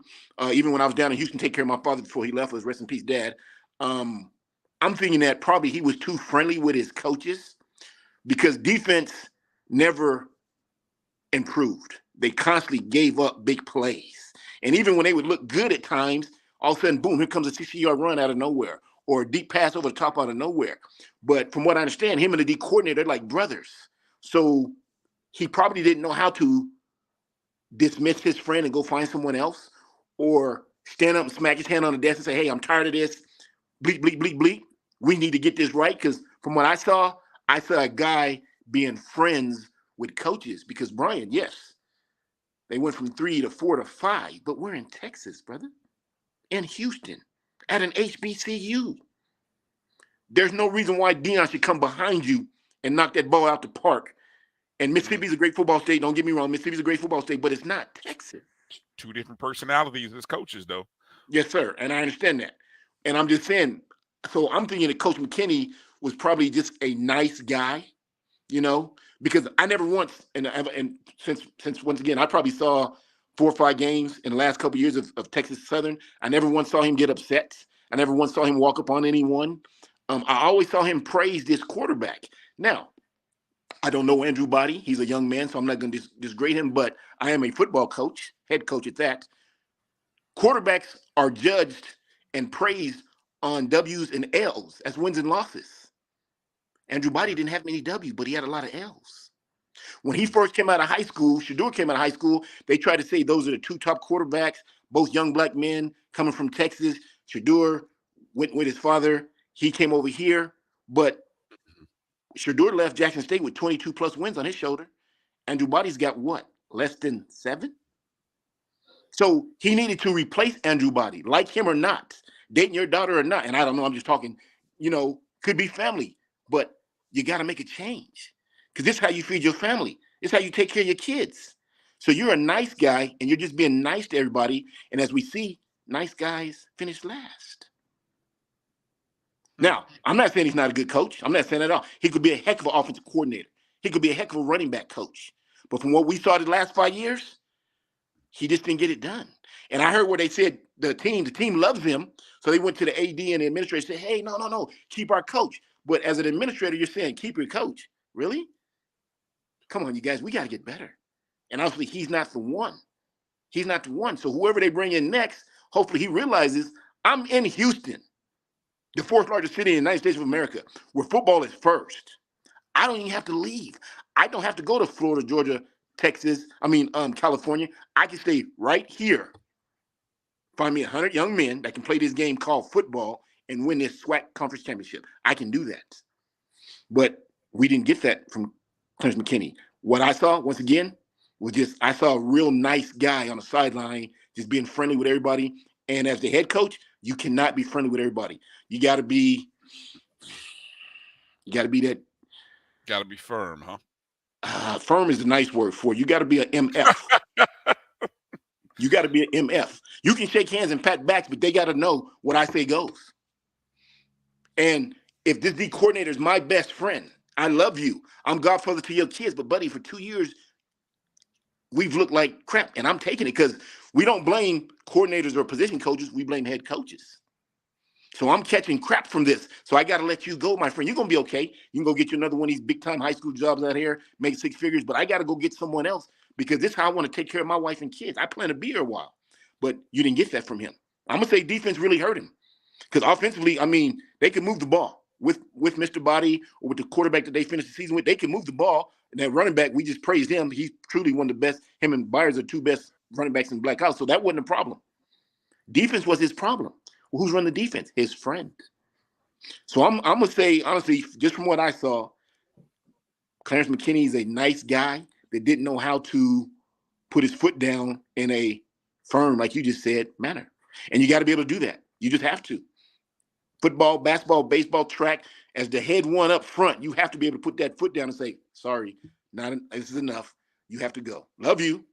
Speaker 11: Even when I was down in Houston, take care of my father before he left, was rest in peace, Dad. I'm thinking that probably he was too friendly with his coaches because defense never improved. They constantly gave up big plays. And even when they would look good at times, all of a sudden, boom, here comes a 60-yard run out of nowhere or a deep pass over the top out of nowhere. But from what I understand, him and the D coordinator, they're like brothers. So he probably didn't know how to dismiss his friend and go find someone else, or stand up and smack his hand on the desk and say, hey, I'm tired of this. Bleep, bleep, bleep, bleep. We need to get this right. Because from what I saw a guy being friends with coaches. Because, Brian, yes, they went from 3 to 4 to 5, but we're in Texas, brother, in Houston, at an HBCU. There's no reason why Deion should come behind you and knock that ball out the park. And Mississippi's a great football state. Don't get me wrong. Mississippi's a great football state, but it's not Texas.
Speaker 2: 2 different personalities as coaches, though.
Speaker 11: Yes, sir. And I understand that. And I'm just saying, so I'm thinking that Coach McKinney was probably just a nice guy, because I never once, and since once again, I probably saw 4 or 5 games in the last couple of years of Texas Southern. I never once saw him get upset. I never once saw him walk up on anyone. I always saw him praise this quarterback. Now, I don't know Andrew Body. He's a young man, so I'm not going to disgrade him, but I am a football coach, head coach at that. Quarterbacks are judged and praised on W's and L's as wins and losses. Andrew Body didn't have many W's, but he had a lot of L's. When he first came out of high school, Shedeur came out of high school, they tried to say those are the 2 top quarterbacks, both young black men coming from Texas. Shedeur went with his father. He came over here, but Shedeur left Jackson State with 22+ wins on his shoulder. Andrew Body's got what? Less than 7? So he needed to replace Andrew Body, like him or not, dating your daughter or not. And I don't know, I'm just talking, could be family, but you got to make a change because this is how you feed your family. It's how you take care of your kids. So you're a nice guy and you're just being nice to everybody. And as we see, nice guys finish last. Now, I'm not saying he's not a good coach. I'm not saying that at all. He could be a heck of an offensive coordinator. He could be a heck of a running back coach. But from what we saw the last 5 years, he just didn't get it done. And I heard where they said the team loves him. So they went to the AD and the administrator and said, hey, no, keep our coach. But as an administrator, you're saying keep your coach. Really? Come on, you guys, we got to get better. And obviously, he's not the one. He's not the one. So whoever they bring in next, hopefully he realizes I'm in Houston, the fourth largest city in the United States of America, where football is first. I don't even have to leave. I don't have to go to Florida, Georgia, California. I can stay right here. Find me 100 young men that can play this game called football and win this SWAC conference championship. I can do that. But we didn't get that from Clarence McKinney. What I saw, once again, was I saw a real nice guy on the sideline, just being friendly with everybody. And as the head coach, you cannot be friendly with everybody. You got to be that.
Speaker 2: Got to be firm, huh?
Speaker 11: Firm is the nice word for it. You got to be an MF. You got to be an MF. You can shake hands and pat backs, but they got to know what I say goes. And if this D coordinator is my best friend, I love you. I'm godfather to your kids, but buddy, for 2 years, we've looked like crap, and I'm taking it because we don't blame coordinators or position coaches. We blame head coaches. So I'm catching crap from this. So I got to let you go, my friend. You're going to be okay. You can go get you another one of these big-time high school jobs out here, make 6 figures, but I got to go get someone else because this is how I want to take care of my wife and kids. I plan to be here a while, but you didn't get that from him. I'm going to say defense really hurt him because offensively, they can move the ball with Mr. Body or with the quarterback that they finished the season with. They can move the ball. And that running back, we just praised him. He's truly one of the best. Him and Byers are 2 best running backs in Black House. So that wasn't a problem. Defense was his problem. Well, who's running the defense? His friend. So I'm going to say, honestly, just from what I saw, Clarence McKinney is a nice guy that didn't know how to put his foot down in a firm, like you just said, manner. And you got to be able to do that. You just have to. Football, basketball, baseball, track, as the head one up front, you have to be able to put that foot down and say, sorry, this is enough. You have to go. Love you.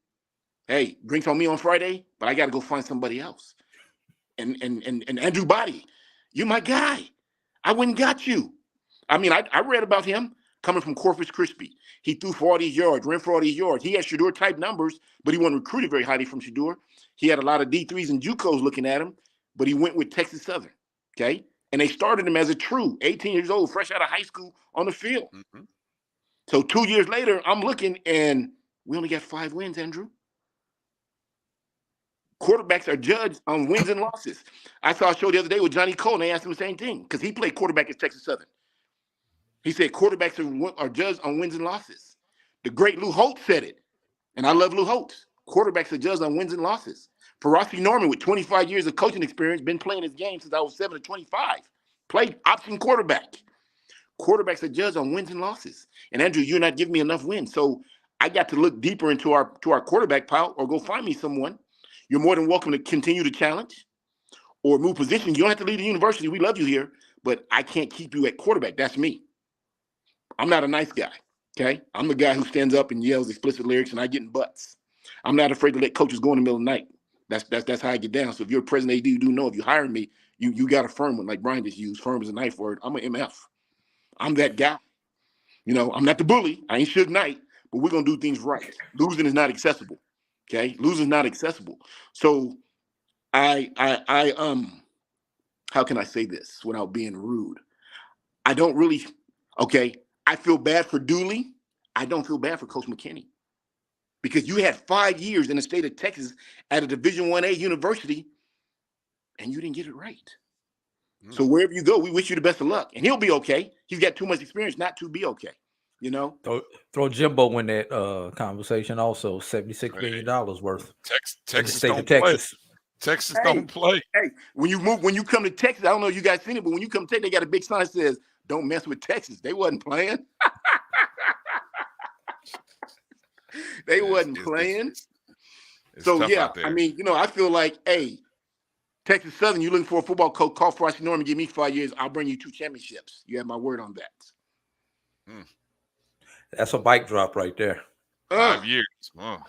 Speaker 11: Hey, drinks on me on Friday, but I got to go find somebody else. And Andrew Body, you're my guy. I went and got you. I read about him coming from Corpus Christi. He threw for all these yards, ran for all these yards. He had Shador-type numbers, but he wasn't recruited very highly from Shador. He had a lot of D3s and JUCOs looking at him, but he went with Texas Southern, okay? And they started him as a true 18 years old, fresh out of high school on the field. Mm-hmm. So 2 years later, I'm looking, and we only got 5 wins, Andrew. Quarterbacks are judged on wins and losses. I saw a show the other day with Johnny Cole, and they asked him the same thing because he played quarterback at Texas Southern. He said quarterbacks are judged on wins and losses. The great Lou Holtz said it, and I love Lou Holtz. Quarterbacks are judged on wins and losses. Perossi Norman, with 25 years of coaching experience, been playing his game since I was 7 to 25. Played option quarterback. Quarterbacks are judged on wins and losses. And Andrew, you're not giving me enough wins. So I got to look deeper into our quarterback pile or go find me someone. You're more than welcome to continue to challenge or move positions. You don't have to leave the university. We love you here, but I can't keep you at quarterback. That's me. I'm not a nice guy, okay? I'm the guy who stands up and yells explicit lyrics, and I get in butts. I'm not afraid to let coaches go in the middle of the night. That's how I get down. So if you're a president AD, you do know if you hire me, you got a firm one like Brian just used. Firm is a knife word. I'm an MF. I'm that guy. I'm not the bully. I ain't Suge Knight, but we're going to do things right. Losing is not accessible. Okay, losing is not accessible. So I how can I say this without being rude? I don't really, I feel bad for Dooley. I don't feel bad for Coach McKinney because you had 5 years in the state of Texas at a Division 1A university and you didn't get it right. So wherever you go, we wish you the best of luck. And he'll be okay. He's got too much experience not to be okay.
Speaker 12: Throw Jimbo in that conversation also. $76 million worth.
Speaker 2: Texas
Speaker 12: state
Speaker 2: don't
Speaker 12: of Texas.
Speaker 2: Play. Texas don't play.
Speaker 11: Hey, when you come to Texas, I don't know if you guys seen it, but when you come to Texas, they got a big sign that says, "Don't mess with Texas." They wasn't playing. They wasn't playing. So yeah, I feel like, hey, Texas Southern, you looking for a football coach, call Frosty Norman, give me 5 years, I'll bring you 2 championships. You have my word on that.
Speaker 12: That's a bike drop right there.
Speaker 2: 5 years. Oh,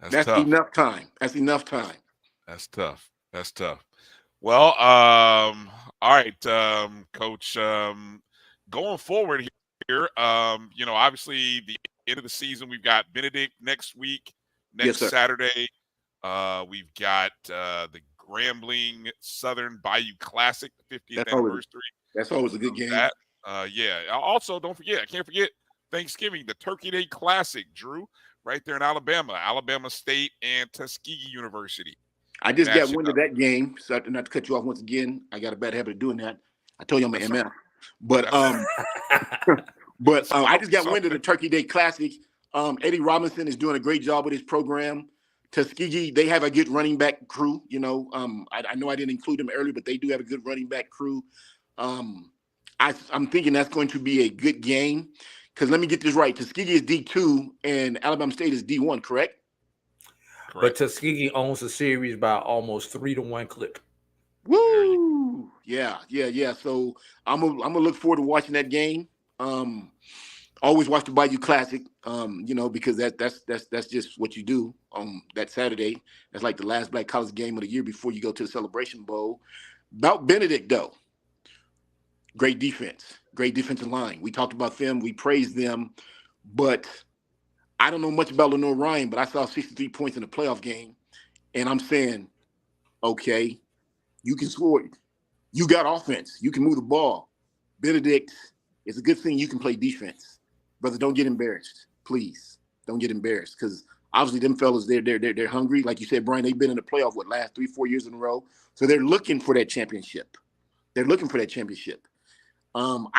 Speaker 11: that's
Speaker 2: tough.
Speaker 11: Enough time. That's enough time.
Speaker 2: That's tough. That's tough. Well, all right, Coach. Going forward here, obviously the end of the season, we've got Benedict next week, next Saturday. We've got the Grambling Southern Bayou Classic, 50th anniversary.
Speaker 11: That's always a good game.
Speaker 2: Also, don't forget, I can't forget Thanksgiving, the Turkey Day Classic, Drew, right there in Alabama State and Tuskegee University.
Speaker 11: I just got wind of that game. So not to cut you off once again, I got a bad habit of doing that. I told you I'm an MF. But I just got wind of the Turkey Day Classic. Eddie Robinson is doing a great job with his program. Tuskegee, they have a good running back crew. You know, I know I didn't include them earlier, but they do have a good running back crew. I'm thinking that's going to be a good game. Because let me get this right. Tuskegee is D2 and Alabama State is D1, correct?
Speaker 12: But Tuskegee owns the series by almost 3-1 clip.
Speaker 11: Woo! Yeah. So I'm gonna look forward to watching that game. Always watch the Bayou Classic, you know, because that's just what you do on that Saturday. That's like the last Black College game of the year before you go to the Celebration Bowl. About Benedict, though, great defense, great defensive line. We talked about them, we praised them, but I don't know much about Lenore Ryan, but I saw 63 points in the playoff game, and I'm saying, okay, you can score. You got offense. You can move the ball. Benedict, it's a good thing you can play defense. Brother, don't get embarrassed. Please, don't get embarrassed because obviously them fellas, they're hungry. Like you said, Brian, they've been in the playoff, last 3-4 years in a row. So they're looking for that championship. I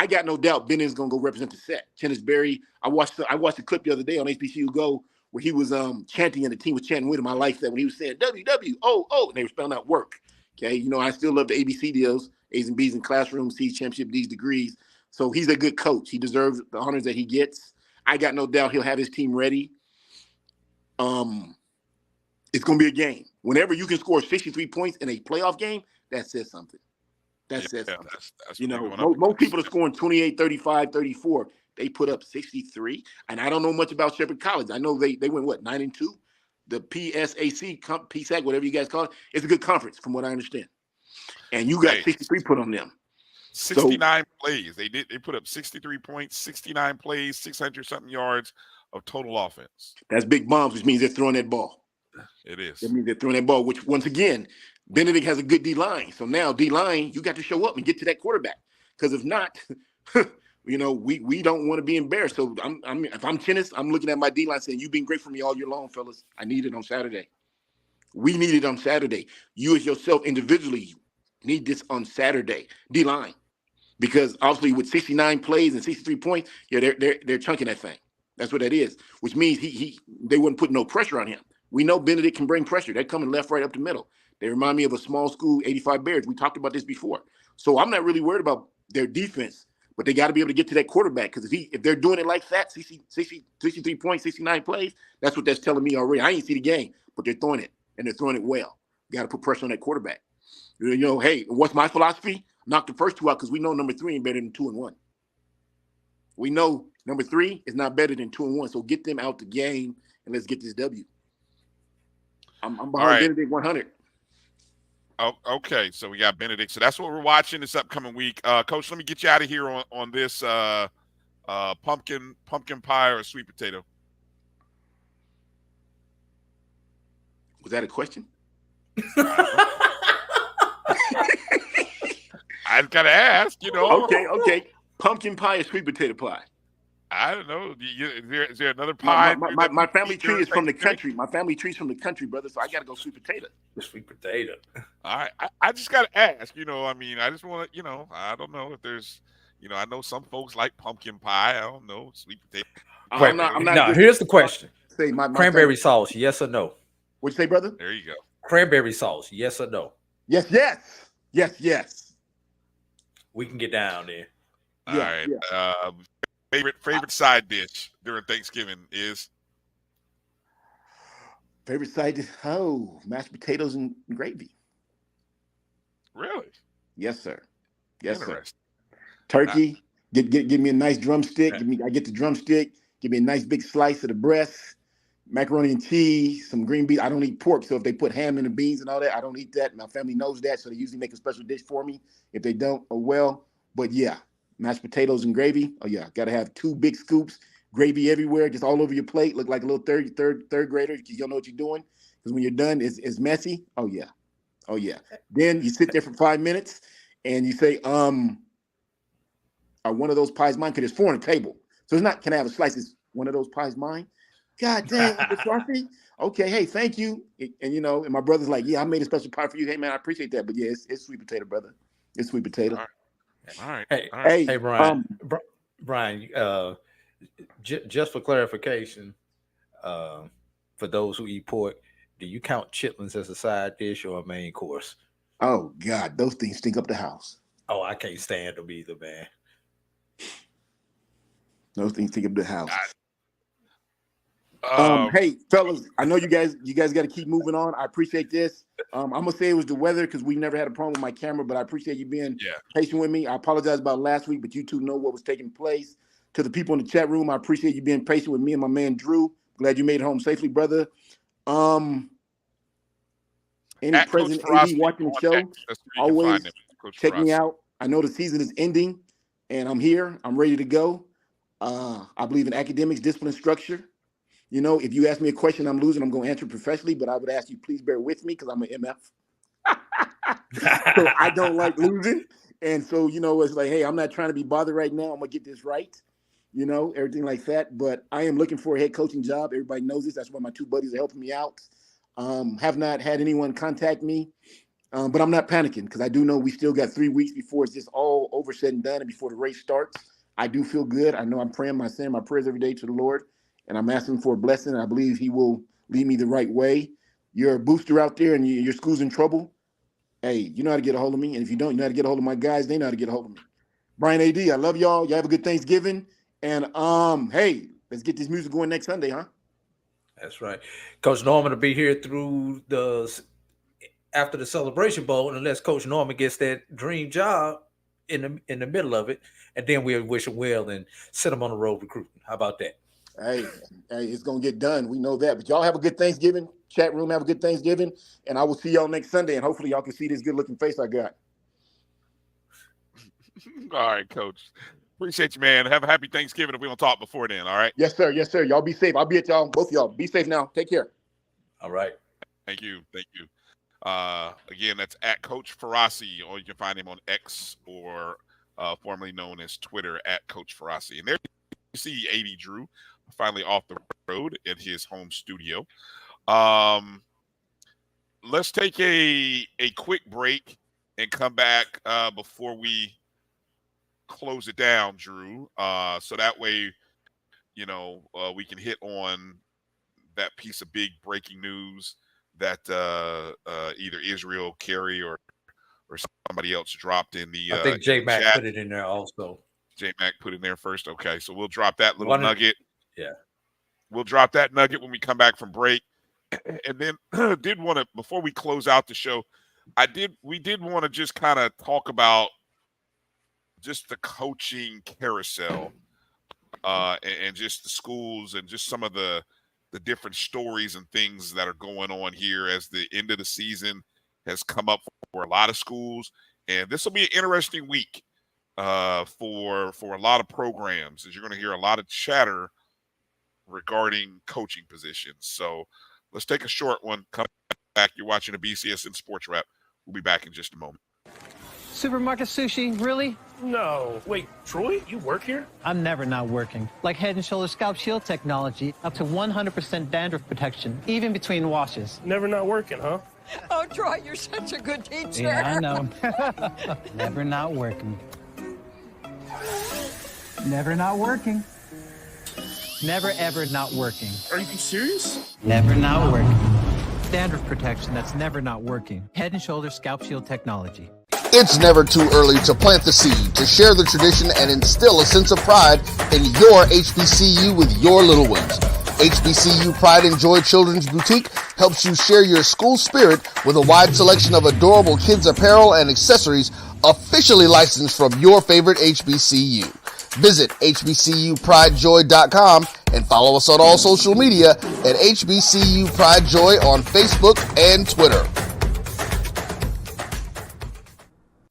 Speaker 11: got no doubt Benedict's gonna go represent the set. Kenneth Berry, I watched the clip the other day on HBCU Go where he was chanting and the team was chanting with him. I liked that when he was saying WWOO and they were spelling out work. Okay, you know, I still love the ABC deals, A's and B's in classrooms, C's championship, D's degrees. So he's a good coach. He deserves the honors that he gets. I got no doubt he'll have his team ready. It's going to be a game. Whenever you can score 63 points in a playoff game, that says something. That's you know, most people are scoring 28, 35, 34. They put up 63. And I don't know much about Shepherd College. I know they went, 9-2? The PSAC, PSAC, whatever you guys call it, it's a good conference from what I understand. And you got 63 put on them.
Speaker 2: 69 plays. They put up 63 points, 69 plays, 600-something yards of total offense.
Speaker 11: That's big bombs, which means they're throwing that ball.
Speaker 2: It is.
Speaker 11: That means they're throwing that ball, which, once again, Benedict has a good D-line. So now, D-line, you got to show up and get to that quarterback. Because if not, you know, we don't want to be embarrassed. So if I'm tennis, I'm looking at my D-line saying, you've been great for me all year long, fellas. I need it on Saturday. We need it on Saturday. You as yourself individually need this on Saturday. D-line. Because obviously with 69 plays and 63 points, yeah, they're chunking that thing. That's what that is. Which means they wouldn't put no pressure on him. We know Benedict can bring pressure. They're coming left, right, up the middle. They remind me of a small school, 85 Bears. We talked about this before. So I'm not really worried about their defense, but they got to be able to get to that quarterback. Because if they're doing it like that, 63 points, 69 plays, that's what that's telling me already. I ain't see the game, but they're throwing it, and they're throwing it well. Got to put pressure on that quarterback. You know, hey, what's my philosophy? Knock the first two out because we know number 3 ain't better than 2 and 1. We know number 3 is not better than 2 and 1. So get them out the game and let's get this W. I'm behind Benedict 100.
Speaker 2: Oh, okay, so we got Benedict. So that's what we're watching this upcoming week. Coach, let me get you out of here on this pumpkin pie or sweet potato.
Speaker 11: Was that a question?
Speaker 2: I just gotta ask, you know.
Speaker 11: Okay. Pumpkin pie or sweet potato pie?
Speaker 2: I don't know. Is there another pie?
Speaker 11: My family tree is from the country. My family tree's from the country, brother. So I gotta go sweet potato.
Speaker 12: Sweet potato.
Speaker 2: All right. I just gotta ask. You know, I mean, I just want to. You know, I don't know if there's. You know, I know some folks like pumpkin pie. I don't know sweet potato.
Speaker 11: I'm not
Speaker 12: now, here's the question:
Speaker 11: Say my
Speaker 12: cranberry sauce, yes or no?
Speaker 11: What'd you say, brother?
Speaker 2: There you go.
Speaker 12: Cranberry sauce, yes or no?
Speaker 11: Yes.
Speaker 12: We can get down there.
Speaker 2: All right. Favorite side dish during Thanksgiving is?
Speaker 11: Favorite side dish? Oh, mashed potatoes and gravy.
Speaker 2: Really?
Speaker 11: Yes, sir. Yes, sir. Turkey. Give me a nice drumstick. I get the drumstick. Give me a nice big slice of the breast. Macaroni and cheese, some green beans. I don't eat pork, so if they put ham in the beans and all that, I don't eat that. My family knows that, so they usually make a special dish for me. If they don't, oh well. But yeah, mashed potatoes and gravy. Oh yeah, got to have 2 big scoops, gravy everywhere, just all over your plate. Look like a little third grader because you don't know what you're doing. Because when you're done, it's messy. Oh yeah. Then you sit there for 5 minutes and you say, are one of those pies mine? Because there's 4 on the table, so it's not. Can I have a slice? Is one of those pies mine? God damn, Uncle Swaffy. Okay, hey, thank you. And and my brother's like, yeah, I made a special pie for you. Hey, man, I appreciate that. But yeah, it's sweet potato, brother. It's sweet potato.
Speaker 2: All right.
Speaker 12: Hey, Brian. Brian, just for clarification, for those who eat pork, do you count chitlins as a side dish or a main course?
Speaker 11: Oh God, those things stink up the house.
Speaker 12: Oh, I can't stand them either, man.
Speaker 11: Those things stink up the house. Hey, fellas, I know you guys got to keep moving on. I appreciate this. I'm gonna say it was the weather because we never had a problem with my camera, but I appreciate you being patient with me. I apologize about last week, but you two know what was taking place. To the people in the chat room, I appreciate you being patient with me and my man Drew. Glad you made it home safely, brother. Any President AD watching the show, always check me out. I know the season is ending, and I'm here. I'm ready to go. I believe in academics, discipline, structure. If you ask me a question I'm losing, I'm going to answer professionally, but I would ask you, please bear with me because I'm an MF. So I don't like losing. And so, it's like, hey, I'm not trying to be bothered right now. I'm going to get this right, everything like that. But I am looking for a head coaching job. Everybody knows this. That's why my two buddies are helping me out. Have not had anyone contact me, but I'm not panicking because I do know we still got 3 weeks before it's just all over, said and done, and before the race starts. I do feel good. I know I'm saying my prayers every day to the Lord. And I'm asking for a blessing. I believe he will lead me the right way. You're a booster out there and your school's in trouble. Hey, you know how to get a hold of me. And if you don't, you know how to get a hold of my guys. They know how to get a hold of me. Brian AD, I love y'all. Y'all have a good Thanksgiving. And hey, let's get this music going next Sunday, huh?
Speaker 12: That's right. Coach Norman will be here through after the Celebration Bowl, unless Coach Norman gets that dream job in the middle of it. And then we'll wish him well and send him on the road recruiting. How about that?
Speaker 11: Hey, it's going to get done. We know that. But y'all have a good Thanksgiving. Chat room, have a good Thanksgiving. And I will see y'all next Sunday. And hopefully y'all can see this good-looking face I got.
Speaker 2: All right, Coach. Appreciate you, man. Have a happy Thanksgiving if we don't talk before then, all right?
Speaker 11: Yes, sir. Yes, sir. Y'all be safe. I'll be at y'all. Both of y'all. Be safe now. Take care.
Speaker 12: All right.
Speaker 2: Thank you. Again, that's at Coach Ferrasi, or you can find him on X or formerly known as Twitter at Coach Ferrasi. And there you see AD Drew finally off the road at his home studio. Let's take a quick break and come back before we close it down, Drew. So that way, we can hit on that piece of big breaking news that either Israel, Kerry, or somebody else dropped in the.
Speaker 12: I think J-Mac put it in there also.
Speaker 2: J-Mac put it in there first. Okay, so we'll drop that little nugget.
Speaker 12: Yeah.
Speaker 2: We'll drop that nugget when we come back from break. And then did want to, before we close out the show, we did want to just kind of talk about just the coaching carousel and just the schools and just some of the different stories and things that are going on here as the end of the season has come up for a lot of schools. And this will be an interesting week for a lot of programs, as you're going to hear a lot of chatter regarding coaching positions. So let's take a short one. Come back. You're watching the BCSN SportsWrap. We'll be back in just a moment.
Speaker 4: Supermarket sushi, really?
Speaker 5: No. Wait, Troy, you work here?
Speaker 4: I'm never not working. Like Head & Shoulders Scalp Shield technology, up to 100% dandruff protection, even between washes.
Speaker 5: Never not working, huh?
Speaker 6: Oh, Troy, you're such a good teacher.
Speaker 4: Yeah, I know. Never not working. Never not working. Never, ever not working.
Speaker 5: Are you serious?
Speaker 4: Never not working. Dandruff protection that's never not working. Head & Shoulders Scalp Shield technology.
Speaker 9: It's never too early to plant the seed, to share the tradition, and instill a sense of pride in your HBCU with your little ones. HBCU Pride and Joy Children's Boutique helps you share your school spirit with a wide selection of adorable kids' apparel and accessories officially licensed from your favorite HBCU. Visit hbcupridejoy.com and follow us on all social media at HBCU Pride Joy on Facebook and Twitter.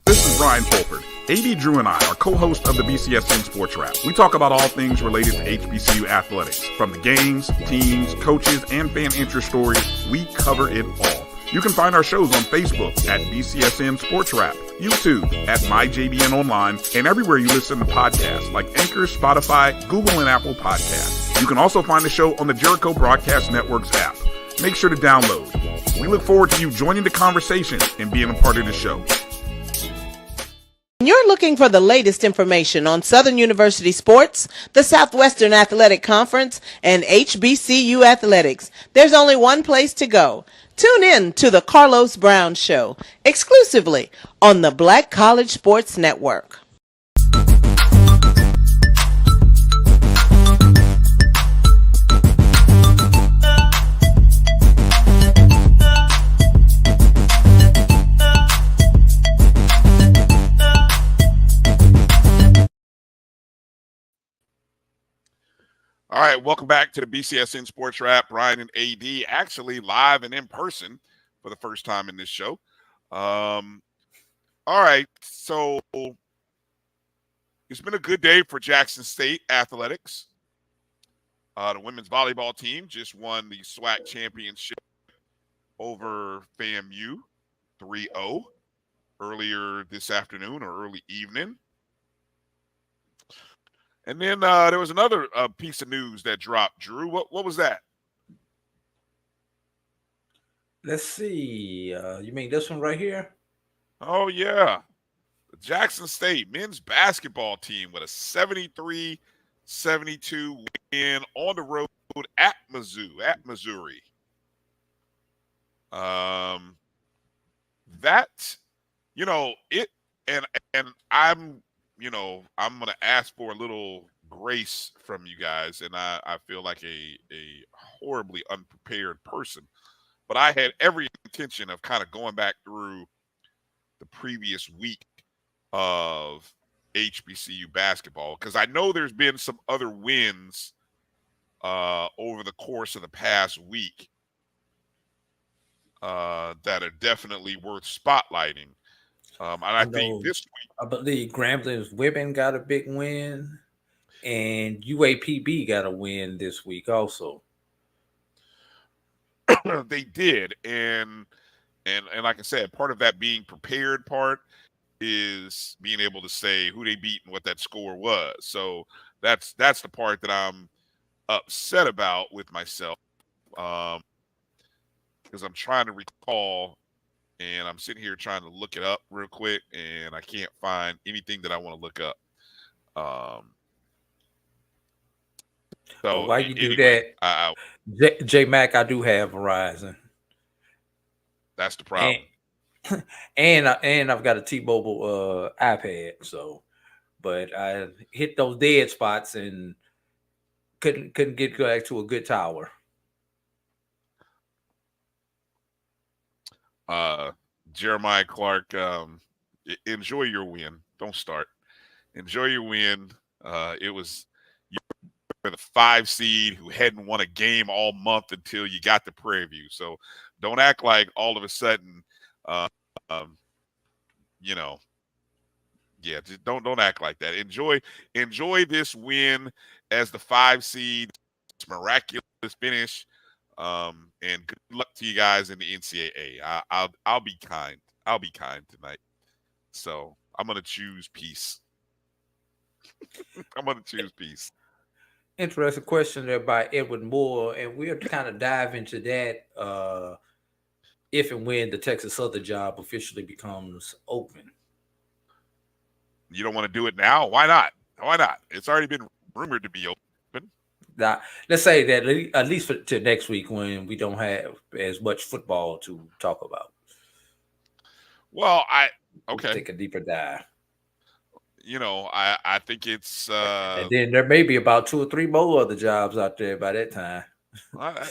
Speaker 13: This is Brian Fulford. AD Drew and I are co-hosts of the BCSN SportsWrap. We talk about all things related to HBCU athletics. From the games, teams, coaches, and fan interest stories, we cover it all. You can find our shows on Facebook at BCSN SportsWrap, YouTube at MyJBN Online, and everywhere you listen to podcasts like Anchor, Spotify, Google, and Apple Podcasts. You can also find the show on the Jericho Broadcast Network's app. Make sure to download. We look forward to you joining the conversation and being a part of the show.
Speaker 14: When you're looking for the latest information on Southern University sports, the Southwestern Athletic Conference, and HBCU athletics, there's only one place to go. Tune in to the Carlos Brown Show, exclusively on the Black College Sports Network.
Speaker 2: All right, welcome back to the BCSN Sports Wrap. Brian and AD actually live and in person for the first time in this show. All right, so it's been a good day for Jackson State athletics. The women's volleyball team just won the SWAC championship over FAMU 3-0 earlier this afternoon or early evening. And then there was another piece of news that dropped. Drew, what was that?
Speaker 12: Let's see. You mean this one right here?
Speaker 2: Oh, yeah. The Jackson State men's basketball team with a 73-72 win on the road at Missouri. That, you know, it and I'm going to ask for a little grace from you guys, and I feel like a horribly unprepared person. But I had every intention of kind of going back through the previous week of HBCU basketball, because I know there's been some other wins over the course of the past week that are definitely worth spotlighting. And I think this week,
Speaker 12: I believe Grambling's women got a big win, and UAPB got a win this week also.
Speaker 2: They did, and like I said, part of that being prepared part is being able to say who they beat and what that score was. So that's the part that I'm upset about with myself, because I'm trying to recall. And I'm sitting here trying to look it up real quick, and I can't find anything that I want to look up. So
Speaker 12: while you do
Speaker 2: anyway,
Speaker 12: that, J-Mac, I do have Verizon.
Speaker 2: That's the problem.
Speaker 12: And I've got a T-Mobile iPad. So, but I hit those dead spots and couldn't get back to a good tower.
Speaker 2: Jeremiah Clark, enjoy your win. Don't start. Enjoy your win. It was you were the 5 seed who hadn't won a game all month until you got the Prairie View. So don't act like all of a sudden, just don't act like that. Enjoy this win as the 5 seed. It's miraculous finish. And good luck to you guys in the NCAA. I'll be kind. I'll be kind tonight. So I'm gonna choose peace. I'm gonna choose peace.
Speaker 12: Interesting question there by Edward Moore, and we'll kind of dive into that if and when the Texas Southern job officially becomes open.
Speaker 2: You don't want to do it now? Why not? Why not? It's already been rumored to be open.
Speaker 12: Now, let's say that at least to next week when we don't have as much football to talk about.
Speaker 2: Well,
Speaker 12: we'll take a deeper dive.
Speaker 2: I think it's
Speaker 12: and then there may be about 2 or 3 more other jobs out there by that time.
Speaker 2: I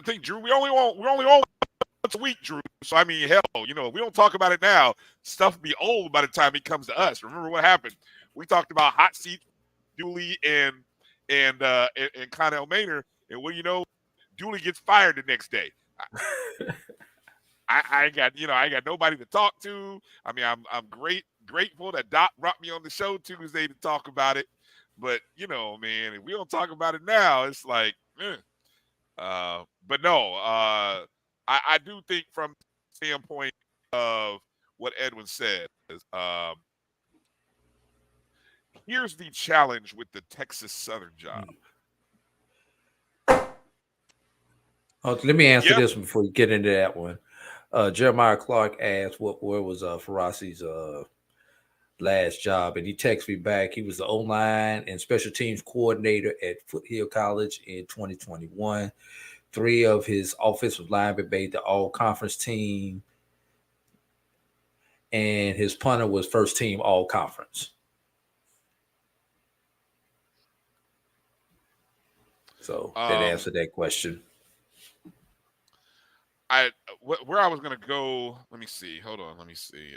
Speaker 2: think, Drew, we only want once a week, Drew. So I mean, hell, if we don't talk about it now, stuff will be old by the time it comes to us. Remember what happened? We talked about hot seat Dooley and Connell Maynard, and what do you know? Dooley gets fired the next day. I ain't got nobody to talk to. I mean, I'm grateful that Doc brought me on the show Tuesday to talk about it. But man, if we don't talk about it now, it's like, but no, I do think from the standpoint of what Edwin said, here's the challenge with the Texas Southern job.
Speaker 12: Oh, let me answer this one before you get into that one. Jeremiah Clark asked where was Farasi's last job, and he texted me back. He was the O-line and special teams coordinator at Foothill College in 2021. 3 of his offensive linemen made the all-conference team, and his punter was first team all-conference. So that answered that question.
Speaker 2: Where I was going to go, let me see. Hold on, let me see.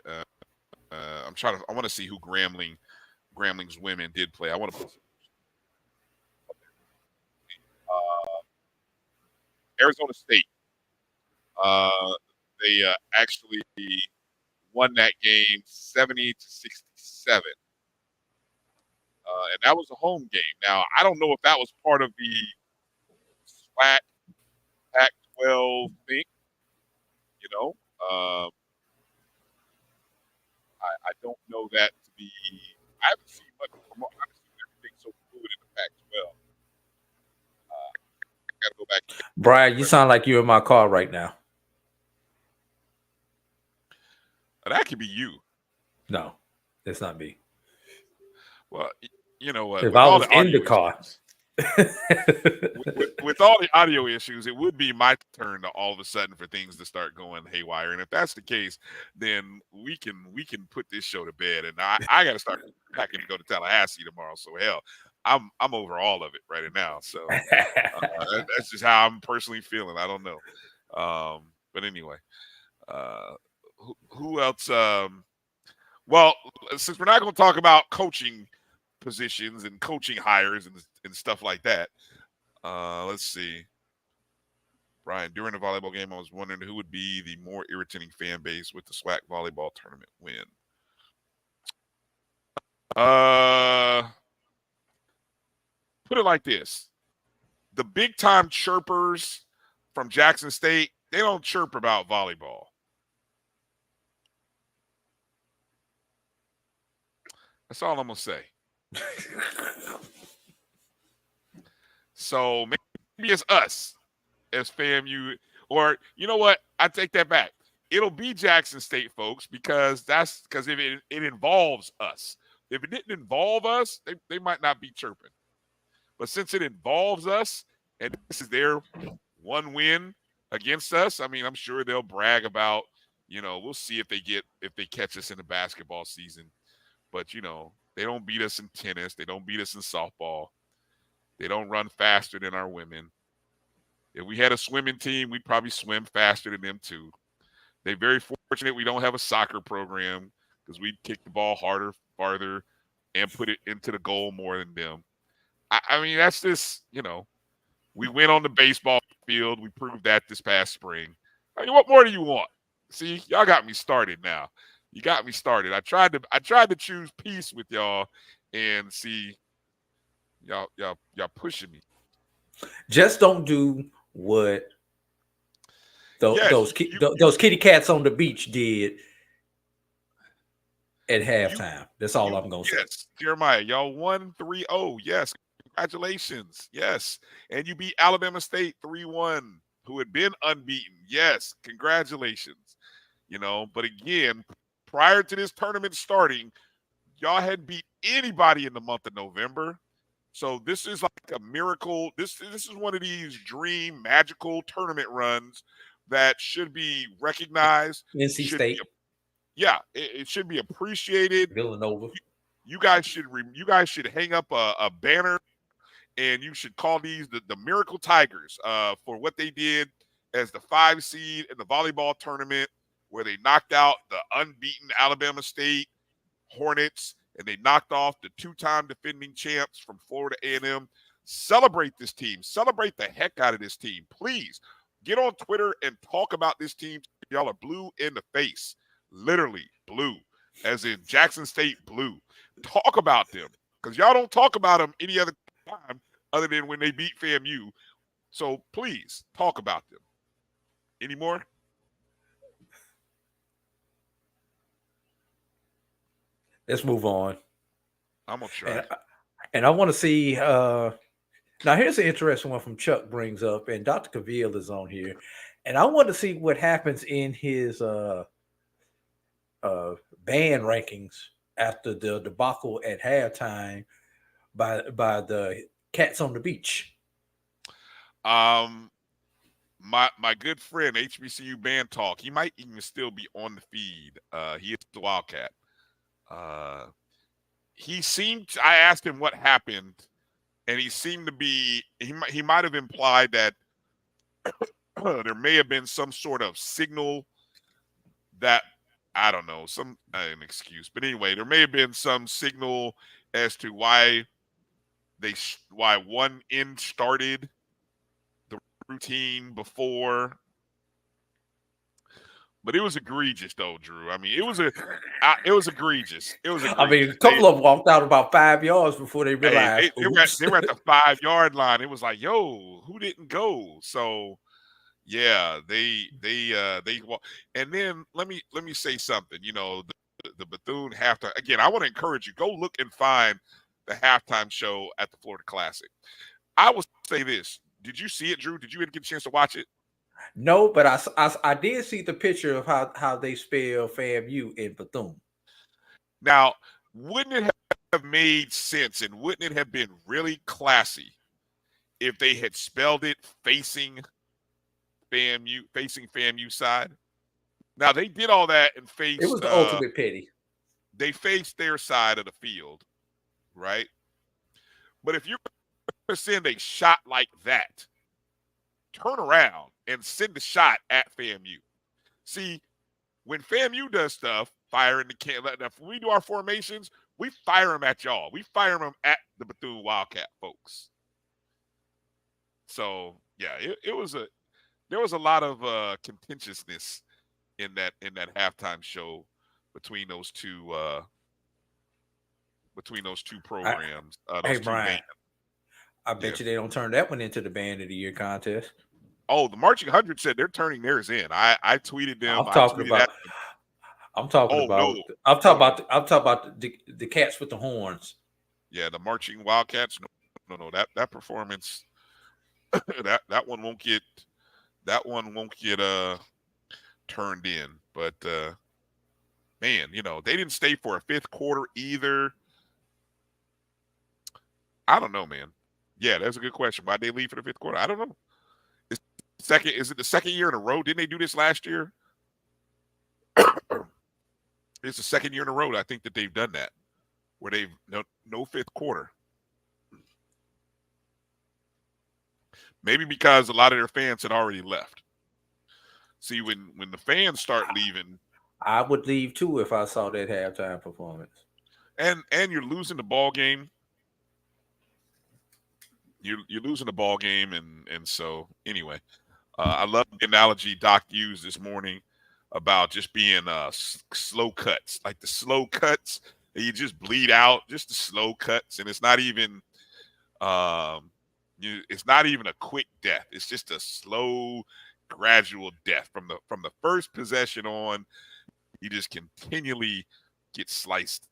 Speaker 2: I want to see who Grambling's women did play. I want to put Arizona State. They actually won that game 70-67. And that was a home game. Now, I don't know if that was part of the SWAC Pac-12 thing. I don't know that to be. I haven't seen much. I haven't seen everything so fluid in the Pac-12. I got to go back.
Speaker 12: Brian, you sound like you're in my car right now.
Speaker 2: That could be you.
Speaker 12: No, that's not me.
Speaker 2: Well, you know what?
Speaker 12: If I was in the car.
Speaker 2: with all the audio issues, it would be my turn to all of a sudden for things to start going haywire. And if that's the case, then we can put this show to bed. And I got to start packing to go to Tallahassee tomorrow. So hell, I'm over all of it right now. So that's just how I'm personally feeling. I don't know. But anyway, who else? Well, since we're not going to talk about coaching positions and coaching hires and stuff like that, let's see. Brian, during the volleyball game, I was wondering who would be the more irritating fan base with the SWAC volleyball tournament win. Put it like this. The big-time chirpers from Jackson State, they don't chirp about volleyball. That's all I'm going to say. So maybe it's us as FAMU, or you know what? I take that back. It'll be Jackson State folks because if it involves us. If it didn't involve us, they might not be chirping. But since it involves us, and this is their one win against us, I mean, I'm sure they'll brag about, we'll see if they catch us in the basketball season. But, they don't beat us in tennis. They don't beat us in softball. They don't run faster than our women. If we had a swimming team, we'd probably swim faster than them too. They're very fortunate we don't have a soccer program because we'd kick the ball harder, farther, and put it into the goal more than them. I mean, that's just, we went on the baseball field. We proved that this past spring. I mean, what more do you want? See, y'all got me started now. You got me started. I tried to choose peace with y'all, and see, y'all pushing me.
Speaker 12: Just don't do what those kitty cats on the beach did at halftime. That's all I'm gonna say.
Speaker 2: Yes, Jeremiah, y'all won 3-0. Yes, congratulations. Yes, and you beat Alabama State 3-1, who had been unbeaten. Yes, congratulations. But again, prior to this tournament starting, y'all hadn't beat anybody in the month of November. So this is like a miracle. This is one of these dream magical tournament runs that should be recognized.
Speaker 12: NC State.
Speaker 2: It should be appreciated.
Speaker 12: Villanova.
Speaker 2: You guys should hang up a banner, and you should call these the Miracle Tigers for what they did as the 5 seed in the volleyball tournament, where they knocked out the unbeaten Alabama State Hornets, and they knocked off the 2-time defending champs from Florida A&M. Celebrate this team. Celebrate the heck out of this team. Please get on Twitter and talk about this team. Y'all are blue in the face. Literally blue, as in Jackson State blue. Talk about them, because y'all don't talk about them any other time other than when they beat FAMU. So please talk about them. Any more?
Speaker 12: Let's move on.
Speaker 2: I'm gonna try.
Speaker 12: And I want to see. Now, here's an interesting one from Chuck brings up, and Dr. Cavill is on here, and I want to see what happens in his band rankings after the debacle at halftime by the Cats on the Beach.
Speaker 2: My good friend HBCU Band Talk, he might even still be on the feed. He is the Wildcat. I asked him what happened, and he seemed to be he might have implied that there may have been some sort of signal that, I don't know, an excuse, but anyway, there may have been some signal as to why one end started the routine before. But it was egregious, though, Drew. I mean, it was egregious. It was egregious.
Speaker 12: I mean, a couple of them walked out about 5 yards before they realized.
Speaker 2: They were at the 5-yard line. It was like, yo, who didn't go? So, yeah, they and then let me say something. You know, the Bethune halftime. Again, I want to encourage you, go look and find the halftime show at the Florida Classic. I will say this: did you see it, Drew? Did you get a chance to watch it?
Speaker 12: No, but I did see the picture of how they spell FAMU in Bethune.
Speaker 2: Now, wouldn't it have made sense, and wouldn't it have been really classy if they had spelled it facing FAMU side? Now, they did all that and faced.
Speaker 12: It was the ultimate petty.
Speaker 2: They faced their side of the field, right? But if you're going to send a shot like that, turn around and send a shot at FAMU. See, when FAMU does stuff, fire in the can. If we do our formations, we fire them at y'all. We fire them at the Bethune Wildcat folks. So yeah, there was a lot of contentiousness in that halftime show between those two programs.
Speaker 12: Hey, Brian, I bet you they don't turn that one into the Band of the Year contest.
Speaker 2: Oh, the Marching 100 said they're turning theirs in. I tweeted them.
Speaker 12: I'm talking about the Cats with the horns.
Speaker 2: Yeah, the Marching Wildcats. No, that performance, that one won't get turned in. But man, you know, they didn't stay for a fifth quarter either. I don't know, man. Yeah, that's a good question. Why'd they leave for the fifth quarter? I don't know. Is it the second year in a row? Didn't they do this last year? It's the second year in a row, I think, that they've done that, where they've no fifth quarter. Maybe because a lot of their fans had already left. See, when the fans start leaving,
Speaker 12: I would leave too if I saw that halftime performance.
Speaker 2: And you're losing the ball game. You're losing the ball game, and so anyway, I love the analogy Doc used this morning about just being slow cuts, like the slow cuts that you just bleed out, just the slow cuts, and it's not even a quick death. It's just a slow, gradual death from the first possession on. You just continually get sliced.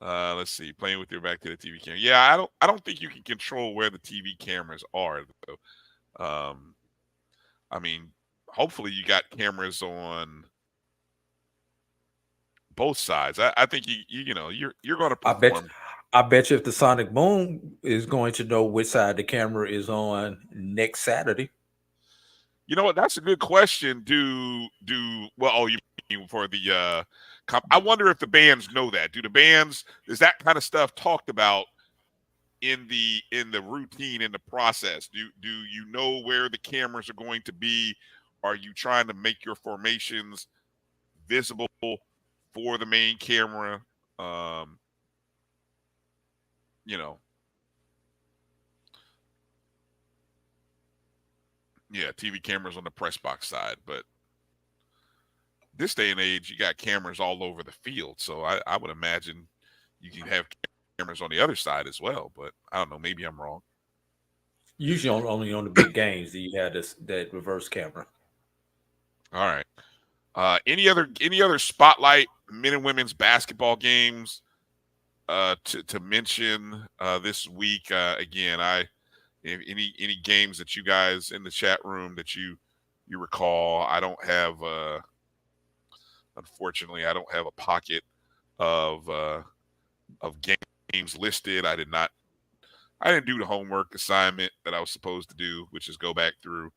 Speaker 2: Let's see. Playing with your back to the TV camera. Yeah, I don't think you can control where the TV cameras are, though. I mean, hopefully you got cameras on both sides. I think you're going to perform.
Speaker 12: I bet you if the Sonic Boom is going to know which side the camera is on next Saturday.
Speaker 2: You know what? That's a good question. You mean for the I wonder if the bands know that. Is that kind of stuff talked about in the routine, in the process? Do you know where the cameras are going to be? Are you trying to make your formations visible for the main camera? Yeah, TV cameras on the press box side, but this day and age, you got cameras all over the field. So I would imagine you can have cameras on the other side as well, but I don't know. Maybe I'm wrong.
Speaker 12: Usually only on the big games that you had that reverse camera.
Speaker 2: All right. Any other spotlight men and women's basketball games to mention this week? Again, any games that you guys in the chat room that you recall. I don't have unfortunately I don't have a pocket of games listed. I didn't do the homework assignment that I was supposed to do, which is go back through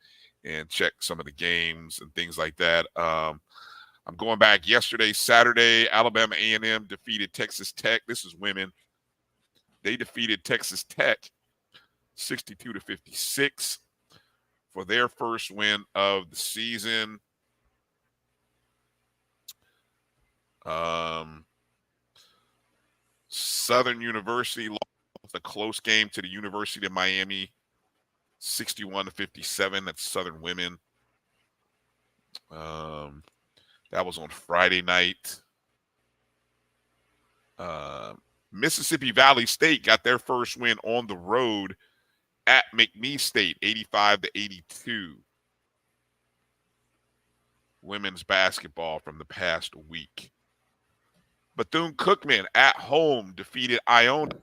Speaker 2: and check some of the games and things like that. I'm going back yesterday, Saturday. Alabama A&M defeated Texas Tech. This is women. They defeated Texas Tech 62-56 for their first win of the season. Southern University lost a close game to the University of Miami, 61-57. That's Southern women. That was on Friday night. Mississippi Valley State got their first win on the road at McNeese State, 85-82. Women's basketball from the past week. Bethune-Cookman at home defeated Iona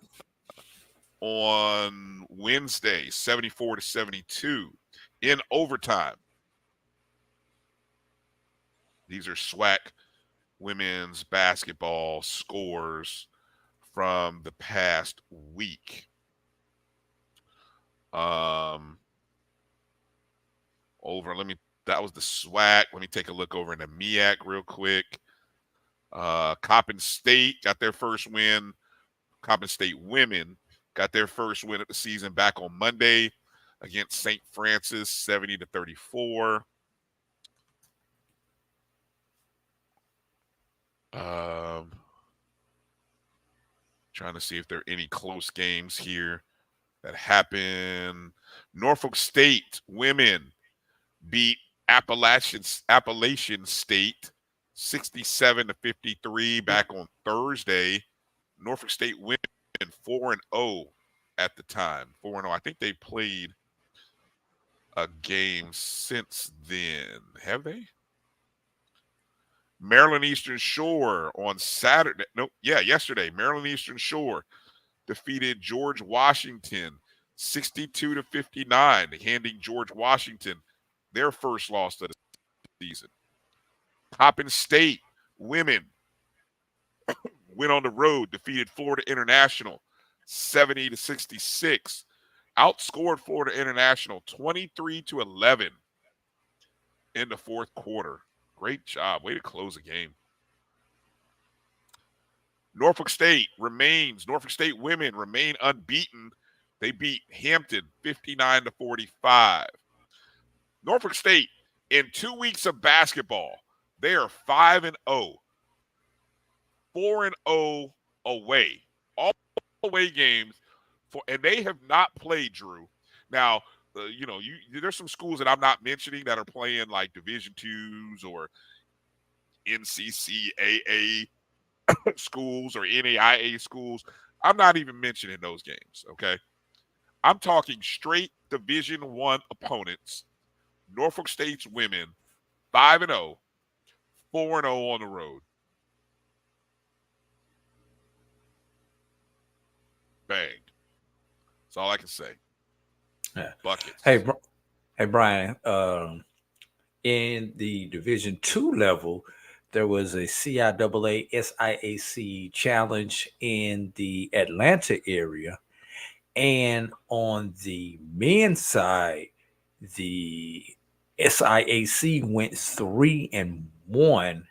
Speaker 2: on Wednesday, 74-72 in overtime. These are SWAC women's basketball scores from the past week. That was the SWAC. Let me take a look over in the MEAC real quick. Coppin State got their first win. Coppin State women got their first win of the season back on Monday against St. Francis, 70-34. Trying to see if there are any close games here that happen. Norfolk State women beat Appalachian State 67-53 back on Thursday. Norfolk State women 4-0 at the time. 4-0. I think they played a game since then. Have they? Maryland Eastern Shore on Saturday. Yesterday. Maryland Eastern Shore defeated George Washington 62-59, handing George Washington their first loss of the season. Coppin State women went on the road, defeated Florida International 70-66, outscored Florida International 23-11 in the fourth quarter. Great job. Way to close the game. Norfolk State women remain unbeaten. They beat Hampton 59-45. Norfolk State, in 2 weeks of basketball, they are 5-0. 4-0 away. All away games and they have not played, Drew. Now, there's some schools that I'm not mentioning that are playing like Division IIs or NCCAA schools or NAIA schools. I'm not even mentioning those games, okay? I'm talking straight Division I opponents. Norfolk State's women, 5-0, 4-0 on the road. Bang. That's all I can say.
Speaker 12: Yeah.
Speaker 2: Buckets.
Speaker 12: Hey, Brian. In the Division II level, there was a CIAA SIAC challenge in the Atlanta area, and on the men's side, the SIAC went 3-1,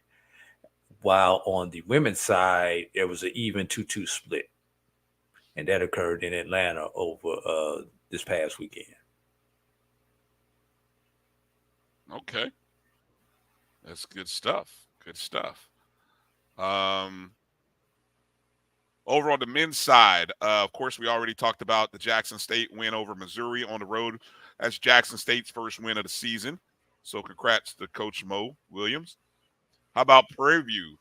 Speaker 12: while on the women's side there was an even 2-2 split, and that occurred in Atlanta over this past weekend.
Speaker 2: Okay. That's good stuff. Good stuff. Over on the men's side, of course, we already talked about the Jackson State win over Missouri on the road. That's Jackson State's first win of the season. So congrats to Coach Mo Williams. How about Prairie View?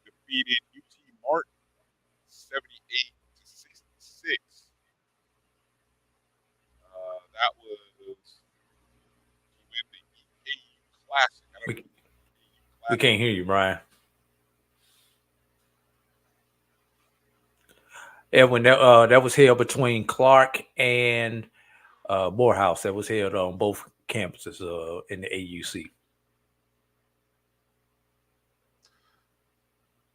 Speaker 2: Defeated UT Martin 78-66.
Speaker 12: We can't hear you, Brian. Edwin, that was held between Clark and Morehouse. That was held on both campuses in the AUC.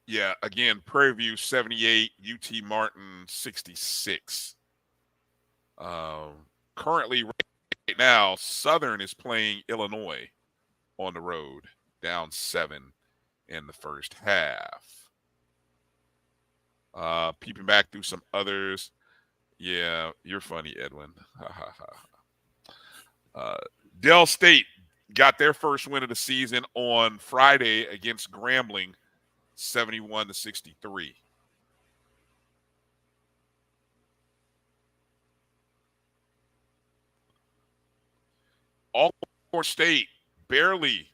Speaker 2: Yeah, again, Prairie View 78, UT Martin 66. Currently, right now, Southern is playing Illinois on the road, down 7 in the first half. Peeping back through some others. Yeah, you're funny, Edwin. Dell State got their first win of the season on Friday against Grambling, 71-63. Alcorn State barely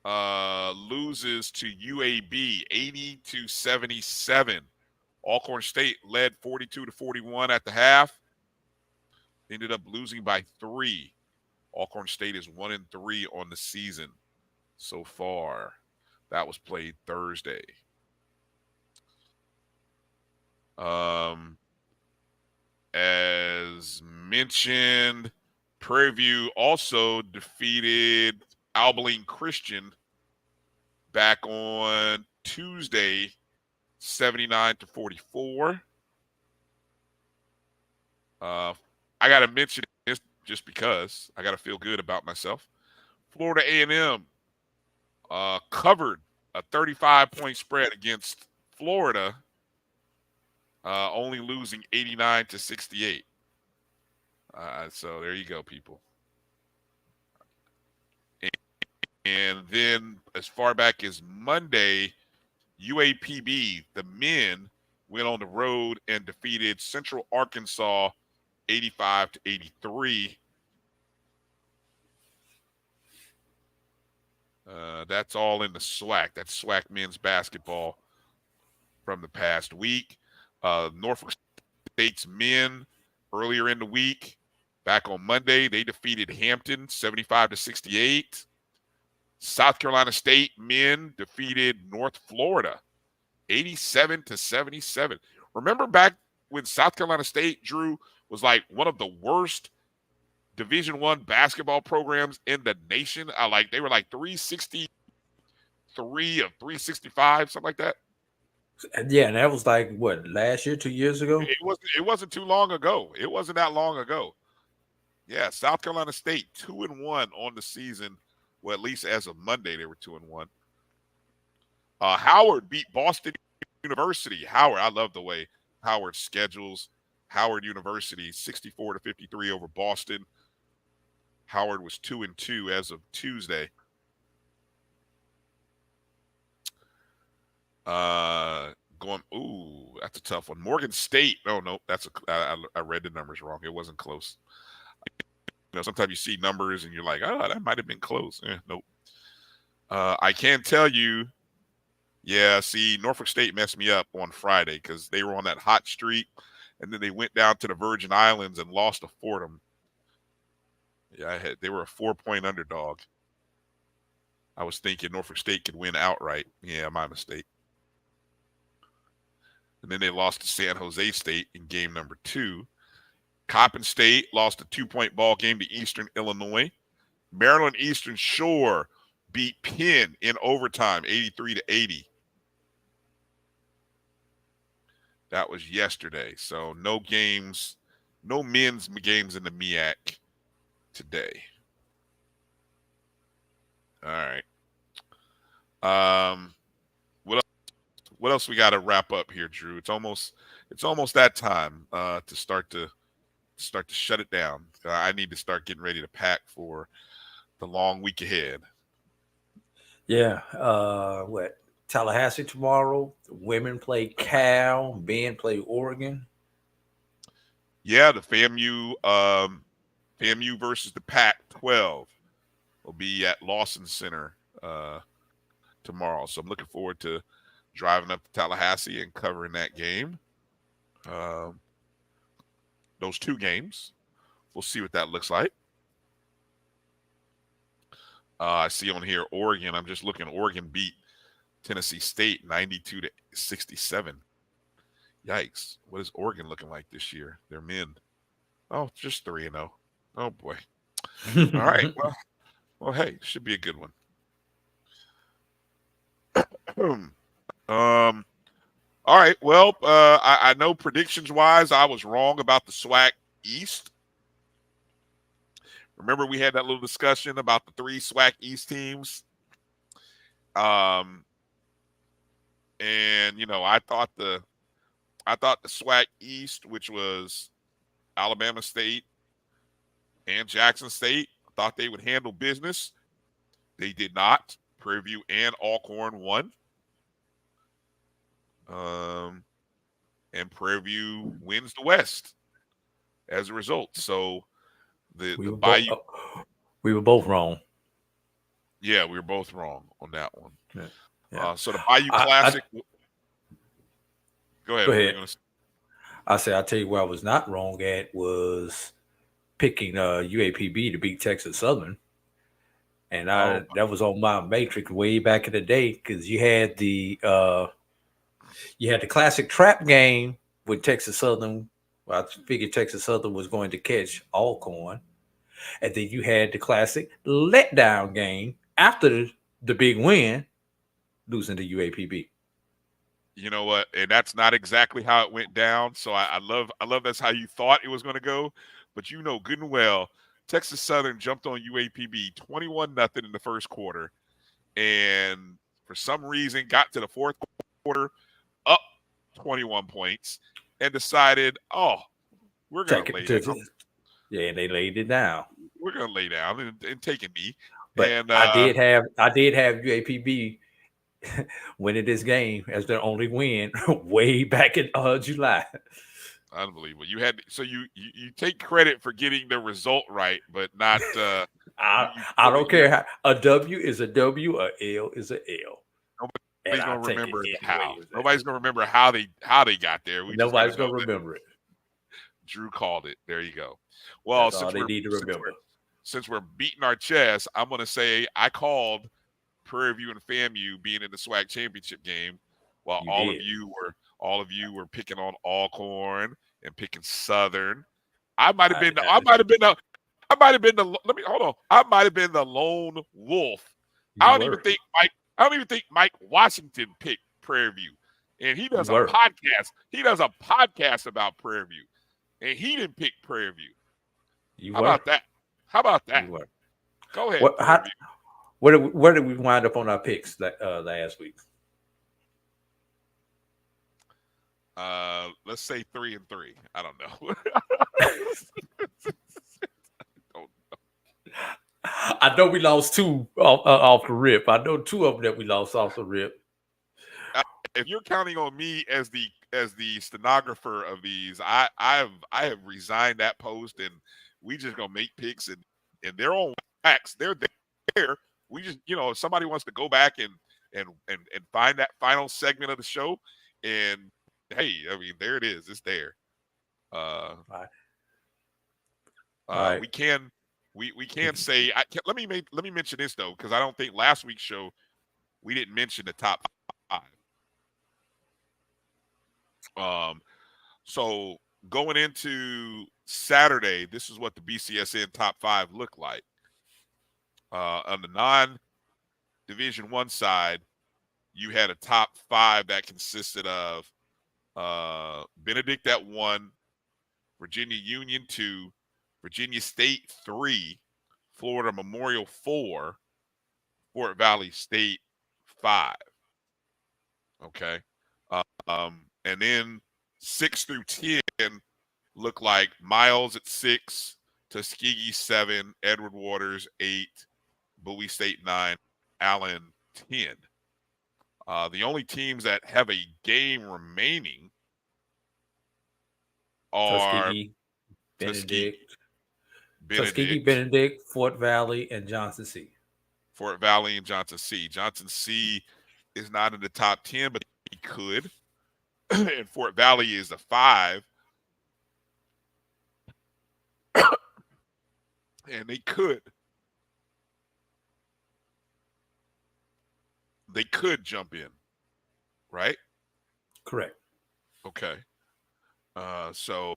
Speaker 2: loses to UAB 80-77. Alcorn State led 42-41 at the half. Ended up losing by 3. Alcorn State is 1-3 on the season so far. That was played Thursday. As mentioned, Prairie View also defeated Abilene Christian back on Tuesday, 79-44. I got to mention this just because I got to feel good about myself. Florida A&M covered a 35-point spread against Florida, only losing 89-68. So there you go, people. And then as far back as Monday, UAPB, the men, went on the road and defeated Central Arkansas 85-83. That's all in the SWAC. That's SWAC men's basketball from the past week. Norfolk State's men earlier in the week, back on Monday, they defeated Hampton 75-68. South Carolina State men defeated North Florida 87-77. Remember back when South Carolina State, Drew, was like one of the worst Division I basketball programs in the nation? They were like 363 of 365, something like that.
Speaker 12: Yeah, and that was like what, last year, 2 years ago?
Speaker 2: It wasn't too long ago. It wasn't that long ago. Yeah, South Carolina State 2-1 on the season. Well, at least as of Monday, they were 2-1. Howard beat Boston University. Howard, I love the way Howard schedules. Howard University 64-53 over Boston. Howard was 2-2 as of Tuesday. That's a tough one. Morgan State. Oh no, I read the numbers wrong. It wasn't close. Sometimes you see numbers and you're like, oh, that might have been close. Nope. I can tell you, Norfolk State messed me up on Friday because they were on that hot streak, and then they went down to the Virgin Islands and lost to Fordham. Yeah, they were a 4-point underdog. I was thinking Norfolk State could win outright. Yeah, my mistake. And then they lost to San Jose State in game number 2. Coppin State lost a 2-point ball game to Eastern Illinois. Maryland Eastern Shore beat Penn in overtime, 83-80. That was yesterday. So no games, no men's games in the MEAC today. All right. What else we got to wrap up here, Drew? It's almost that time to start to shut it down. I need to start getting ready to pack for the long week ahead.
Speaker 12: Yeah. Tallahassee tomorrow. Women play Cal. Men play Oregon.
Speaker 2: Yeah, the FAMU versus the Pac-12 will be at Lawson Center tomorrow. So I'm looking forward to driving up to Tallahassee and covering that game. Those 2 games. We'll see what that looks like. I see on here Oregon. I'm just looking. Oregon beat Tennessee State 92-67. Yikes! What is Oregon looking like this year? Their men. Oh, just 3-0. Oh boy. All right. Well, hey, should be a good one. All right. Well, I know predictions wise, I was wrong about the SWAC East. Remember, we had that little discussion about the 3 SWAC East teams. And I thought the SWAC East, which was Alabama State and Jackson State, thought they would handle business. They did not. Prairie View and Alcorn won. And Prairie View wins the West as a result. So the Bayou.
Speaker 12: We were both wrong.
Speaker 2: Yeah, we were both wrong on that one.
Speaker 12: Yeah.
Speaker 2: So the Bayou Classic. Go ahead.
Speaker 12: Go ahead. I'll tell you where I was not wrong at was picking UAPB to beat Texas Southern. And that was on my matrix way back in the day because you had the classic trap game with Texas Southern. Well, I figured Texas Southern was going to catch Alcorn. And then you had the classic letdown game after the big win, losing to UAPB.
Speaker 2: You know what? And that's not exactly how it went down. So I love that's how you thought it was going to go. But you know good and well, Texas Southern jumped on UAPB 21-0 in the first quarter. And for some reason got to the fourth quarter up 21 points and decided, we're going to lay down.
Speaker 12: Yeah, they laid it down.
Speaker 2: We're going to lay down and take a knee.
Speaker 12: But
Speaker 2: and,
Speaker 12: I did have UAPB winning this game as their only win way back in July.
Speaker 2: Unbelievable. You take credit for getting the result right, but not.
Speaker 12: I don't care how a W is a W, a L is a L.
Speaker 2: Nobody's gonna remember how. Nobody's gonna remember how they got there.
Speaker 12: Nobody's gonna remember it.
Speaker 2: Drew called it. There you go. Well, since we're beating our chest, I'm gonna say I called Prairie View and FAMU being in the SWAC championship game, while all of you were picking on Alcorn and picking Southern. I might have been the lone wolf. I don't even think Mike Washington picked Prairie View. And he does a podcast. He does a podcast about Prairie View. And he didn't pick Prairie View. How about that? Go ahead.
Speaker 12: Where did we wind up on our picks last week?
Speaker 2: Let's say 3-3. I don't know.
Speaker 12: I know we lost 2 off the rip. I know 2 of them that we lost off the rip.
Speaker 2: If you're counting on me as the stenographer of these, I have resigned that post, and we just gonna make picks and they're on wax. They're there. We just, if somebody wants to go back and find that final segment of the show, and hey, I mean, there it is. It's there.
Speaker 12: Right.
Speaker 2: We can say. Let me mention this though, because I don't think last week's show we didn't mention the top 5. So going into Saturday, this is what the BCSN top 5 look like. On the non-Division I side, you had a top 5 that consisted of Benedict at 1, Virginia Union 2, Virginia State 3, Florida Memorial 4, Fort Valley State 5. Okay. And then 6 through 10 look like Miles at 6, Tuskegee 7, Edward Waters 8, Bowie State 9, Allen 10. The only teams that have a game remaining are
Speaker 12: Tuskegee, Benedict, Fort Valley, and Johnson C.
Speaker 2: Fort Valley and Johnson C. Johnson C is not in the top 10, but he could. And Fort Valley is a 5. And they could they could jump in, right?
Speaker 12: Correct.
Speaker 2: Okay. So,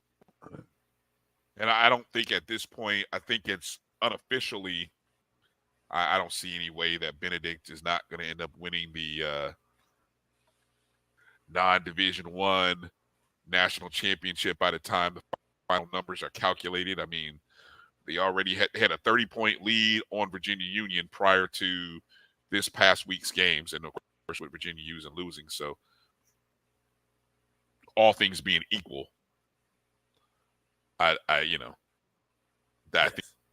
Speaker 2: and I don't think at this point, I think it's unofficially, I don't see any way that Benedict is not going to end up winning the non-Division I national championship by the time the final numbers are calculated. I mean, they already had a 30-point lead on Virginia Union prior to this past week's games, and of course with Virginia using losing. So all things being equal, I think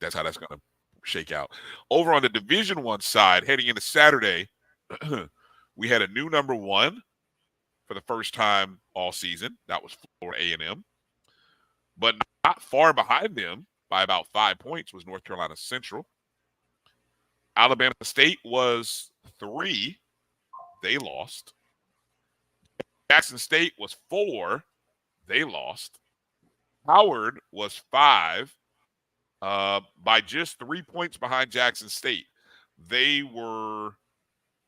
Speaker 2: that's how that's going to shake out. Over on the Division I side, heading into Saturday, we had a new number one for the first time all season. That was Florida A&M. But not far behind them by about 5 points was North Carolina Central. Alabama State was 3. They lost. Jackson State was 4. They lost. Howard was 5 by just 3 points behind Jackson State. They were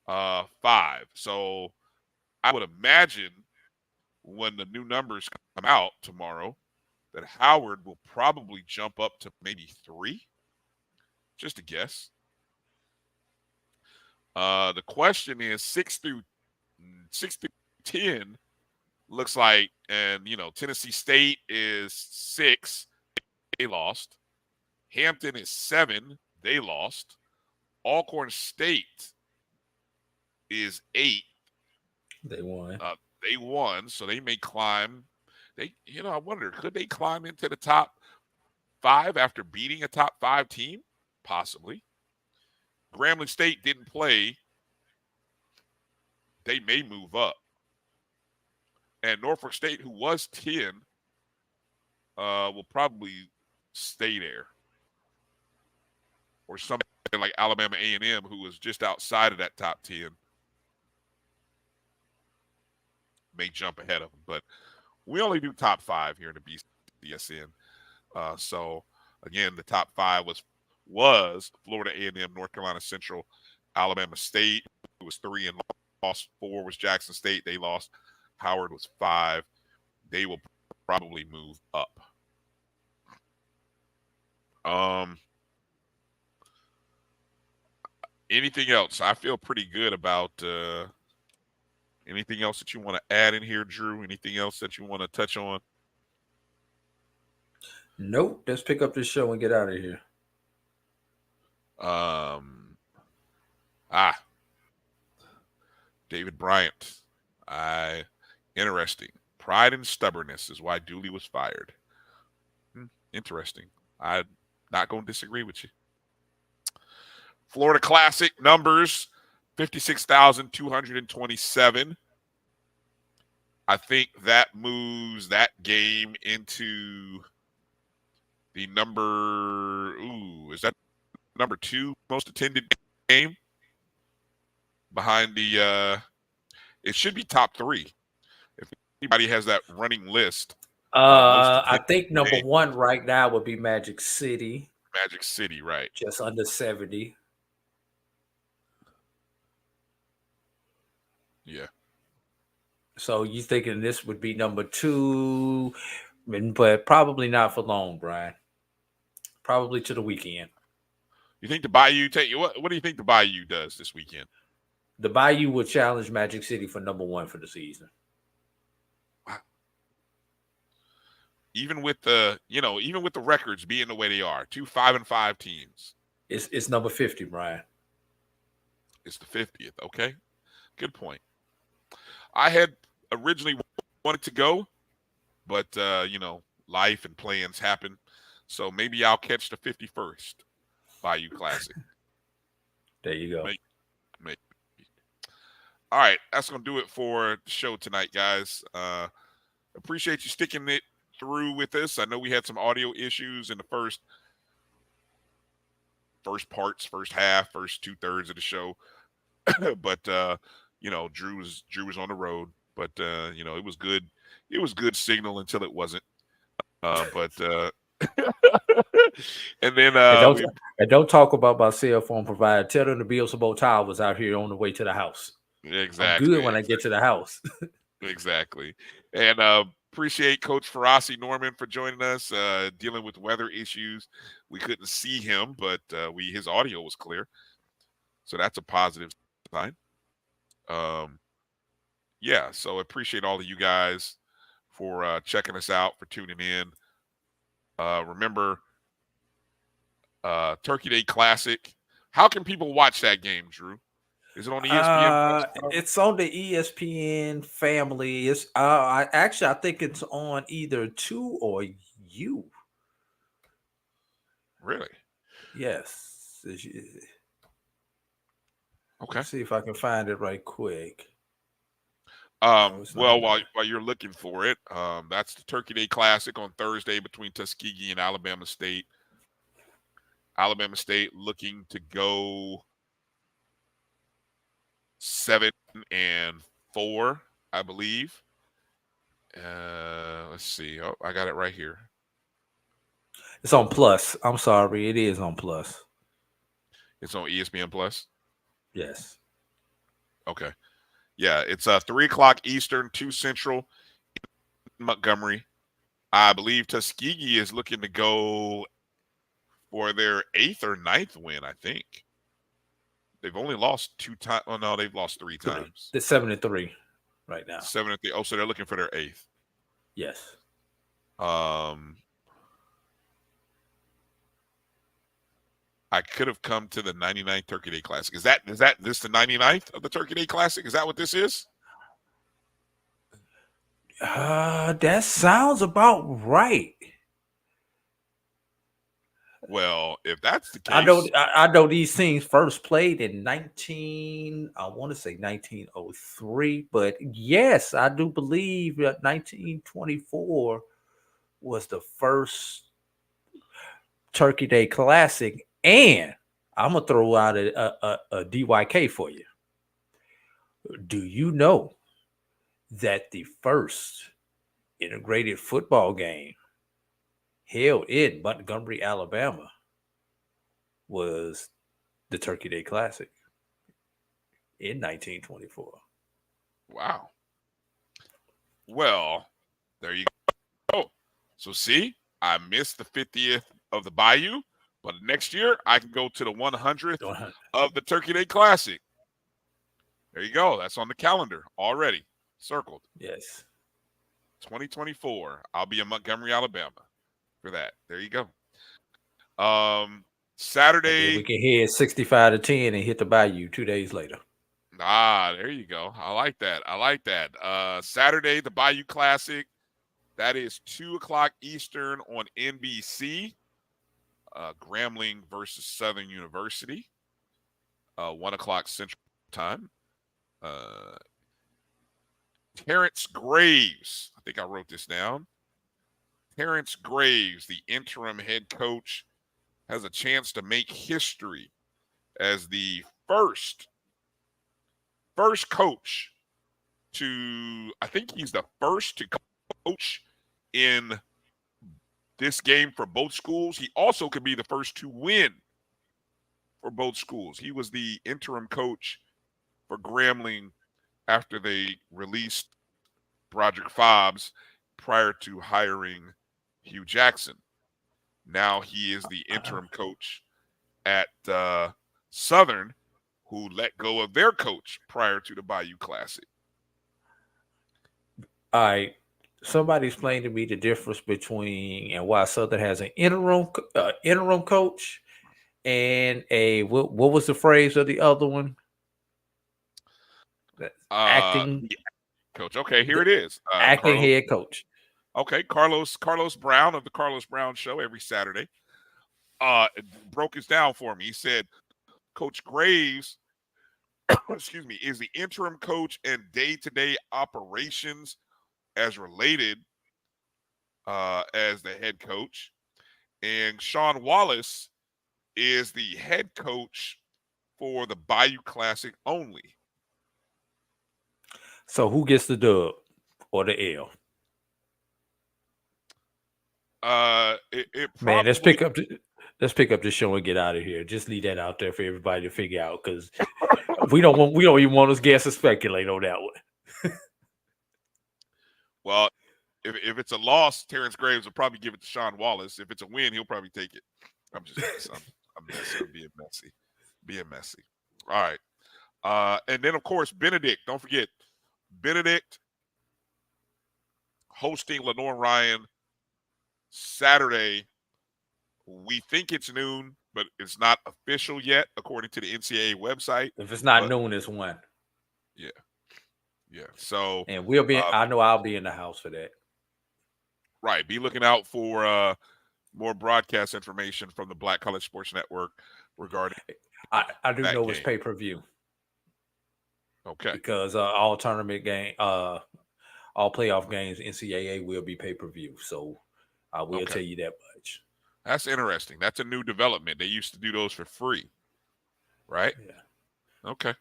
Speaker 2: 5. So I would imagine when the new numbers come out tomorrow that Howard will probably jump up to maybe 3. Just a guess. The question is 6 through 10 looks like, and Tennessee State is 6. They lost. Hampton is 7. They lost. Alcorn State is 8.
Speaker 12: They won.
Speaker 2: They won, so they may climb. I wonder, could they climb into the top 5 after beating a top 5 team? Possibly. Grambling State didn't play. They may move up. And Norfolk State, who was 10, will probably stay there. Or something like Alabama A&M, who was just outside of that top 10, may jump ahead of them. But we only do top 5 here in the BCSN. So, again, the top 5 was Florida A&M, North Carolina Central, Alabama State, who was 3 and lost. 4 was Jackson State. They lost. Howard was 5. They will probably move up. Anything else? I feel pretty good about anything else that you want to add in here, Drew? Anything else that you want to touch on?
Speaker 12: Nope. Let's pick up this show and get out of here.
Speaker 2: David Bryant. Interesting. Pride and stubbornness is why Dooley was fired. Interesting. I'm not going to disagree with you. Florida Classic numbers, 56,227. I think that moves that game into the is that number 2 most attended game? Behind the it should be top 3. If anybody has that running list.
Speaker 12: I think number 1 right now would be Magic City.
Speaker 2: Magic City, right.
Speaker 12: Just under 70.
Speaker 2: Yeah.
Speaker 12: So you thinking this would be number 2, but probably not for long, Brian. Probably to the weekend.
Speaker 2: You think the Bayou what do you think the Bayou does this weekend?
Speaker 12: The Bayou will challenge Magic City for number 1 for the season.
Speaker 2: Wow. Even with the records being the way they are, 2 5-5 teams.
Speaker 12: It's number 50, Brian.
Speaker 2: It's the 50th. Okay. Good point. I had originally wanted to go, but life and plans happen. So maybe I'll catch the 51st Bayou Classic.
Speaker 12: There you go.
Speaker 2: Maybe. All right, that's going to do it for the show tonight, guys. Appreciate you sticking it through with us. I know we had some audio issues in the first half, first 2/3 of the show. But Drew was on the road, but it was good. It was good signal until it wasn't. And then
Speaker 12: don't talk about my cell phone provider. Tell them the Beelzebub Tower was out here on the way to the house.
Speaker 2: Exactly.
Speaker 12: I'm good when I get to the house.
Speaker 2: Exactly. And appreciate Coach Ferrasi Norman for joining us, dealing with weather issues. We couldn't see him, but his audio was clear. So that's a positive sign. Yeah, so appreciate all of you guys for checking us out, for tuning in. Remember, Turkey Day Classic. How can people watch that game, Drew? Is it on ESPN?
Speaker 12: It's on the ESPN family. It's I think it's on either 2 or U.
Speaker 2: Really?
Speaker 12: Yes.
Speaker 2: Okay.
Speaker 12: Let's see if I can find it right quick.
Speaker 2: Well, while you're looking for it, that's the Turkey Day Classic on Thursday between Tuskegee and Alabama State. Alabama State looking to go 7-4, I believe. Let's see. Oh, I got it right here.
Speaker 12: It's on Plus. I'm sorry, it is on Plus.
Speaker 2: It's on ESPN Plus.
Speaker 12: Yes.
Speaker 2: Okay. Yeah, it's 3:00 Eastern, 2 Central, Montgomery. I believe Tuskegee is looking to go for their 8th or 9th win, I think. They've only lost 2 times. Oh, no, they've lost 3 times.
Speaker 12: They're 7-3 right now.
Speaker 2: 7-3. Oh, so they're looking for their 8th.
Speaker 12: Yes.
Speaker 2: I could have come to the 99th Turkey Day Classic. Is this the 99th of the Turkey Day Classic? Is that what this is?
Speaker 12: That sounds about right.
Speaker 2: Well, if that's the case,
Speaker 12: I know these things first played in 1903, but yes, I do believe that 1924 was the first Turkey Day Classic, and I'm gonna throw out a DYK for you. Do you know that the first integrated football game held in Montgomery, Alabama, was the Turkey Day Classic in 1924?
Speaker 2: Wow. Well, there you go. So see, I missed the 50th of the Bayou, but next year I can go to the 100th of the Turkey Day Classic. There you go. That's on the calendar already, circled.
Speaker 12: Yes.
Speaker 2: 2024. I'll be in Montgomery, Alabama for that. There you go. Saturday.
Speaker 12: We can head 65-10 and hit the Bayou 2 days later.
Speaker 2: There you go. I like that. Saturday, the Bayou Classic. That is 2:00 Eastern on NBC. Grambling versus Southern University. 1:00 Central Time. Terrence Graves. I think I wrote this down. Terrence Graves, the interim head coach, has a chance to make history as the first coach to, I think he's the first to coach in this game for both schools. He also could be the first to win for both schools. He was the interim coach for Grambling after they released Broderick Fobbs prior to hiring Hugh Jackson. Now he is the interim coach at Southern, who let go of their coach prior to the Bayou Classic.
Speaker 12: All right. Somebody explain to me the difference between and why Southern has an interim coach and a what was the phrase of the other one? Acting
Speaker 2: coach. Okay, here it is.
Speaker 12: Acting head coach.
Speaker 2: Okay, Carlos Brown of the Carlos Brown Show every Saturday broke this down for me. He said, Coach Graves, excuse me, is the interim coach and day-to-day operations as related as the head coach. And Sean Wallace is the head coach for the Bayou Classic only.
Speaker 12: So who gets the dub or the L?
Speaker 2: It
Speaker 12: Man, let's pick up. let's pick up the show and get out of here. Just leave that out there for everybody to figure out, because we don't even want us guests to speculate on that one.
Speaker 2: Well, if it's a loss, Terrence Graves will probably give it to Sean Wallace. If it's a win, he'll probably take it. I'm just I'm messy. I'm being messy. All right. And then, of course, Benedict. Don't forget, Benedict hosting Lenore Ryan Saturday. We think it's noon, but it's not official yet, according to the NCAA website.
Speaker 12: If it's not noon, it's 1.
Speaker 2: Yeah. Yeah. So,
Speaker 12: and we'll be. I know I'll be in the house for that.
Speaker 2: Right. Be looking out for more broadcast information from the Black College Sports Network regarding.
Speaker 12: I do know
Speaker 2: game.
Speaker 12: It's pay-per-view.
Speaker 2: Okay.
Speaker 12: Because all tournament game, all playoff games, NCAA will be pay-per-view. So I will tell you that much.
Speaker 2: That's interesting. That's a new development. They used to do those for free, right?
Speaker 12: Yeah.
Speaker 2: Okay.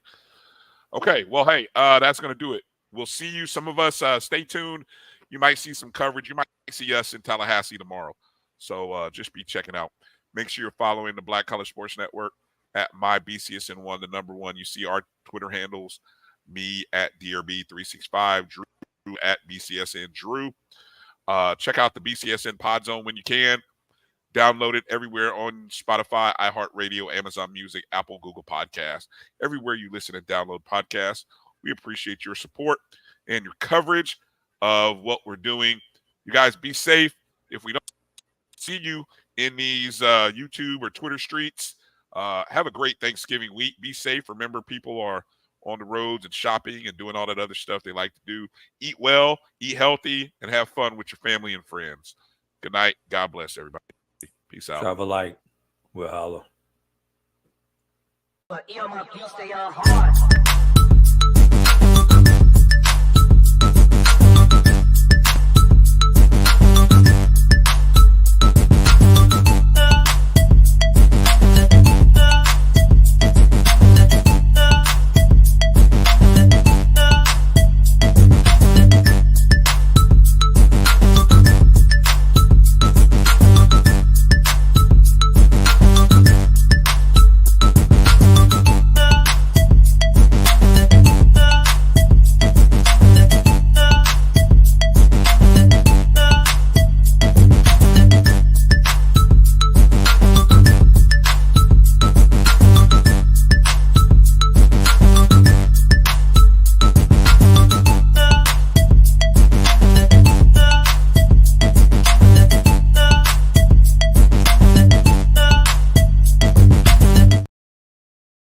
Speaker 2: Okay. Well, hey, that's going to do it. We'll see you. Some of us, stay tuned. You might see some coverage. You might see us in Tallahassee tomorrow. So just be checking out. Make sure you're following the Black College Sports Network at MyBCSN1, the number 1. You see our Twitter handles, me at DRB365, Drew at BCSN Drew. Check out the BCSN Pod Zone when you can. Download it everywhere on Spotify, iHeartRadio, Amazon Music, Apple, Google Podcasts, everywhere you listen and download podcasts. We appreciate your support and your coverage of what we're doing. You guys be safe. If we don't see you in these YouTube or Twitter streets, have a great Thanksgiving week. Be safe. Remember, people are on the roads and shopping and doing all that other stuff they like to do. Eat well, eat healthy, and have fun with your family and friends. Good night. God bless everybody. Peace out.
Speaker 12: Travel light. We'll holler.
Speaker 1: But you stay on hard.